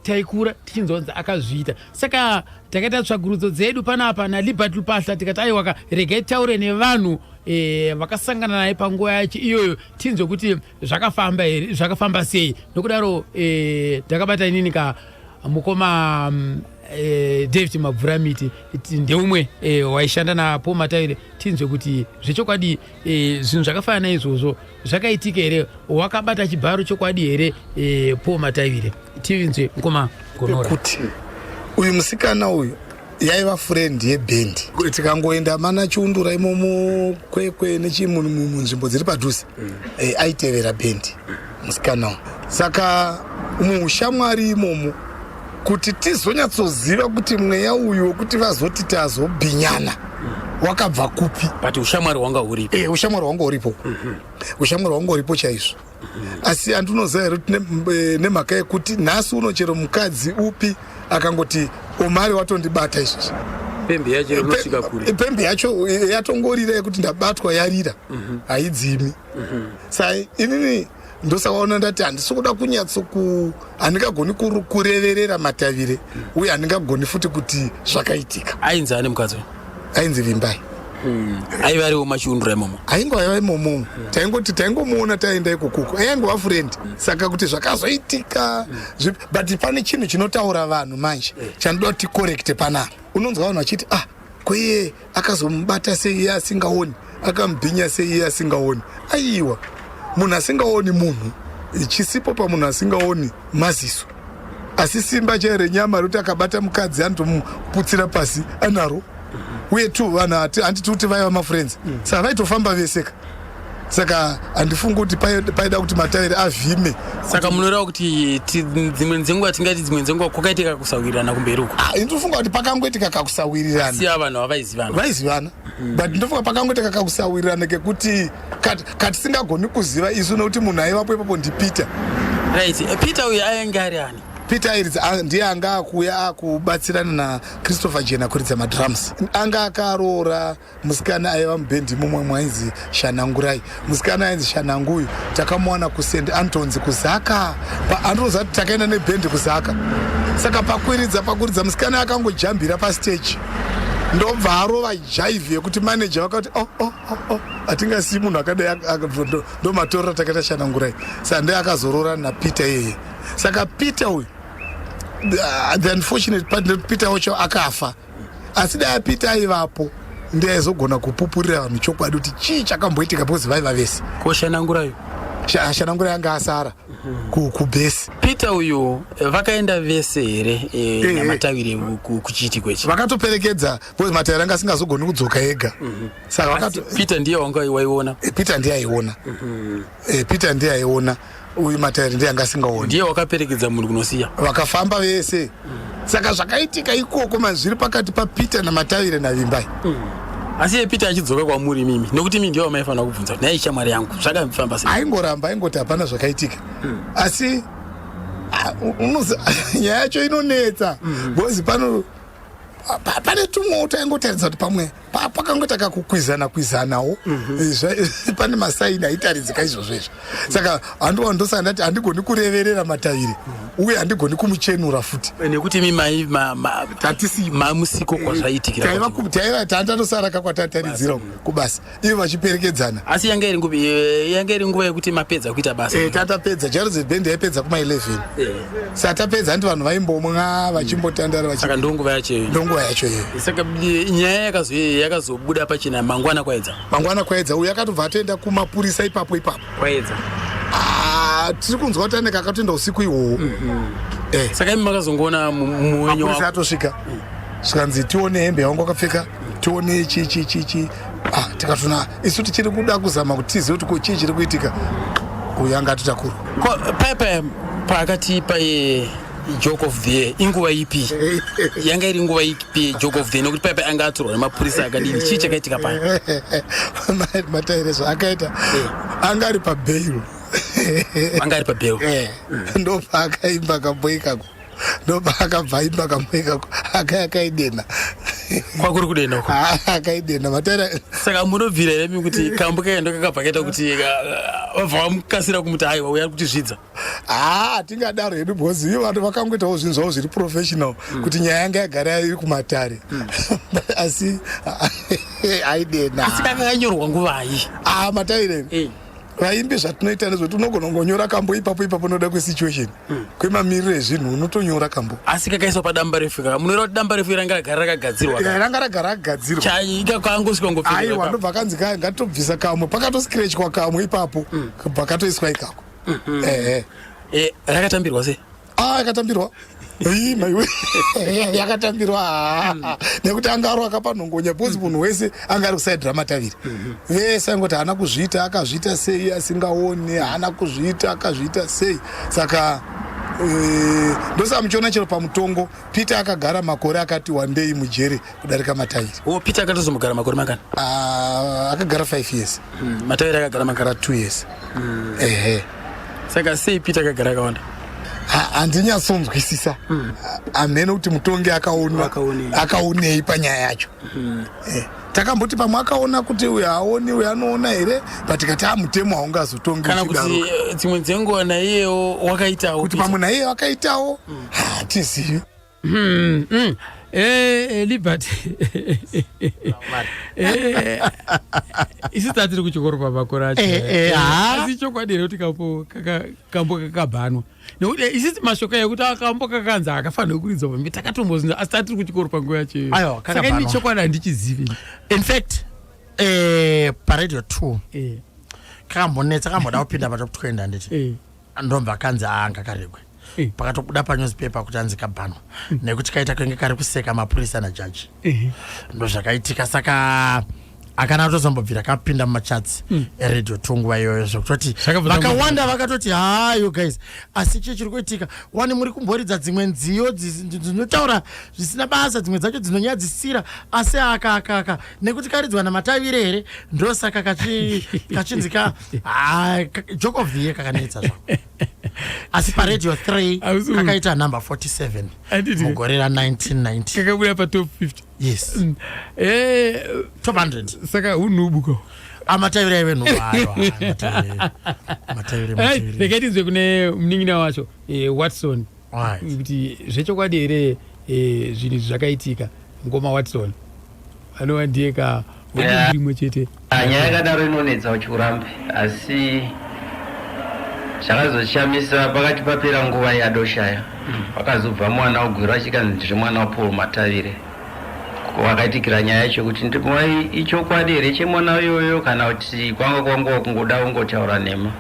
[SPEAKER 5] taikura tichinzonzi akazviita saka takaita tsvagurudzo dzedu panapa naLiberty Mpahla tikati aiwa regai taure nevanhu vakasangana naye panguva yacho iyoyo tinzwe kuti zvakafamba here zvakafamba sei nokudaro takabata inini mukoma David Mabvuramiti ndeumwe waishanda naPaul Matabile tinzwe kuti zvechokwadi zvinhu zvakafanana naizvozvo zvakaitika here wakabata chibharo chokwadi here Paul Matabile tinzwe mukoma Gonora
[SPEAKER 15] kuti uyu musikana uyu yaiva friend yebendi tikangoenda mana chiundura imomo kwekwe nechimunhu munzvimbo dziri padhuze aitevera bendi musikana saka muushamwari imomo kuti tizonyatsoziva kuti mweya uyu wekuti vazoti tazobhinyana wakabva kupi
[SPEAKER 5] but ushamwari wanga uripo
[SPEAKER 15] ushamwari wanga uripo ushamwari wanga uripo chaizvo asi andinoziva here kuti nemhaka yekuti nhasi unochero mukadzi upi akangoti umari watondibata izvozvi
[SPEAKER 5] pembe yacho inosvika kure
[SPEAKER 15] pembe yacho yatongorira yekuti ndabatwa yarira haidzimi sai inini ndosakaona ndati handisi kuda handingagoni kureverera Matabile uye handingagoni futi kuti zvakaitika
[SPEAKER 5] ainzi ane mukadzi
[SPEAKER 15] ainzi Vimbai
[SPEAKER 5] aiva ariwo machiundura imomo
[SPEAKER 15] aingova imomo taingomuona taenda ikokuko aingova friend saka kuti zvakazoitika but pane chinhu chinotaura vanhu manje chandoda kuti correct panapa unonzwa vanhu vachiti kweye akazomubata seiye asingaoni akamubhinya seiye asingaoni aiwa munhu asingaoni munhu chisipo pamunhu asingaoni maziso asi simba chaire nyama rokuti akabata mukadzi anotomuputsira pasi anaro uye tu vanhu handiti kuti vaiva mafriends saka vaitofamba veseka saka handifungi kuti paida kuti Matabile avhime
[SPEAKER 5] saka munoreva kuti dzimwe nzenguva tingati dzimwe nzenguva kwakaitika kusawirirana kumberi uko
[SPEAKER 15] ndinofunga kuti pakangoitika kakusawirirana
[SPEAKER 5] siya vanhu
[SPEAKER 15] vaizivana but ndofunga pakangoita kakakusawirirana kekuti kati singagoni kuziva isu nokuti munhu aivapo ipapo ndiPeter.
[SPEAKER 5] Right. Peter uyu ainge ari ani?
[SPEAKER 15] Peter Iritz ndiye anga akuya akubatsirana naChristopher Jena kuridza madrums. Anga akaroora musikana aiva mubhendi mumwe mwainzi Shanangurai. Musikana ainzi Shananguyu takamuwana kuSt Antons kuZaka. Andinoziva kuti takaenda nebhendi kuZaka. Saka pakuridza musikana akangojambira pastage. Ndobva arova jive yekuti manager vakati atingasiyi munhu akadai ndomatorera takaita Shanangurai. Saka ndiye akazorora naPeter yeye. Saka Peter uyu the unfortunate part Peter wacho akafa. Asi dai Peter aivapo ndiye aizogona kupupurira vanhu chokwadi kuti chii chakamboitika because vaiva vese.
[SPEAKER 5] Ko Shanangurai
[SPEAKER 15] Shanangurai anga asara kubhesi.
[SPEAKER 5] Peter uyu vakaenda vese here namatavire kuchiitiko ichi?
[SPEAKER 15] Vakatoperekedza because matavire anga asingazogoni kudzoka ega. Saka
[SPEAKER 5] Peter ndiye wanga waiona?
[SPEAKER 15] Peter ndiye aiona. Peter ndiye aiona. Uyu matavire ndiye anga asingaoni.
[SPEAKER 5] Ndiye wakaperekedza munhu kunosiya?
[SPEAKER 15] Vakafamba vese. Saka zvakaitika ikoko mazviri pakati paPeter namatavire navimbai.
[SPEAKER 5] Asi Peter achidzoka kwamuri mimi nokuti mimi ndiye wamaifanira kubvunza kuti nhai shamwari yangu zvakafamba sei?
[SPEAKER 15] Aingoramba aingoti hapana zvakaitika. Asi nyaya yacho inonetsa because pane tumwewo taingotaridza kuti pamwe pakangoita kakukwizanawo pane masaini aitaridzika izvozvezvo. Saka handosaka ndati handigoni kureverera mataviri uye handigoni kumuchenura futi
[SPEAKER 5] nekuti mimi mamusiko kwazvaitikira
[SPEAKER 15] tatandosara kakwatataridzira kubasa ivo vachiperekedzana.
[SPEAKER 5] Asi yanga iri nguva yekuti mapedza kuita basa?
[SPEAKER 15] Tatapedza Jerusalem Band yaipedza kuma11. Saka tapedza handi vanhu vaimbomwa vachimbotandara
[SPEAKER 5] saka ndonguva yacho
[SPEAKER 15] iyo.
[SPEAKER 5] Saka nyaya yakazobuda pachina mangwana kwaedza
[SPEAKER 15] uyu akatobva atoenda kumapurisa ipapo
[SPEAKER 5] kwaedza.
[SPEAKER 15] Tiri kunzwa kuti ane kakatoenda usiku ihwohwo.
[SPEAKER 5] Saka imi makazongoona mwenyu
[SPEAKER 15] wako atosvika zvikanzi tione hembe yawangu akapfeka tione chi tikatona isu tichiri kuda kuzama kuti tizive kuti chii chiri kuitika. Uyu anga atotakura
[SPEAKER 5] paipa pakati joke of the year inguva ipi? Yanga iri nguva ipi joke of the year nokuti paipa anga atorwa nemapurisa akadini? Chii chakaitika paya?
[SPEAKER 15] Matavire zvaakaita anga ari pabail. Ndopaakaimba kambo ikako ndopaakabva imba kambo ikako akaidena
[SPEAKER 5] kwakuri kudena uko
[SPEAKER 15] akaidena matavire.
[SPEAKER 5] Saka munobvira here kuti kambo kaenda kakabva kaita kuti vabva vamukasira kumuti aiwa uya kuti zvidza?
[SPEAKER 15] Tingadaro hedu because ivo vanhu vakangoitawo zvinhu zvavo zviri professional kuti nyaya yanga yagara iri kumatare asi aidena.
[SPEAKER 5] Asi kakanyorwa nguvai
[SPEAKER 15] matavire vaimbi zvatinoita nezvoti unogona kungonyora kambo ipapo noda kwesituation kwemamiriro ezvinhu unotonyora kambo.
[SPEAKER 5] Asi kakaiswa padamba refu munoira kuti damba refu ranga ragara rakagadzirwa?
[SPEAKER 15] Ranga ragara rakagadzirwa
[SPEAKER 5] kangosvika
[SPEAKER 15] ngopfaiwa ndobva kanzi ngatobvisa kamwe pakatoscratchwa kamwe ipapo pakatoiswa ikako.
[SPEAKER 5] Rakatambirwa sei?
[SPEAKER 15] Yakatambirwa yakatambirwa nekuti anga aro akapanhongonya bhozi munhu wese anga ari kusaidhira mataviri vese angoti haana kuzviita akazviita sei asingaoni haana kuzviita akazviita sei. Saka ndosaka muchiona chero pamutongo Peter akagara makore akati wandei mujeri kudarika mataviri.
[SPEAKER 5] Peter akatozombogara makore makani?
[SPEAKER 15] Akagara 5 years.
[SPEAKER 5] Mataviri akagara makara
[SPEAKER 15] 2 years.
[SPEAKER 5] Saka sei Peter akagara akawanda?
[SPEAKER 15] Handinyatsonzwisisa amene kuti mutongi akaonei panyaya yacho. Takamboti pamwe akaona kuti uyu haoni uyu anoona here but tikati mutemo haungazotongi
[SPEAKER 5] kana kuti dzimwe dzenguva naiyewo wakaitawo
[SPEAKER 15] kuti pamwe naiye wakaitawo hatizivi.
[SPEAKER 5] Liberty isi tatiri kuchikoro pamakore acho asi chokwadi here kuti kambo kakabhanwa nekuti isisi mashoko ekuti akambo kakanzi akafanira kuridza pambi takatombozinza asi tatiri kuchikoro panguva yacho saka ini chokwadi handichizivi.
[SPEAKER 6] In fact paradio 2 kakambonetsa kamboda kupinda patop 20 handiti ndomba kanzi anga karegwe pakatobuda panewspaper kuti anzi kabhanwa nekuti kaita kwenge kari kuseka mapurisa najaji ndo zvakaitika. Saka akana kutozombobvira akapinda mumachatsi eredio tunguva iyoyo zvokutoti vakawanda vakatoti you guys asi chii chiri kuitika wani muri kumboridza dzimwe nziyo dzinotaura zvisina basa dzimwe dzacho dzinonyadzisira asi aka nekuti karidzwa namatavire here ndosaka kachinzika joke of the year kakanetsa zvako asi paredio 3 kakaita number 47 mugore ra 1990
[SPEAKER 5] kakabuya patop 50
[SPEAKER 6] yes top 100
[SPEAKER 5] saka unubuko
[SPEAKER 6] amatavire iwe
[SPEAKER 5] rekatinzwe kune mnin'ina wacho Watson kuti zvechokwadi here zvinhu zvakaitika ngoma Watson anova ndiye ka rimwe chete
[SPEAKER 2] nyaya yakadaro inonetsa uchiurambe asi zvakazoshamisa pakati papera nguva yadoshaya pakazobva mwana wogwirwa achikanzi ndiri mwana waPaul Matavire wakaitikira nyaya yacho kuti ndimwa ichokwadi here chemwana iyoyo kana kuti kwanga kwangu kungoda ungotaura nhema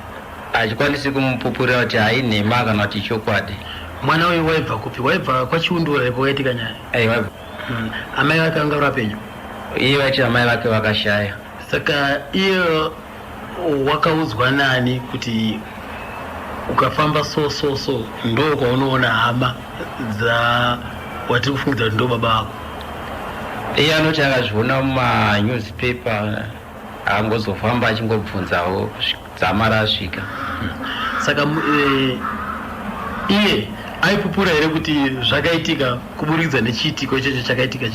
[SPEAKER 2] achikwanisi kumupupurira kuti hainhema kana kuti ichokwadi.
[SPEAKER 1] Mwana uyu waibva kupi? Waibva kwachiundura ipo waitika nyaya?
[SPEAKER 2] Waibva.
[SPEAKER 1] Amai vake vanga rapenyu?
[SPEAKER 2] Iye vachi amai vake vakashaya.
[SPEAKER 1] Saka iye wakaudzwa nani kuti ukafamba so ndo kwaunoona hama dza watiri kufungidza kuti ndo baba vako?
[SPEAKER 2] Iye anoti akazviona mumanyuzipepa angozofamba achingobvunzawo dzamara asvika.
[SPEAKER 1] Saka iye aipupura here kuti zvakaitika kuburikidza nechiitiko ichocho chakaitika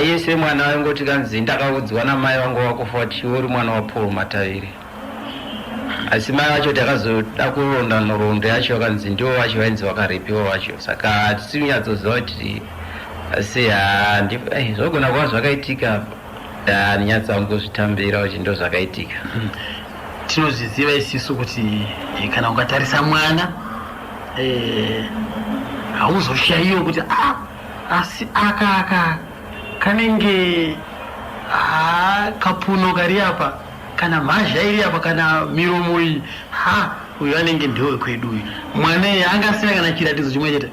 [SPEAKER 2] iye semwana aingoti kanzi ndakaudzwa namai vangu wakufa kuti uri mwana waPaul Matavire. Asi mai vacho takazoda kuronda nhoroondo yacho kanzi ndiwo vacho vainzi vakarepiwa vacho. Saka hatisinyatsoziva kuti asi zvogona kuva zvakaitika ndanyatsangu kuti ndo zvakaitika.
[SPEAKER 1] Tinozviziva isisu kuti kana ukatarisa mwana hauzoshayiwo kuti asi aka kanenge kapuno kari apa kana mhazha iri apa kana miromo iyi uyu anenge ndewe kwedu uyu. Mwana angasina kana chiratidzo chimwe chete?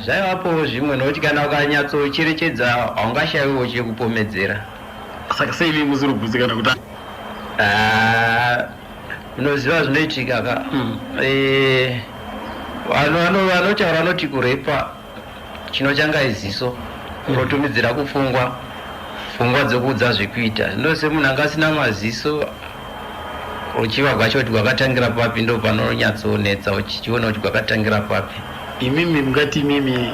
[SPEAKER 2] Zvaivapo zvimwe nokuti kana ukanyatsocherechedza haungashayiwo chekupomedzera.
[SPEAKER 1] Saka sei imi musiri kugutsikana kuti
[SPEAKER 2] unoziva zvinoitika ka vanotaura vanoti kurepa chinochanga iziso unotumidzira kufungwa dzekuudza zvekuita. Ndose munhu anga asina maziso uchiva kwacho kuti gwakatangira papi ndo panonyatsonetsa uchichiona kuti gwakatangira papi.
[SPEAKER 1] Imimi mungati imimi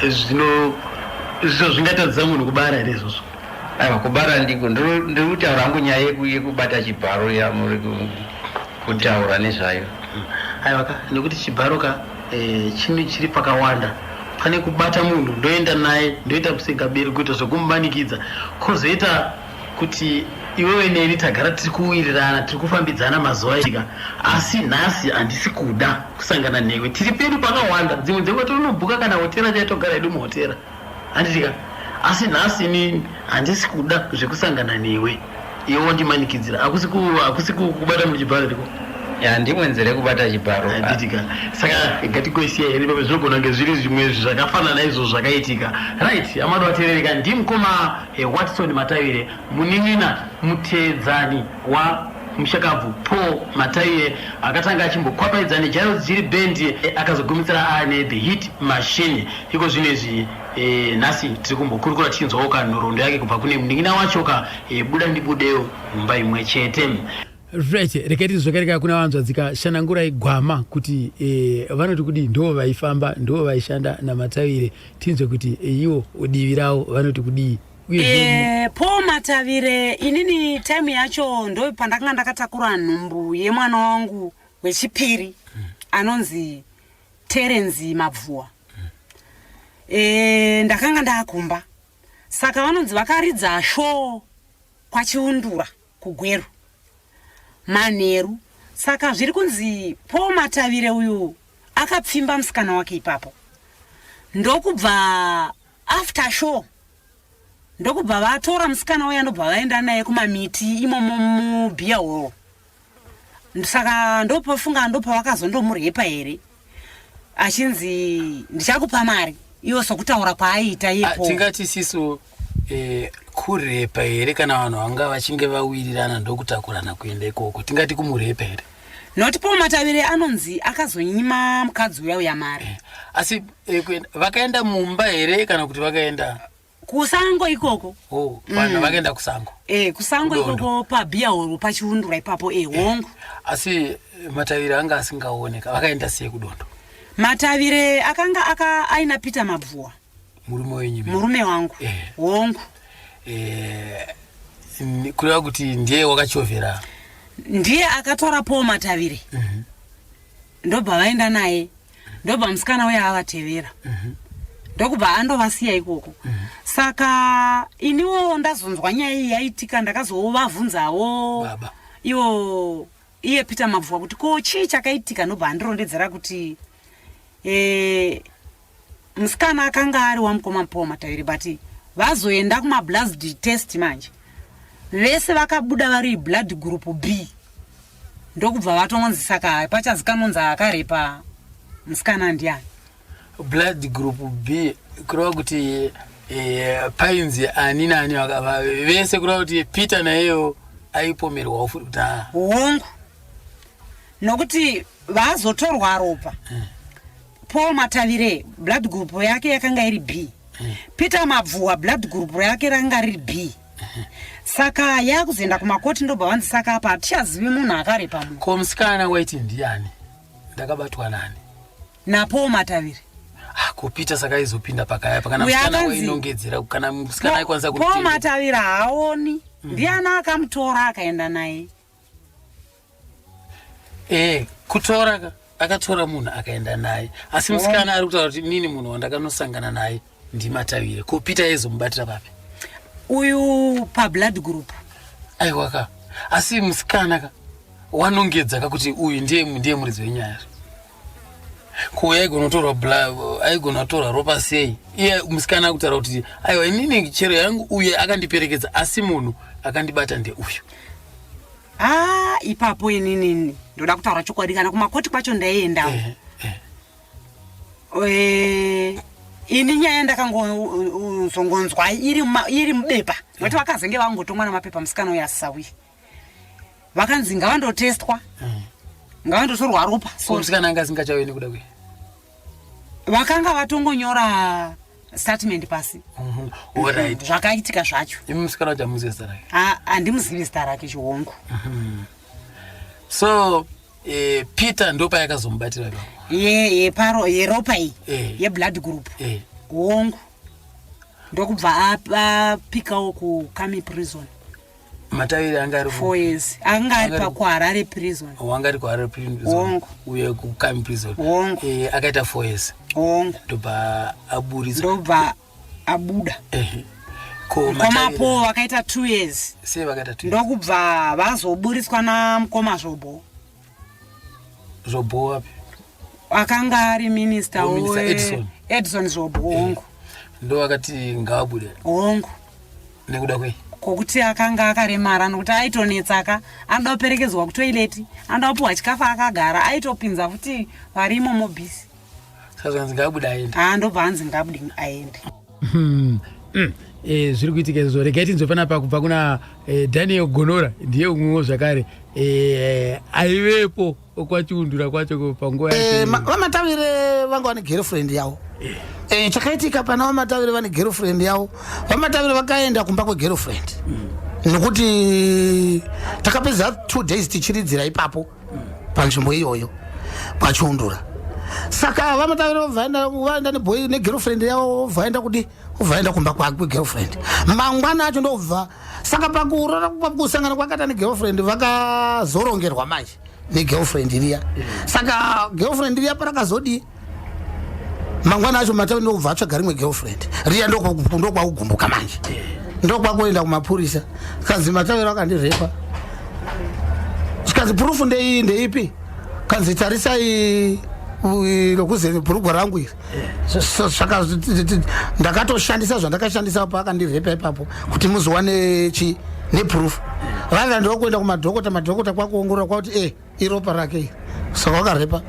[SPEAKER 1] zvino zvingatadzisa munhu kubara here izvozvo?
[SPEAKER 2] Aiwa, kubara ndiko ndiri kutaura hangu nyaya yekubata chibharo yamuri kutaura nezvayo.
[SPEAKER 1] Aiwa nekuti chibharo chiri pakawanda. Pane kubata munhu ndoenda naye ndoita kusingaberi kuita zvokumumanikidza kwozoita kuti iwewe neni tagara tiri kuwirirana tiri kufambidzana mazuva etika asi nhasi handisi kuda kusangana newe. Tiri pedu pakawanda, dzimwe dzenguva tonomubhuka kana hotera chaitogara hedu muhotera handitika, asi nhasi inini handisi kuda zvekusangana newe iwe wandimanikidzira. Hakusi kubata muchibharo ndiko?
[SPEAKER 2] Ndimwe nzira yekubata chibharo
[SPEAKER 1] handitika. Saka ngatikoisiya here pape zvinogona kunge zviri zvimwe zvakafanana izvo zvakaitika. Right, amadu vateerereka, ndimukoma Watson Matavire, munin'ina muteedzani wa mushakabvu Paul Matavire akatanga achimbokwapaidzana neJairos Jiri Band akazogumitsira ane The Hit Machine. Iko zvino izvi nhasi tiri kumbokurukura tichinzwawo kanhoroondo yake kubva kune munin'ina wacho buda ndibudeyo mumba imwe chete.
[SPEAKER 5] Right, rekati zvakareka kuna vanzwadzika Shanangurai Gwama kuti vanoti kudi ndo vaifamba ndo vaishanda naMatavire. Tinzwe kuti iwo udivi rawo vanoti kudi.
[SPEAKER 8] Paul Matavire inini time yacho ndo pandakanga ndakatakura nhumbu yemwana wangu wechipiri anonzi Terence Mabvuwa. Ndakanga ndakumba. Saka vanonzi vakaridza show kwachiundura kugweru manheru. Saka zviri kunzi Paul Matavire uyu akapfimba musikana wake ipapo. Ndokubva after show ndokubva vatora musikana uya ndobva vaenda naye kumamiti imomo mubhiya hall. Saka ndopafunga ndopavakazondomurepa here achinzi ndichakupa mari iwo sokutaura kwaaiita yepo
[SPEAKER 5] tingati sisu kurepa here kana vanhu vanga vachinge vawirirana ndokutakurana kuenda ikoko tingati kumurepa here
[SPEAKER 8] noti Paul Matavire anonzi akazonyima mukadzi uya uya mari
[SPEAKER 5] asi vakaenda mumba here kana kuti vakaenda
[SPEAKER 8] kusango ikoko
[SPEAKER 5] vanhu vakaenda kusango
[SPEAKER 8] kusango ikoko pabhiya horo pachiundura ipapo hongu
[SPEAKER 5] asi Matavire anga asingaoneka vakaenda sei kudondo
[SPEAKER 8] Matavire akanga aina Peter Mabvuwa murume wangu hongu
[SPEAKER 5] kureva kuti ndiye wakachovera
[SPEAKER 8] ndiye akatora Paul Matavire ndobva vaenda naye ndobva musikana uya avatevera ndokubva andovasiya ikoko saka iniwo ndazonzwa nyaya iyi yaitika ndakazovabvunzawo iye Peter Mabvuwa kuti ko chii chakaitika ndobva andirondedzera kuti musikana akanga ari wamukoma Paul Matavire but vazoenda kumablood test manje vese vakabuda vari blood group B ndokubva vatongonzi saka pachazikanonzi akarepa musikana ndiani
[SPEAKER 5] blood group B kureva kuti painzi ani nani vese kureva kuti Peter nayeyo aipomerwa ufuri kuti
[SPEAKER 8] hongu nokuti vazotorwa ropa Paul Matavire blood group yake yakanga iri B Peter Mabvuwa blood group yake ranga riri B saka yakuzoenda kumakoti ndobva vanzi saka apa hatichazivi munhu akarepa munhu
[SPEAKER 5] ko musikana waiti ndiani ndakabatwa nani
[SPEAKER 8] naPaul Matavire
[SPEAKER 5] ko Peter saka izopinda pakaya kana musikana wainongedzera kana musikana aikwanisa
[SPEAKER 8] kuti Paul Matavire haoni ndiana akamutora akaenda naye
[SPEAKER 5] kutora akatora munhu akaenda naye asi musikana ari kutaura kuti nini munhu wandakanosangana naye ndiMatavire ko Peter aizomubatira papi
[SPEAKER 8] uyu pablood group
[SPEAKER 5] aiwaka asi musikana wanongedza kuti uyu ndiye muridzi wenyaya ko aigona tora ropa sei iye musikana akutaura kuti aiwa inini chero yangu uye akandiperekedza asi munhu akandibata ndeuyu
[SPEAKER 8] ipapo inini ndoda kutaura chokwadi kana kumakoti kwacho ndaiendawo ini nyaya ndakangozongonzwa iri mubepa nokuti vakazenge vangotongwa namapepa musikana uya asisawi vakanzi ngavandotestwa ngavandotorwa ropa
[SPEAKER 5] musikana anga asingachaweni kuda kwe
[SPEAKER 8] vakanga vatongonyora statement pasi zvakaitika zvacho
[SPEAKER 5] imi musikana wacho hamuzivi zita rake
[SPEAKER 8] handimuzivi zita rake chihongu
[SPEAKER 5] so Peter ndopa yakazomubatira
[SPEAKER 8] yeropa iyi yeblood group hongu ndokubva apikawo kukami prison
[SPEAKER 5] Matavire anga ari
[SPEAKER 8] 4 years anga ari pakuharare prison
[SPEAKER 5] wanga ari kuharare prison uye kukami prison akaita 4 years ndobva
[SPEAKER 8] ndobva abuda komapo vakaita 2 years
[SPEAKER 5] sei vakaita 2
[SPEAKER 8] ndokubva vazoburitswa namukoma
[SPEAKER 5] Zvobo wapi
[SPEAKER 8] akanga ari minister Edson Zvobo hongu
[SPEAKER 5] ndo akati ngawabude
[SPEAKER 8] hongu
[SPEAKER 5] nekuda kwei
[SPEAKER 8] kokuti akanga akaremara nokuti aitonetsaka anoda kuperekedzwa kutoileti anoda kupuhwa chikafu akagara aitopinza futi varimo mobhisi
[SPEAKER 5] saka ngawabude aende
[SPEAKER 8] ndobva anzi ngawabude aende
[SPEAKER 5] zviri kuitika izvo regai tinzopana pakubva kuna Daniel Gonora ndiye umwewo zvakare aivepo kwachiundura kwacho panguva
[SPEAKER 15] vamatavire vanga vane girlfriend yavo chakaitika pana vamatavire vane girlfriend yavo vamatavire vakaenda kumba kwegirlfriend nokuti takapedza 2 days tichiridzira ipapo panzvimbo iyoyo pachiundura saka vamatavire vaenda negirlfriend yavo vaenda kuti uvaenda kumba kwegirlfriend mangwana acho ndobva saka pakusangana kwakata negirlfriend vakazorongerwa manje negirlfriend riya saka girlfriend riya parakazodi mangwana acho Matavire ndobva atsvaga rimwe girlfriend riya ndokwakugumbuka manje ndokwakuenda kumapurisa kanzi Matavire akandirepa chikazi purufu ndeipi kanzi tarisai lokuze bhurugwa rangu iri saka ndakatoshandisa zvandakashandisa paakandirepa ipapo kuti muzowane neproof vanga ndokuenda kumadhokota madhokota kwakuongorora kwakuti iropa rake iri saka wakarepa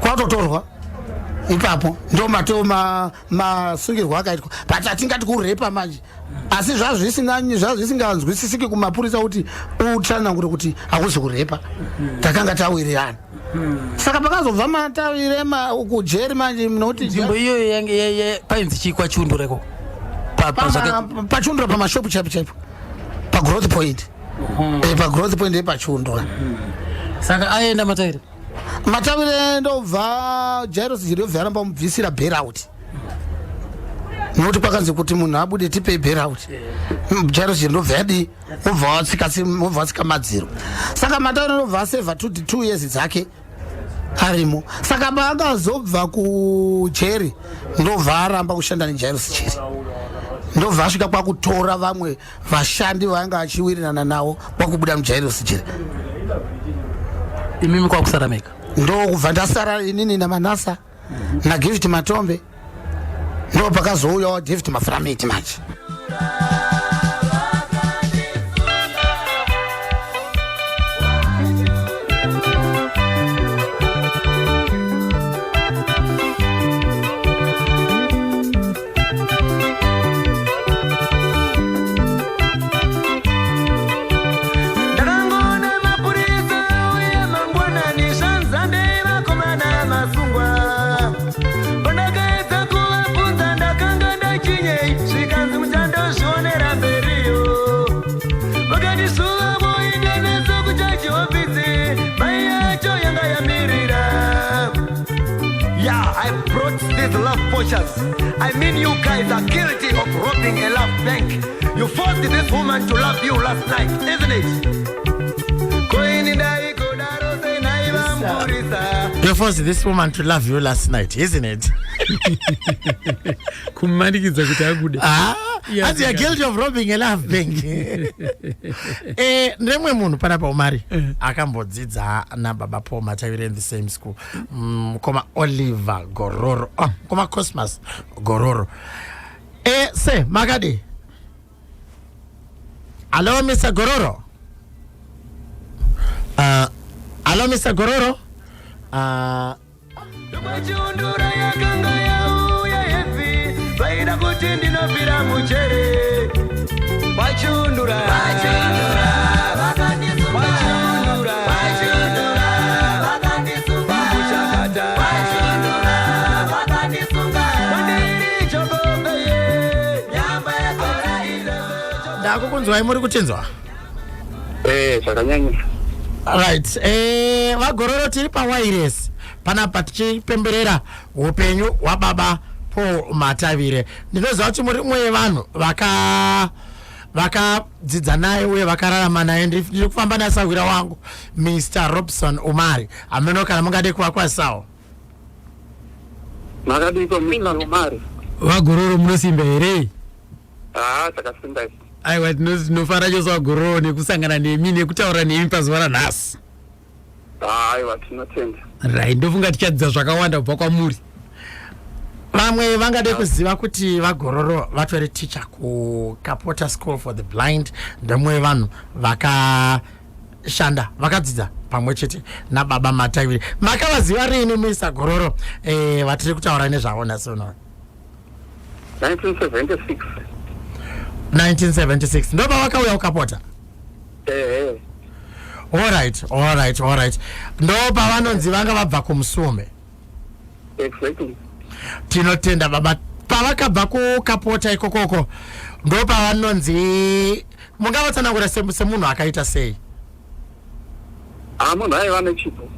[SPEAKER 15] kwatotorwa
[SPEAKER 6] ipapo ndo masungirwo akaitwa but atingati kurepa manje asi zvisinganzwisisiki kumapurisa kuti utsanangure kuti hakuzi kurepa takanga tawirirana saka pakazobva matawire kujeri manje mnokuti
[SPEAKER 5] nzvimbo iyoyo painzi chikwa chundureko
[SPEAKER 6] pachundura pamashopu chaipo pagrowth point pagrowth point yepachundura
[SPEAKER 5] saka aenda matawire ndobva Jairus Jiri obva aramba mubvisira bailout nokuti kwakanzi kuti munhu abude tipei bailout Jairus Jiri ndobva yadi obva watsika madziro saka matawire ndobva asevha 2 years dzake arimo saka paakazobva kujeri ndobva aramba kushanda neJairus Jiri ndobva asvika kwakutora vamwe vashandi vaanga achiwirirana navo kwakubuda muJairus Jiri imimi kwakusaramika
[SPEAKER 6] ndo kubva ndasara inini namanasa naGift Matombe ndo pakazouyawo David Mafurameti manje
[SPEAKER 11] I mean, you guys are guilty of robbing a love bank. You forced this woman to love you last night, isn't it?
[SPEAKER 6] You forced this woman to love you last night, isn't it?
[SPEAKER 5] Kumanikiza kuti agude.
[SPEAKER 6] As you are guilty of robbing a love bank. Ndemwe munhu panapa Umari akambodzidza nababa Paul Matawire in the same school. Koma Oliver Gororo. Koma Cosmas Gororo. Se Magadi. Hello Mr. Gororo. Hello Mr. Gororo. Ndakukunzwai muri kuchinzwa?
[SPEAKER 12] Zvakanyanya.
[SPEAKER 6] Right. Vagororo tiri paWireless. Panapa tichipemberera upenyu hwababa Paul Matavire. Ndinoziva kuti muri umwe wevanhu vakadzidza naye uye vakararama naye. Ndiri kufamba nasawira wangu Mr. Robson Umari. Ameno kana mungade kuvakwasawo.
[SPEAKER 12] Makadiko Mr. Umari.
[SPEAKER 5] Vagororo munosimba here?
[SPEAKER 12] Takasimba.
[SPEAKER 5] Aiwa tinofara chose Vagororo nekusangana nemi nekutaura nemi pazuva ranhasi.
[SPEAKER 12] Aiwa tinotenda.
[SPEAKER 5] Right, ndofunga tichadzidza zvakawanda kubva kwamuri.
[SPEAKER 6] Vamwe vangade kuziva kuti Vagororo vatori teacher kuKapota School for the Blind. Ndemwe vanhu vakashanda vakadzidza pamwe chete nababa Matavire. Makavaziva rini Mr. Gororo vatiri kutaura nezvavo nhasi uno?
[SPEAKER 12] 1976.
[SPEAKER 6] 1976 ndo pavakauya kuKapota? Alright. Ndo pavanonzi vanga vabva kuMusume.
[SPEAKER 12] Exactly.
[SPEAKER 6] Tinotenda baba. Pavakabva kuKapota ikokoko ndo pavanonzi mungavatsanangura semunhu akaita sei?
[SPEAKER 12] Munhu aiva nechipo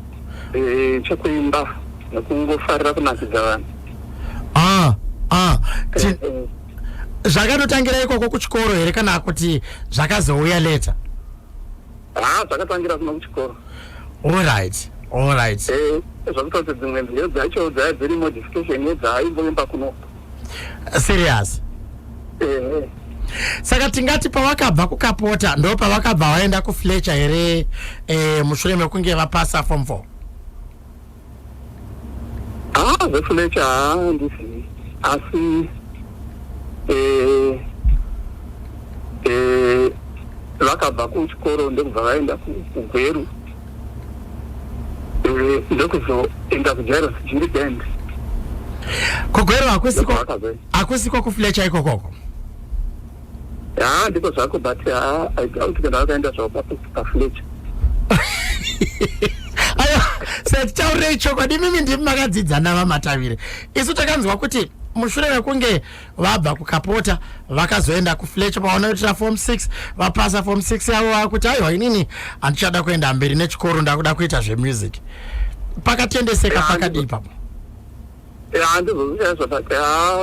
[SPEAKER 12] chekuimba nekungofarira kunakidza vanhu.
[SPEAKER 6] Zvakatotangira ikoko kuchikoro here kana kuti zvakazouya later?
[SPEAKER 12] Zvakatangira kuno kuchikoro.
[SPEAKER 6] Alright.
[SPEAKER 12] Zvakutoti dzimwe nziyo dzacho dziri modification yedzaimboimba kuno.
[SPEAKER 6] Serious? Saka tingati pavakabva kuKapota ndo pavakabva vaenda kuFletcher here mushure mekunge vapasa form 4?
[SPEAKER 12] VeFletcher handisi asi vakabva kuchikoro ndokubva vaenda kuGweru ndokuzoenda kuJairus Jiri Band
[SPEAKER 6] Kogwero akusiko kufletcha ikokoko.
[SPEAKER 12] Ndiko zvako but I doubt kana akaenda zvapa pafletcha.
[SPEAKER 6] Ayo, setaure chokwadi mimi ndimi makadzidzana vamatavire. Isu takanzwa kuti mushure mekunge vabva kukapota vakazoenda kufletcha pavanotira form 6 vapasa form 6 yavo vakuti aiwa inini handichada kuenda mberi nechikoro ndakuda kuita zvemusic. Pakatendeseka pakadii papo?
[SPEAKER 12] Ndizozvizvo but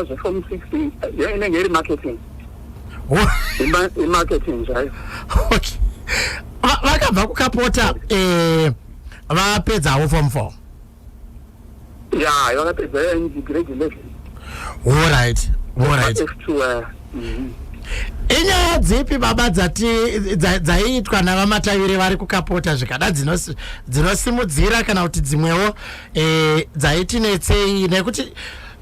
[SPEAKER 12] zveform 6 inenge iri marketing. Marketing zvayo.
[SPEAKER 6] Okay. Vakabva kukapota vapedzawo form 4.
[SPEAKER 12] Vakapedza grade 11.
[SPEAKER 6] All right. Inyaya dzipi baba dzaiitwa navamatavire vari kukapota zvikada dzinosimudzira kana kuti dzimwewo dzaitinetsei nekuti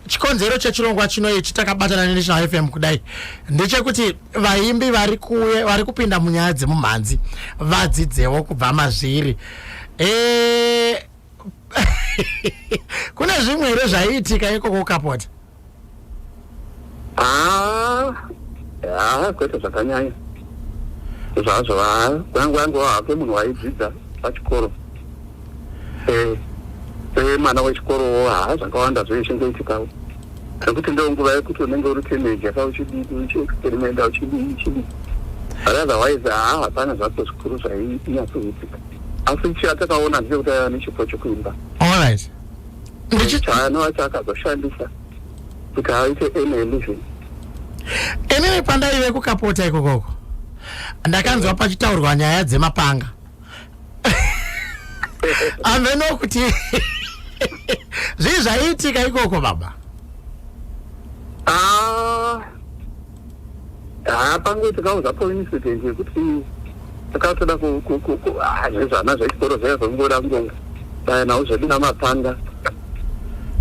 [SPEAKER 6] chikonzero chechirongwa chino ichi takabatana neNational FM kudai ndechekuti vaimbi vari kupinda munyaya dzemumhanzi vadzidzewo kubva mazviri. Kuna zvimwero zvaiitika ikoko kukapota?
[SPEAKER 12] Kwete zvakanyanya zvazvo kwangu hake munhu waidzidza pachikoro mwana wechikoro zvakawanda zvoichingoitikawo nekuti ndonguva yekuti unenge uri teenage yaka uchidii uchiexperimenta uchidii otherwise hapana zvapo zvikuru zvainyatsoitika asi chatakaona ndechekuti aiva nechipo chokuimba chaanova chaakazoshandisa kuti aite N11.
[SPEAKER 6] Inini pandaive kukapota ikokoko ndakanzwa pachitaurwa nyaya dzemapanga ameno kuti zvii zvaiitika ikoko baba?
[SPEAKER 12] Pangoitikawo zvapo incident yekuti takatoda zvezvana zvechikoro zvaizongoda kungonga dai nawo zvedu namapanga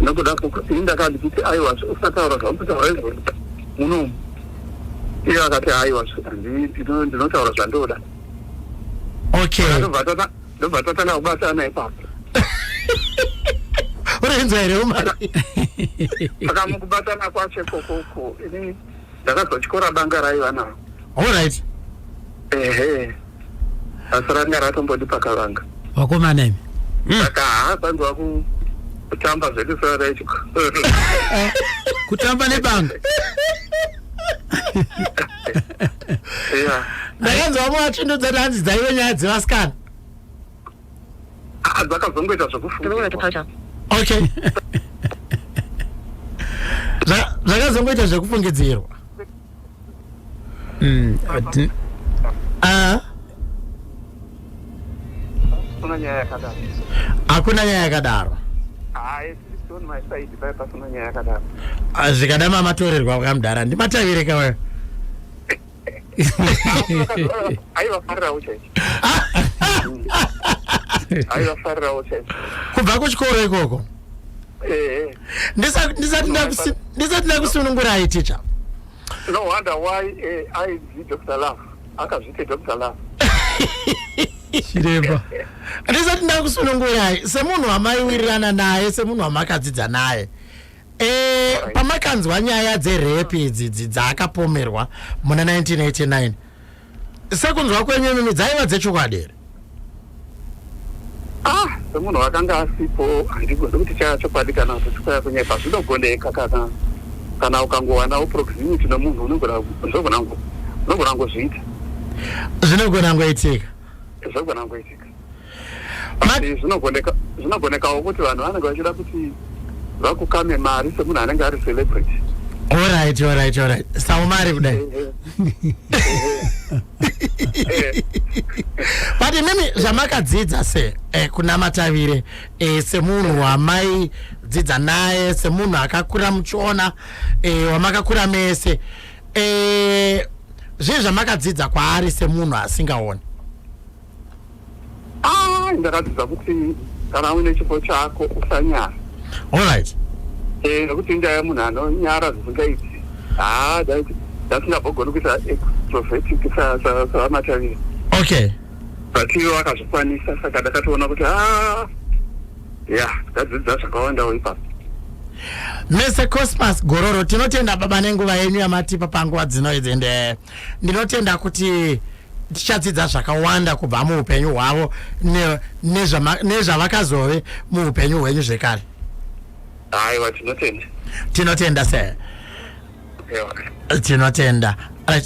[SPEAKER 12] nokuda kuti ndakanditi aiwa usataura zvamutaura muno iye akati aiwa ndinotaura zvandoda.
[SPEAKER 6] Okay.
[SPEAKER 12] Ndobva tatanga kubatana ipapo.
[SPEAKER 6] Urenza here umari?
[SPEAKER 12] Akamukubatana kwacho kokoko ini ndakazochikora banga raiva nawo.
[SPEAKER 6] All right.
[SPEAKER 12] Asi ranga ratombodi pakavanga.
[SPEAKER 5] Wakomana imi?
[SPEAKER 12] Saka kwanzwa kutamba zvedu sora rechikoro.
[SPEAKER 5] Kutamba nebanga?
[SPEAKER 6] Ndakanzwa mwachindudza hanzi dzaive nyaya dzevasikana.
[SPEAKER 12] Dzakazongoita zvekufunga.
[SPEAKER 6] Okay. Zvakazongoita zvekufungidzirwa. Hakuna nyaya yakadaro. Zvikada mamatorerwa wakamudhara ndimatavire kawe. Kubva kuchikoro ikoko? Ndisati ndakusunungurai teacher.
[SPEAKER 12] No wonder why I did Dr. Love. Akazvite Dr. Love.
[SPEAKER 6] Chiremba. Ndisati ndakusunungurai semunhu wamaiwirirana naye semunhu wamakadzidza naye. Pamakanzwa nyaya dzerap idzi dzaakapomerwa muna 1989 sekunzwa kwenyu mimi dzaiva dzechokwadi here?
[SPEAKER 12] Semunhu wakanga asipo handigoni kuti chachokwadi kana kuti chikwaya kunyepa zvinogondeka kana ukangowanawo proximity nomunhu unogona ngozviita.
[SPEAKER 6] Zvinogona ngoitika?
[SPEAKER 12] Zvinogona ngoitika. Zvinogondekawo kuti vanhu vanenge vachida kuti vakukame mari semunhu anenge ari celebrity.
[SPEAKER 6] All right. Saumari kudai. But mimi zvamakadzidza kuna Matavire semunhu wamaidzidza naye semunhu akakura muchiona wamakakura mese zvii zvamakadzidza kwaari semunhu asingaoni?
[SPEAKER 12] Ndakadzidza kuti kana uine chipo chako usanyara.
[SPEAKER 6] All right.
[SPEAKER 12] Nekuti ndaya munhu anonyara zvisingaiti dasingambogoni kuita extrovertic saVamatavire.
[SPEAKER 6] Okay.
[SPEAKER 12] But ivo vakazvikwanisa saka ndakatoona kuti ndadzidza zvakawandawo ipapo.
[SPEAKER 6] Mr. Cosmas Gororo, tinotenda baba nenguva yenyu yamatipa panguva dzino idzi, ende ndinotenda kuti tichadzidza zvakawanda kubva muupenyu hwavo nezvavakazove muupenyu hwenyu zvekare.
[SPEAKER 12] Aiwa,
[SPEAKER 6] tinotenda se tinotenda.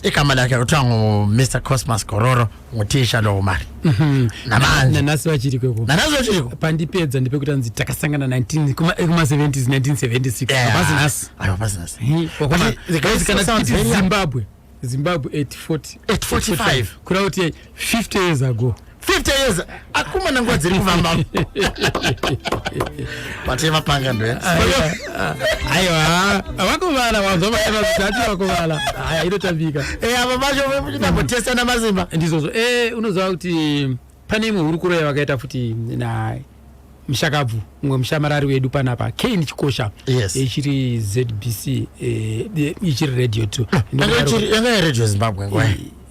[SPEAKER 6] Igama lakhe kuthiwa Mr. Cosmas Gororo, ngutisha lo mari.
[SPEAKER 5] Nanasi vachiri kweko.
[SPEAKER 6] Nanasi vachiri kweko.
[SPEAKER 5] Pandipedza ndipekuti anzi takasangana 19 kuma 70s 1976. Business.
[SPEAKER 6] Ayo business.
[SPEAKER 5] Kana Zimbabwe 845. Kura kuti 50 years ago.
[SPEAKER 6] 50 years. Akuma nanguva dziri kuvamba. Matema panga ndo.
[SPEAKER 5] Aiwa, avakuvala vanhu vamazati vakuvala. Aya inotambika.
[SPEAKER 6] Ava vacho vamutesta namazimba.
[SPEAKER 5] Ndizozo. Unoziva kuti pane imwe hurukuro yavakaita futi na Mshakabvu, umwe mshamarari wedu panapa, Kane Chikosha.
[SPEAKER 6] Yes.
[SPEAKER 5] Ichiri ZBC, ichiri radio too.
[SPEAKER 6] Yanga radio Zimbabwe ngwa.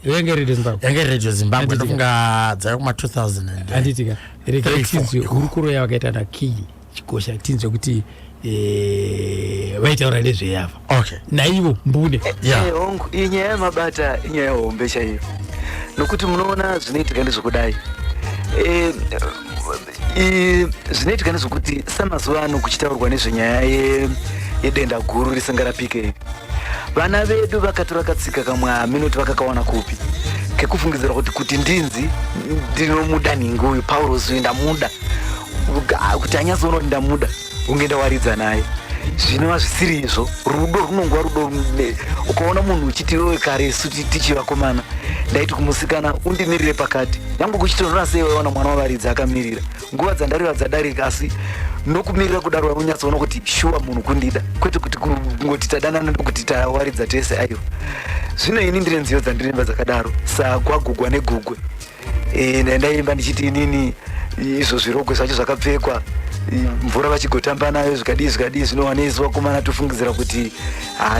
[SPEAKER 5] Yanga radio Zimbabwe.
[SPEAKER 6] Yanga radio Zimbabwe ndofunga dzayo kuma 2000.
[SPEAKER 5] Anditika. Reka tinzwe hurukuro yavakaita na Kane Chikosha, tinzwe kuti vaitaura nezveyava.
[SPEAKER 6] Okay.
[SPEAKER 5] Naivo mbune.
[SPEAKER 17] Hongu inyaya yamabata inyaya hombe chaiyo. Nokuti munoona zvinoitika nezvokudai. Zvinoitika nezvokuti samazuva ano kuchitaurwa nezvenyaya yedenda guru risingarapike. Vana vedu vakati vakatsika kamwe minoti vakakawana kupi kekufungidzira kuti ndinzi ndinomuda nhingi uyu Paulo Zvinda muda kuti anyazoona kuti ndamuda ungeenda waridza naye. Zvinova zvisiri izvo. Rudo runongwa rudo. Ukaona munhu uchiti iwewe kare isu tichivakomana ndaiti kumusikana undimirire pakati, yangu kuchitonora sei waona mwana wavaridzi akamirira. Nguva dzandariva dzadarika, asi nokumirira kudaro unyatsoona kuti shuwa munhu kundida, kwete kuti kungoti tadanana kuti tawaridza tese. Aiwa, zvino ini ndine nziyo dzandirimba dzakadaro, sakwagugwa negugwe. Ndaimba ndichiti inini izvo zvirogwe zvacho zvakapfekwa mvura vachigotamba nayo zvikadii zvinowaniswa kumana tofungidzira kuti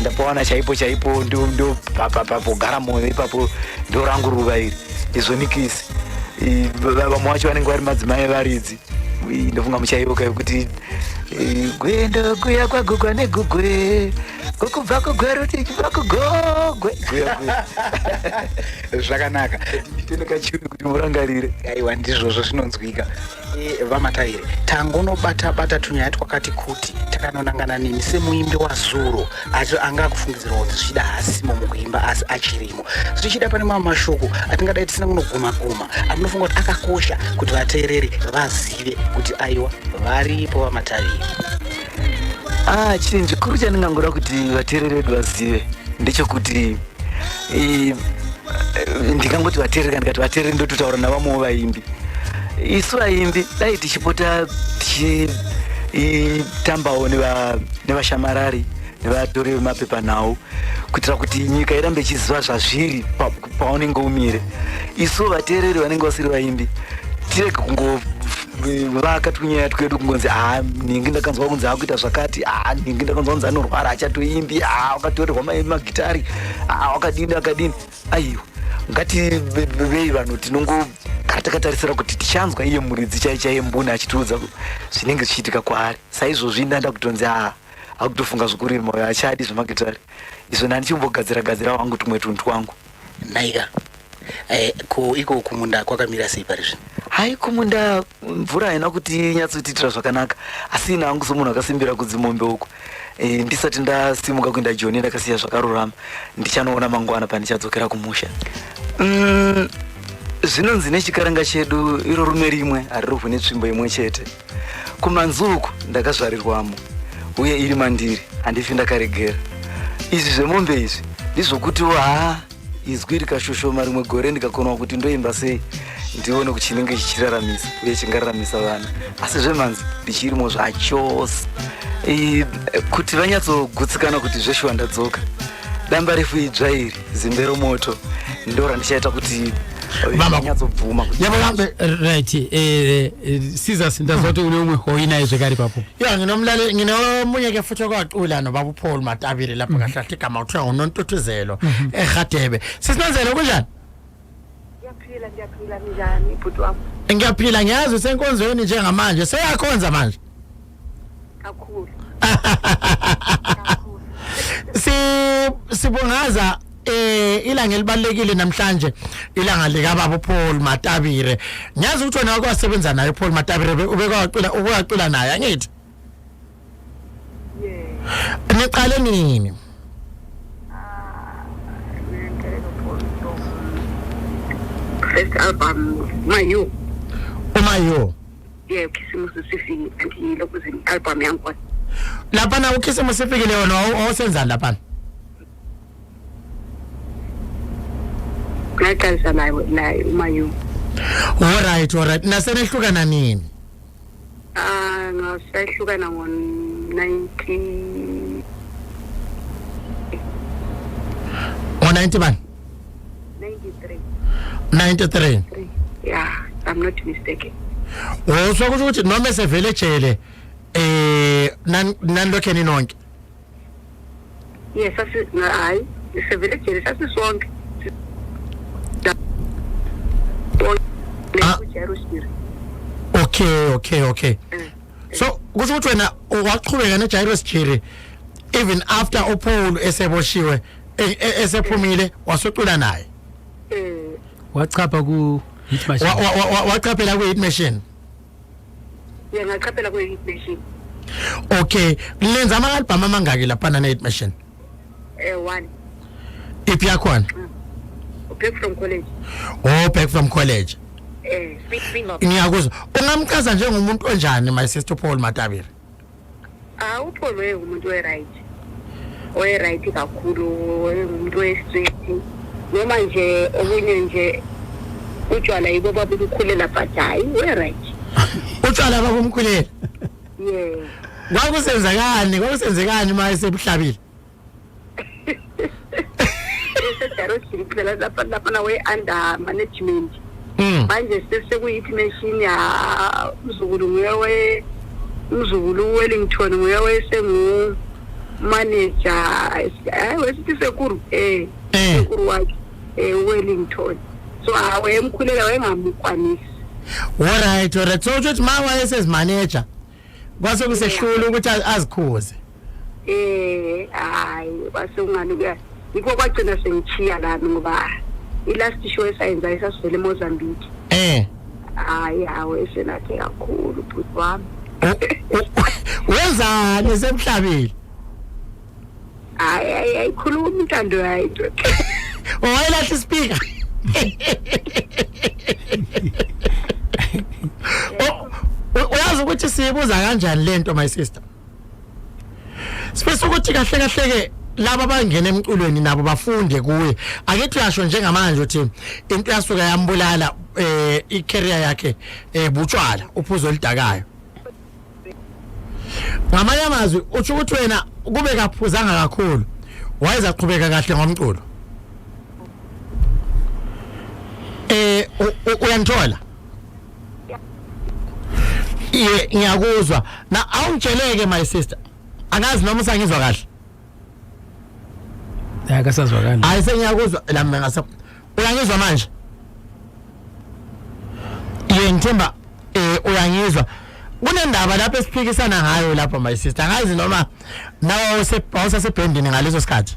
[SPEAKER 17] ndapawana chaipo ndo papogara moyo ipapo ndo rangu ruva iri. Izvo nikisi vamwe vacho vanenge vari madzimai varidzi. Ndofunga muchaivoka yokuti gwendo guya kwagugwa negugwe kokubva kugweruti chibva kugogwe
[SPEAKER 18] zvakanaka.
[SPEAKER 17] Ndinokachiri kuti murangarire.
[SPEAKER 18] Aiwa, ndizvozvo zvinonzwika. Vamataire tangonobata tunyaya twakati kuti takanonangana nini semuimbi waZuro anga kufungidzira kuti zvichida hasimo mukuimba asi achirimo. Zvichida pane mamwe mashoko atingadai tisina kunoguma anofunga kuti akakosha kuti vateereri vazive kuti aiwa varipo vamataire.
[SPEAKER 17] Chinhu chikuru chandingangoda kuti vateereri vedu vazive ndechekuti ndingangoti vateereri, kana ndikati vateereri ndototaura navamwewo vaimbi. Isu vaimbi dai tichipota tichitambawo nevashamarari nevatori vemapepanhau kuitira kuti nyika irambe ichiziva zvazviri paunenge umire. Isu vateereri vanenge vasiri vaimbi tirege kungovaka tunyaya twedu kungonzi ningi ndakanzwa kunzi akuita zvakati, ningi ndakanzwa kunzi anorwara achatoimbi, wakatorerwa magitari, wakadini. Aiwa, ngativei vanhu tinongotakatarisa kuti tichanzwa iye muridzi chaiye mbune achitiudza zvinenge zvichiitika kwaari. Saizvozvi ndanda kutonzi akutofunga zvokuriri moyo achadi zvemagitari. Izvo ndandichimbogadzira wangu tumwe tunhu twangu.
[SPEAKER 18] Naika iko kumunda kwakamira sei pari zvino?
[SPEAKER 17] Hai, kumunda mvura haina kuti inyatsotitira zvakanaka, asi ina hangu somunhu akasimbira kudzimombe uko. Ndisati ndasimuka kuenda Joni ndakasiya zvakarurama, ndichanoona mangwana pandichadzokera kumusha. Zvinonzi nechikaranga chedu iro rume rimwe hariruvhu netsvimbo imwe chete. Kumanzuku ndakazvarirwamo uye iri mandiri, handifi ndakaregera. Izvi zvemombe izvi ndizvokutiwo izwi rikashoshoma rimwe gore ndikakonawo kuti ndoimba sei ndione kuti chinenge chichiraramisa uye chingararamisa vana. Asi zvemanzi ndichirimo zvachose kuti vanyatsogutsikana kuti zveshuwa ndadzoka. Damba refu idzva iri, zimbe romoto, ndo randichaita kuti vanyatsobvuma.
[SPEAKER 5] Right. Scissors ndazwa kuti une umwe hoi naye zvekare papo.
[SPEAKER 6] Nginomunyeke futhi okwaqula nobaba uPaul Matavile lapha kahlahlika mawuthiwa unontutuzelo eGatebe. Sisinanzele kunjani?
[SPEAKER 19] Ngiyaphila njani ibhuti wami?
[SPEAKER 6] Ngiyaphila, ngiyazi usenkonzweni njengamanje. Seyakhonza manje?
[SPEAKER 19] Kakhulu.
[SPEAKER 6] Sibongaza ilanga elibalekile namhlanje ilanga lika baba Paul Matabire. Ngiyazi ukuthi wena wakwasebenza naye Paul Matabire ubekacula naye angithi? Niqale nini?
[SPEAKER 19] First album Mayo.
[SPEAKER 6] Mayo.
[SPEAKER 19] Yeah, Kissimo sifiki anti lokuzini album yangu.
[SPEAKER 6] Lapha na uKissimo sifiki leyo no osenza lapha.
[SPEAKER 19] Ngaqalisa naye Mayo.
[SPEAKER 6] Alright. Nasenehlukana nini?
[SPEAKER 19] Ngasehlukana ngo 90
[SPEAKER 6] bani? 93.
[SPEAKER 19] Yeah, I'm not mistaken.
[SPEAKER 6] So ukuthi noma sevele ejele nanlokhe ninonke.
[SPEAKER 19] Yes, hayi sevele ejele sasisonke.
[SPEAKER 6] Okay. So kusho ukuthi wena waqhubeka neJairos Chiri even after uPaul eseboshiwe esephumile wasocula naye.
[SPEAKER 5] Wachapha ku hit machine.
[SPEAKER 6] Wachaphela ku hit machine.
[SPEAKER 19] Yeah, ngachaphela ku hit machine.
[SPEAKER 6] Okay, lenza ama album amangaki lapha na hit machine?
[SPEAKER 19] 1.
[SPEAKER 6] Iphi yakhona?
[SPEAKER 19] Back from college.
[SPEAKER 6] Oh, back from college. Ngiyakuzwa. Ungamchaza njengomuntu onjani my sister Paul Matabire?
[SPEAKER 19] uPaul umuntu we-right kakhulu, umuntu we-straight. Noma nje okunye nje utshwala yibo babukhulela but hayi we-right.
[SPEAKER 6] Utshwala babumkhulela?
[SPEAKER 19] Yeah.
[SPEAKER 6] Kwakusenzekani uma esebuhlabile?
[SPEAKER 19] lapha na we-under management. Manje sekuyithi machine ya umzukulu Wellington nguye wayesengu manager wesithi sekuru sekuru wakhe Wellington, so awayemkhulela wayengamkwanisi.
[SPEAKER 6] Alright, so ukuthi mawa yesezi manager kwase kusehlula ukuthi azikhuze.
[SPEAKER 19] Hayi basungani kuya yikho kwagcina sengichiya lami ngoba ilast show esayenza isasivele eMozambique. Hayi esenathe kakhulu bhuti wami.
[SPEAKER 6] Wenzani esemhlabeni?
[SPEAKER 19] Hayi khuluma umntando yayi.
[SPEAKER 6] Wayelahla ispeaker. Uyazi ukuthi siyibuza kanjani lento my sister? Sifisa ukuthi kahle ke laba abangena emculweni nabo bafunde kuye. Akithi uyasho njengamanje uthi into yasuka yambulala i-career yakhe butshwala uphuzo olidakayo. Ngamanye amazwi uthi ukuthi wena kube kaphuzanga kakhulu wayeza qhubeka kahle ngomculo. Uyangithola? Ngiyakuzwa. Na awungitsheleke my sister. Angazi noma usangizwa kahle.
[SPEAKER 5] Akasazwakala.
[SPEAKER 6] Hayi sengiyakuzwa lami ngasa. Uyangizwa manje? Ngithemba uyangizwa. Kunendaba lapho esiphikisana ngayo lapha my sister. Angazi noma nawe usasebhendini ngaleso sikhathi.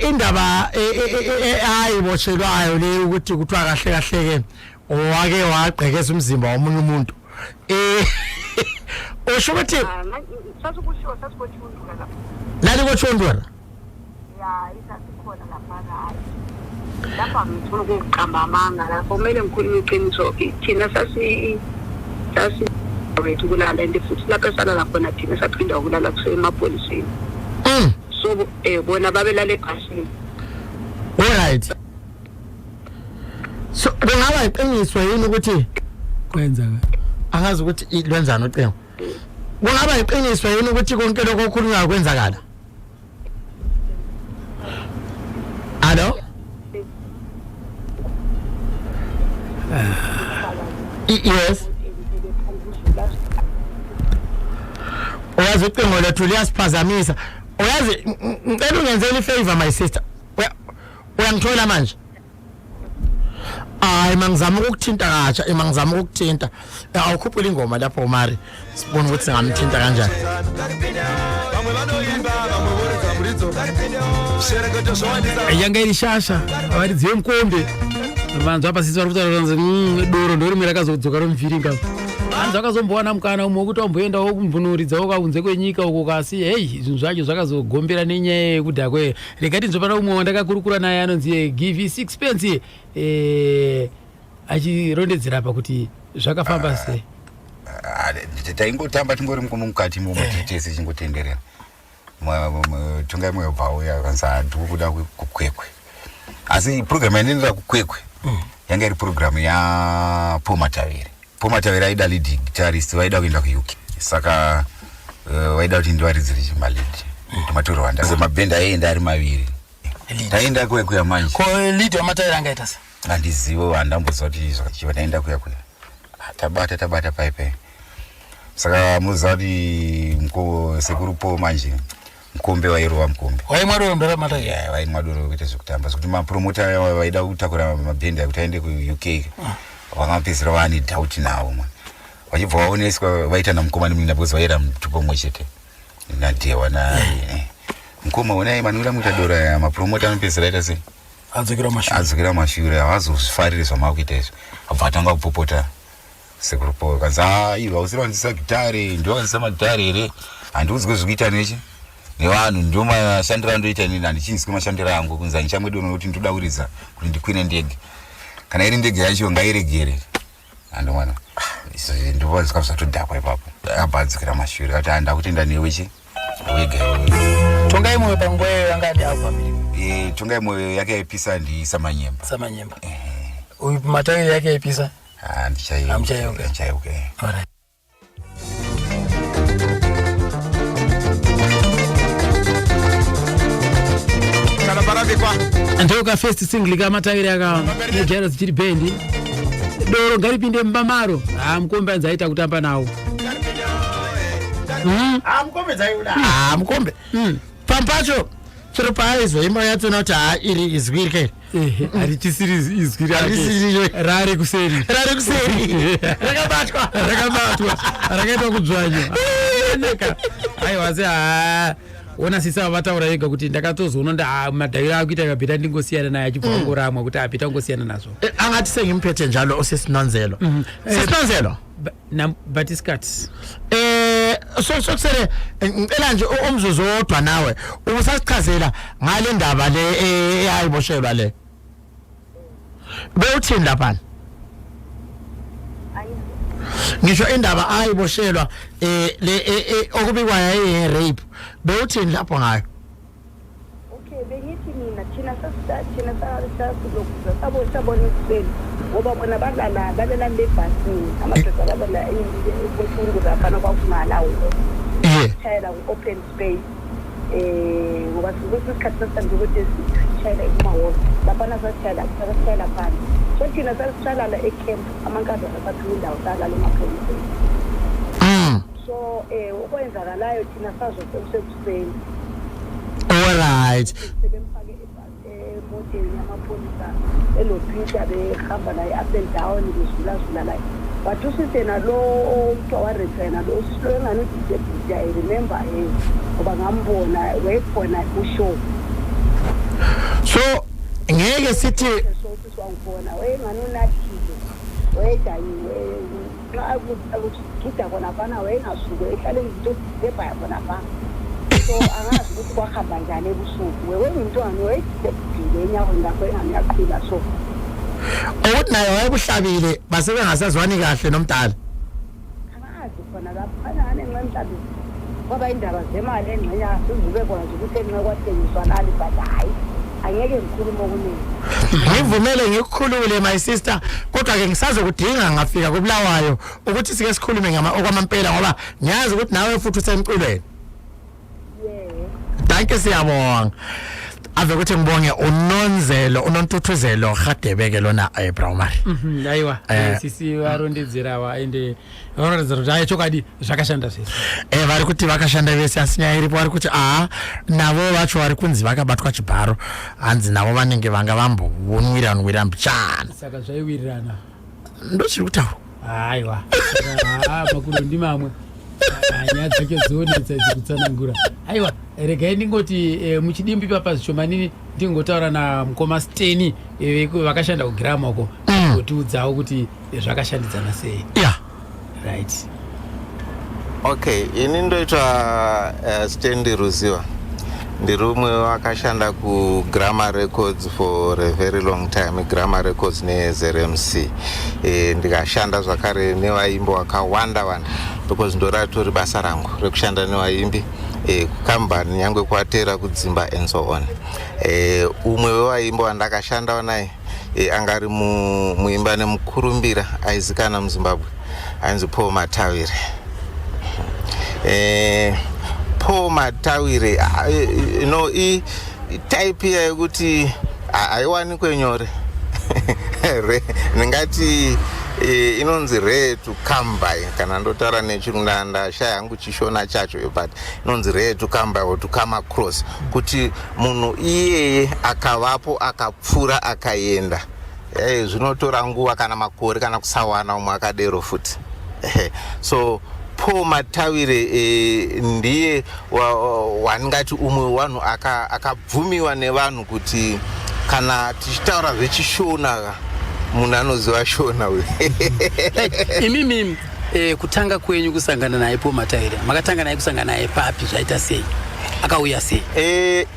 [SPEAKER 6] Indaba ayiboshelwayo le ukuthi kuthiwa kahle ke wake wagqekeza umzimba womunye umuntu. Usho ukuthi
[SPEAKER 19] sasikushiwo sasikothundula lapha.
[SPEAKER 6] Nali kothundula?
[SPEAKER 19] Ya isasikhona lapha. Lapha ngithona ukuqamba amanga lapho kumele ngikhulume iqiniso thina sasi wethu kulala and futhi lapho esalala khona thina saphinda ukulala kusemapoliseni. So bona babelala ebhasini.
[SPEAKER 6] Alright. So kungaba iqiniso yini ukuthi
[SPEAKER 5] kwenza
[SPEAKER 6] angazi ukuthi lwenzani uqingo. Kungaba iqiniso yini ukuthi konke lokho okukhulunywa kwenzakala? Hello? Yes. Uyazi uqingo lethu liyasiphazamisa. Uyazi ngicela ungenzele ifavor my sister. Uyangithola manje? hayi mangizama ukukuthinta katsha mangizama ukukuthinta awukhuphula ingoma lapho umari sibone ukuthi singamthinta kanjani
[SPEAKER 5] yanga irishasha avaridzi vemkombe vanhu vapasisi vari kutaura doro ndorimwe rakazodzoka romuvhiringa vanhu vakazombowana mukana umwe wekuti wamboendawo kumvunuridzawo kaunze kwenyika uko kasi hei zvinhu zvacho zvakazogombera nenyaya yekudhakwe rekati nzopana umwe wandakakurukura naye anonzi give 6 pence achirondedzera pa kuti zvakafamba sei
[SPEAKER 20] taingotamba tingori mukati tese chingotenderera tunga imwe yobvawo yakanza ndikukuda kukwekwe asi program yanendera kukwekwe yanga iri program yaPaul Matavere aida lead guitarist waida kuenda kuUK saka waida kuti ndiwaridzire chimalead tomatori wanda mabhenda aenda ari maviri taenda kuya manje
[SPEAKER 6] ko lead waMatavere angaita sa
[SPEAKER 20] andizivo handambozva kuti zvakachiva taenda kuya tabata paipai saka muziva kuti sekurupo manje mukombe wairova mukombe
[SPEAKER 6] waimwadoro ndora Matavere
[SPEAKER 20] yeah waimwadoro kuita zvekutamba zvekuti mapromota vaida kutakura mabhenda kuti aende kuUK vakamapedzera vane doubt nawo vachibva vaoneswa vaita namukomani muina because vaira mutupo mumwe chete nadewa mukoma onai manuira muita dora ya mapromota anopedzera aita sei adzokera mashure havazozvifarire zvamakuita izvo abva atanga kupopota sekurupo kanza ivo hausiriwanzisa gitare ndiwanzisa magitare here handiudzwe zvikuita nechi nevanhu ndio mashandiro andoita nini handichinzwi mashandiro angu kunza nichamwedono nokuti ndodauridza kuti ndikwine ndege kana iri ndege yacho ngairegere andomwana ndipo zvikazvatodhakwa ipapo abadzikira mashure kati handa kutenda newechi wega
[SPEAKER 6] tonga imwe pangoyo yangadi afamili
[SPEAKER 20] tonga imwe yake yaipisa ndi samanyemba
[SPEAKER 6] uyu Matavere yake yaipisa
[SPEAKER 20] ndichayeuka
[SPEAKER 6] alright
[SPEAKER 5] ndoka first single kaMatavere aka neJairos chiri bendi doro ngaripinde mbamaro mukombe anzaita kutamba nawo
[SPEAKER 6] mukombe dzaiuda mukombe pampacho chero paaizwa imba yatona kuti iri izwi rike
[SPEAKER 5] harichisiri izwi rare kuseri rakabatwa rakaitwa kudzvanya aiwa se ona sisa vataura yega kuti ndakatozoona madhairo akuita kabhita ndingosiyana naye achibva angoramwa kuti apita ngosiyana nazvo
[SPEAKER 6] angati sengimphethe njalo osesinonzelo sesinonzelo
[SPEAKER 5] batiscat
[SPEAKER 6] sokusele ngicela nje umzuzu wodwa nawe ubusasichazela ngale ndaba le eyayiboshelwa le bewuthini laphana ngisho indaba ayiboshelwa le okubikwa yayi rape bewuthini lapho ngayo
[SPEAKER 19] bengithi mina thina sasilokuza sabona isibeni ngoba bona balela lebhasini amadoda abala imfundo laphana kwakungalawo shayela open space ngoba sikhathi sasanje ukuthi sishayela kumawona laphana sashayela phansi so thina sasishayela la ecamp amankazana asaphila indawo salala emapholiseni so okwenzakalayo thina sazosekuseni
[SPEAKER 6] alright
[SPEAKER 19] sebemfake emoteni yamapholisa elopita behamba naye up and down bezulazula layo but usithena lo kuthiwa waretrena lo usengani udisability I remember ngoba ngambona wayekhona kushow
[SPEAKER 6] so ngeke sithi
[SPEAKER 19] wangibona wayengani unathile wayedayiwe akugida khona phana wayengasuke ehlale ngithi ebhaya khona phana so angazi ukuthi kwahamba njani ebusuku wengumntwana wayedibhile enyaweni lakho engangiyaqhula so
[SPEAKER 6] ukuthi naye wayebuhlabile base bengasazwani kahle nomdala
[SPEAKER 19] angazi khona lapho phana ngenqemhlabile kwaba indaba zemali engxenya sizibe khona ukuthi enxe kwathengiswa nali but hayi angeke ngikhuluma okuningi
[SPEAKER 6] ngivumele ngikukhulule my sister kodwa ke ngisazokudinga ngafika kuBulawayo ukuthi sike sikhulume okwamampela ngoba ngiyazi ukuthi nawe futhi usemculweni. Danke siyabonga. ave kuti ngibonge unonzelo unontuthuzelo Radebeke lona primary
[SPEAKER 5] aiwa sisi varondedzerawa ende varoradza kuti aichokadi zvakashanda sese
[SPEAKER 6] vari kuti vakashanda vese asinyayiripo vari kuti navo vacho vari kunzi vakabatwa chibharo hanzi navo vanenge vanga vambonwiranwira mbichana
[SPEAKER 5] saka zvaiwirirana
[SPEAKER 6] ndochiri kutaura
[SPEAKER 5] aiwa makuru ndi mamwe nyaya dzake dzionetsa dzikutsanangura aiwa regai ndingoti muchidimbi papa zvishomanini ndingotaura namukoma Steni vakashanda kugirama uko ngotiudzawo kuti zvakashandidzana sei right.
[SPEAKER 21] Okay, ini ndoitwa Steni Ruziwa. Ndiri umwe wakashanda ku Grammar Records for a very long time, Grammar Records neZRMC. Ndikashanda zvakare nevaimbi wakawanda because ndoratori basa rangu rekushanda nevaimbi kukambani nyangwe kwatera kudzimba and so on. Umwe wevaimbi wandakashanda naye angari muimba nemukurumbira aizikana muZimbabwe ainzi Paul Matawire. Paul Matawire type yekuti aiwanikwe nyore ndingati inonzi rare to come by kana ndotaura nechirungu ndashaya hangu chishona chacho but inonzi rare to come by or to come across kuti munhu iyeye akavapo akapfura akaenda zvinotora nguva kana makore kana kusawana umwe akadero futi so Paul Matawire ndiye wandingati umwe wanhu akabvumiwa nevanhu kuti kana tichitaura zvechishona munhu anoziva shona uyu.
[SPEAKER 5] Imimi kutanga kwenyu kusangana naye Paul Matawire makatanga naye kusangana naye papi zvaita sei akauya sei?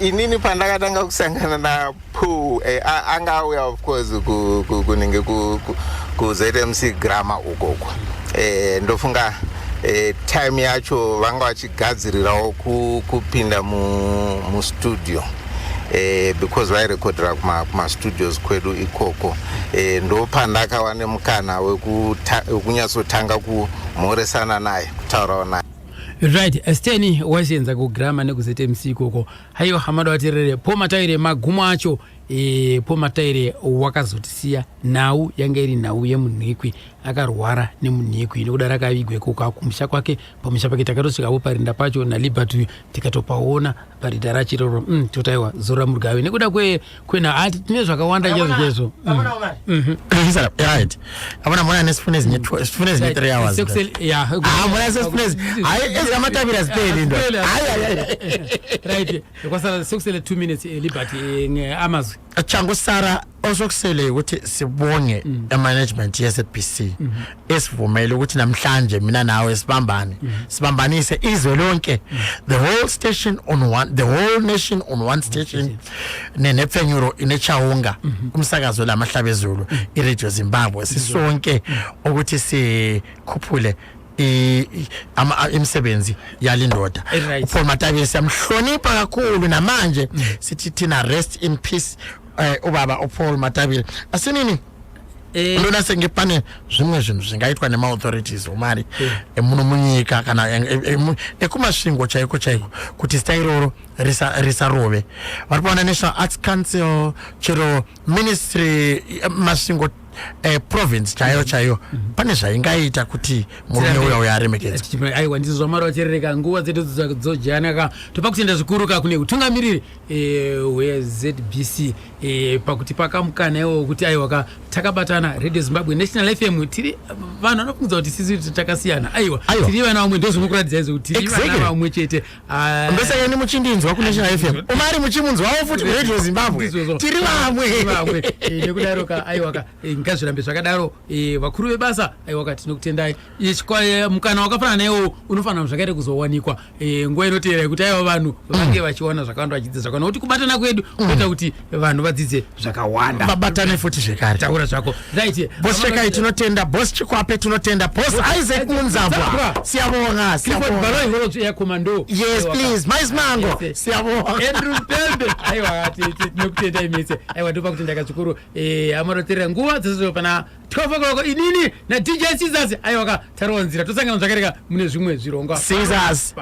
[SPEAKER 21] Inini pandakatanga kusangana na Paul anga auya of course kunenge ku ZMC Grammar ukoko ndofunga time yacho vanga vachigadzirirawo kupinda mustudio because vairekodera kumastudios kwedu ikoko ndopandakawa nemukana wekunyatsotanga kumhoresana naye kutaurawo naye.
[SPEAKER 5] Right, Steni waisenza kugrama nekuZMC ikoko. Haiwa hamada watirere Paul Matawire magumo acho Paul Matawire wakazotisiya nhau yanga iri nhau yemunhikwi akarwara nemunhikwi nokudaro akavigwe kumusha kwake pamusha pake takatosvikapo parinda pacho naLiberty tikatopaona parinda rachiroro totaiwa zora murgawe nekuda kwena tine zvakawanda chezvo
[SPEAKER 6] right abona mona nesifune zinye 3 hours mona sesifune ezika Matawire Steni ndo
[SPEAKER 5] right kwasala sekusele 2 minutes Liberty ngeamazwi
[SPEAKER 6] achangosara osokusele ukuthi sibonge management yeSBC esivumele ukuthi namhlanje mina nawe sibambanise izwe lonke the whole station on one, the whole nation on one station nenepfenyuro inechawunga kumsakazo lamahlabezulu iRadio Zimbabwe sisonke ukuthi sikhuphule imisebenzi yalindoda uPaul Matawire siyamhlonipha kakhulu namanje sithi thina rest in peace ubaba uPaul Matawire asinini lona sengepane zvimwe zvinhu zvingaitwa nema authorities umari emuno munyika kana ekumasvingo chaiko kuti stairoro risarove varipona National Arts Council chero ministry masvingo province chayo pane zvaingaita kuti murume uya aremekedza.
[SPEAKER 5] Aiwa ndizvo zvamara vacherereka nguva dzedu dzojanaka topa kutenda zvikuru kune utungamiriri weZBC pakuti pakamukana iwo kuti aiwa takabatana Radio Zimbabwe National FM tiri vanhu vanofungudza kuti sisi takasiyana aiwa tiri vana vamwe ndozvinokuratidza izvo kuti tiri vana vamwe chete
[SPEAKER 6] mbesayani muchindinzwa ku National FM umari muchimunzwawo futi Radio Zimbabwe tiri vamwe
[SPEAKER 5] nekudaroka aiwa ngazvirambe zvakadaro vakuru vebasa aiwa tinokutendai mukana wakafanana naiwo unofanira zvakaita kuzowanikwa nguva inoteera kuti aiwa vanhu vange vachiwana zvakawanda vachidze zvakawanda kuti kubatana kwedu kuita kuti vanhu vadzidze zvakawanda
[SPEAKER 6] vabatane futi zvekare
[SPEAKER 5] taura zvako right
[SPEAKER 6] boss Chekai tinotenda boss Chikwape tinotenda boss Isaac Munzabwa siyabonga
[SPEAKER 5] baloi ya commando
[SPEAKER 6] yes please mais mango siyabonga
[SPEAKER 5] Andrew Pembe aiwa tinokutenda imese aiwa ndopa kutenda kachikuru amaroterera nguva dzese pana 12 o'clock inini na DJ Scissors aiwa taronzira tosangana zvakareka mune zvimwe zvirongwa
[SPEAKER 6] Scissors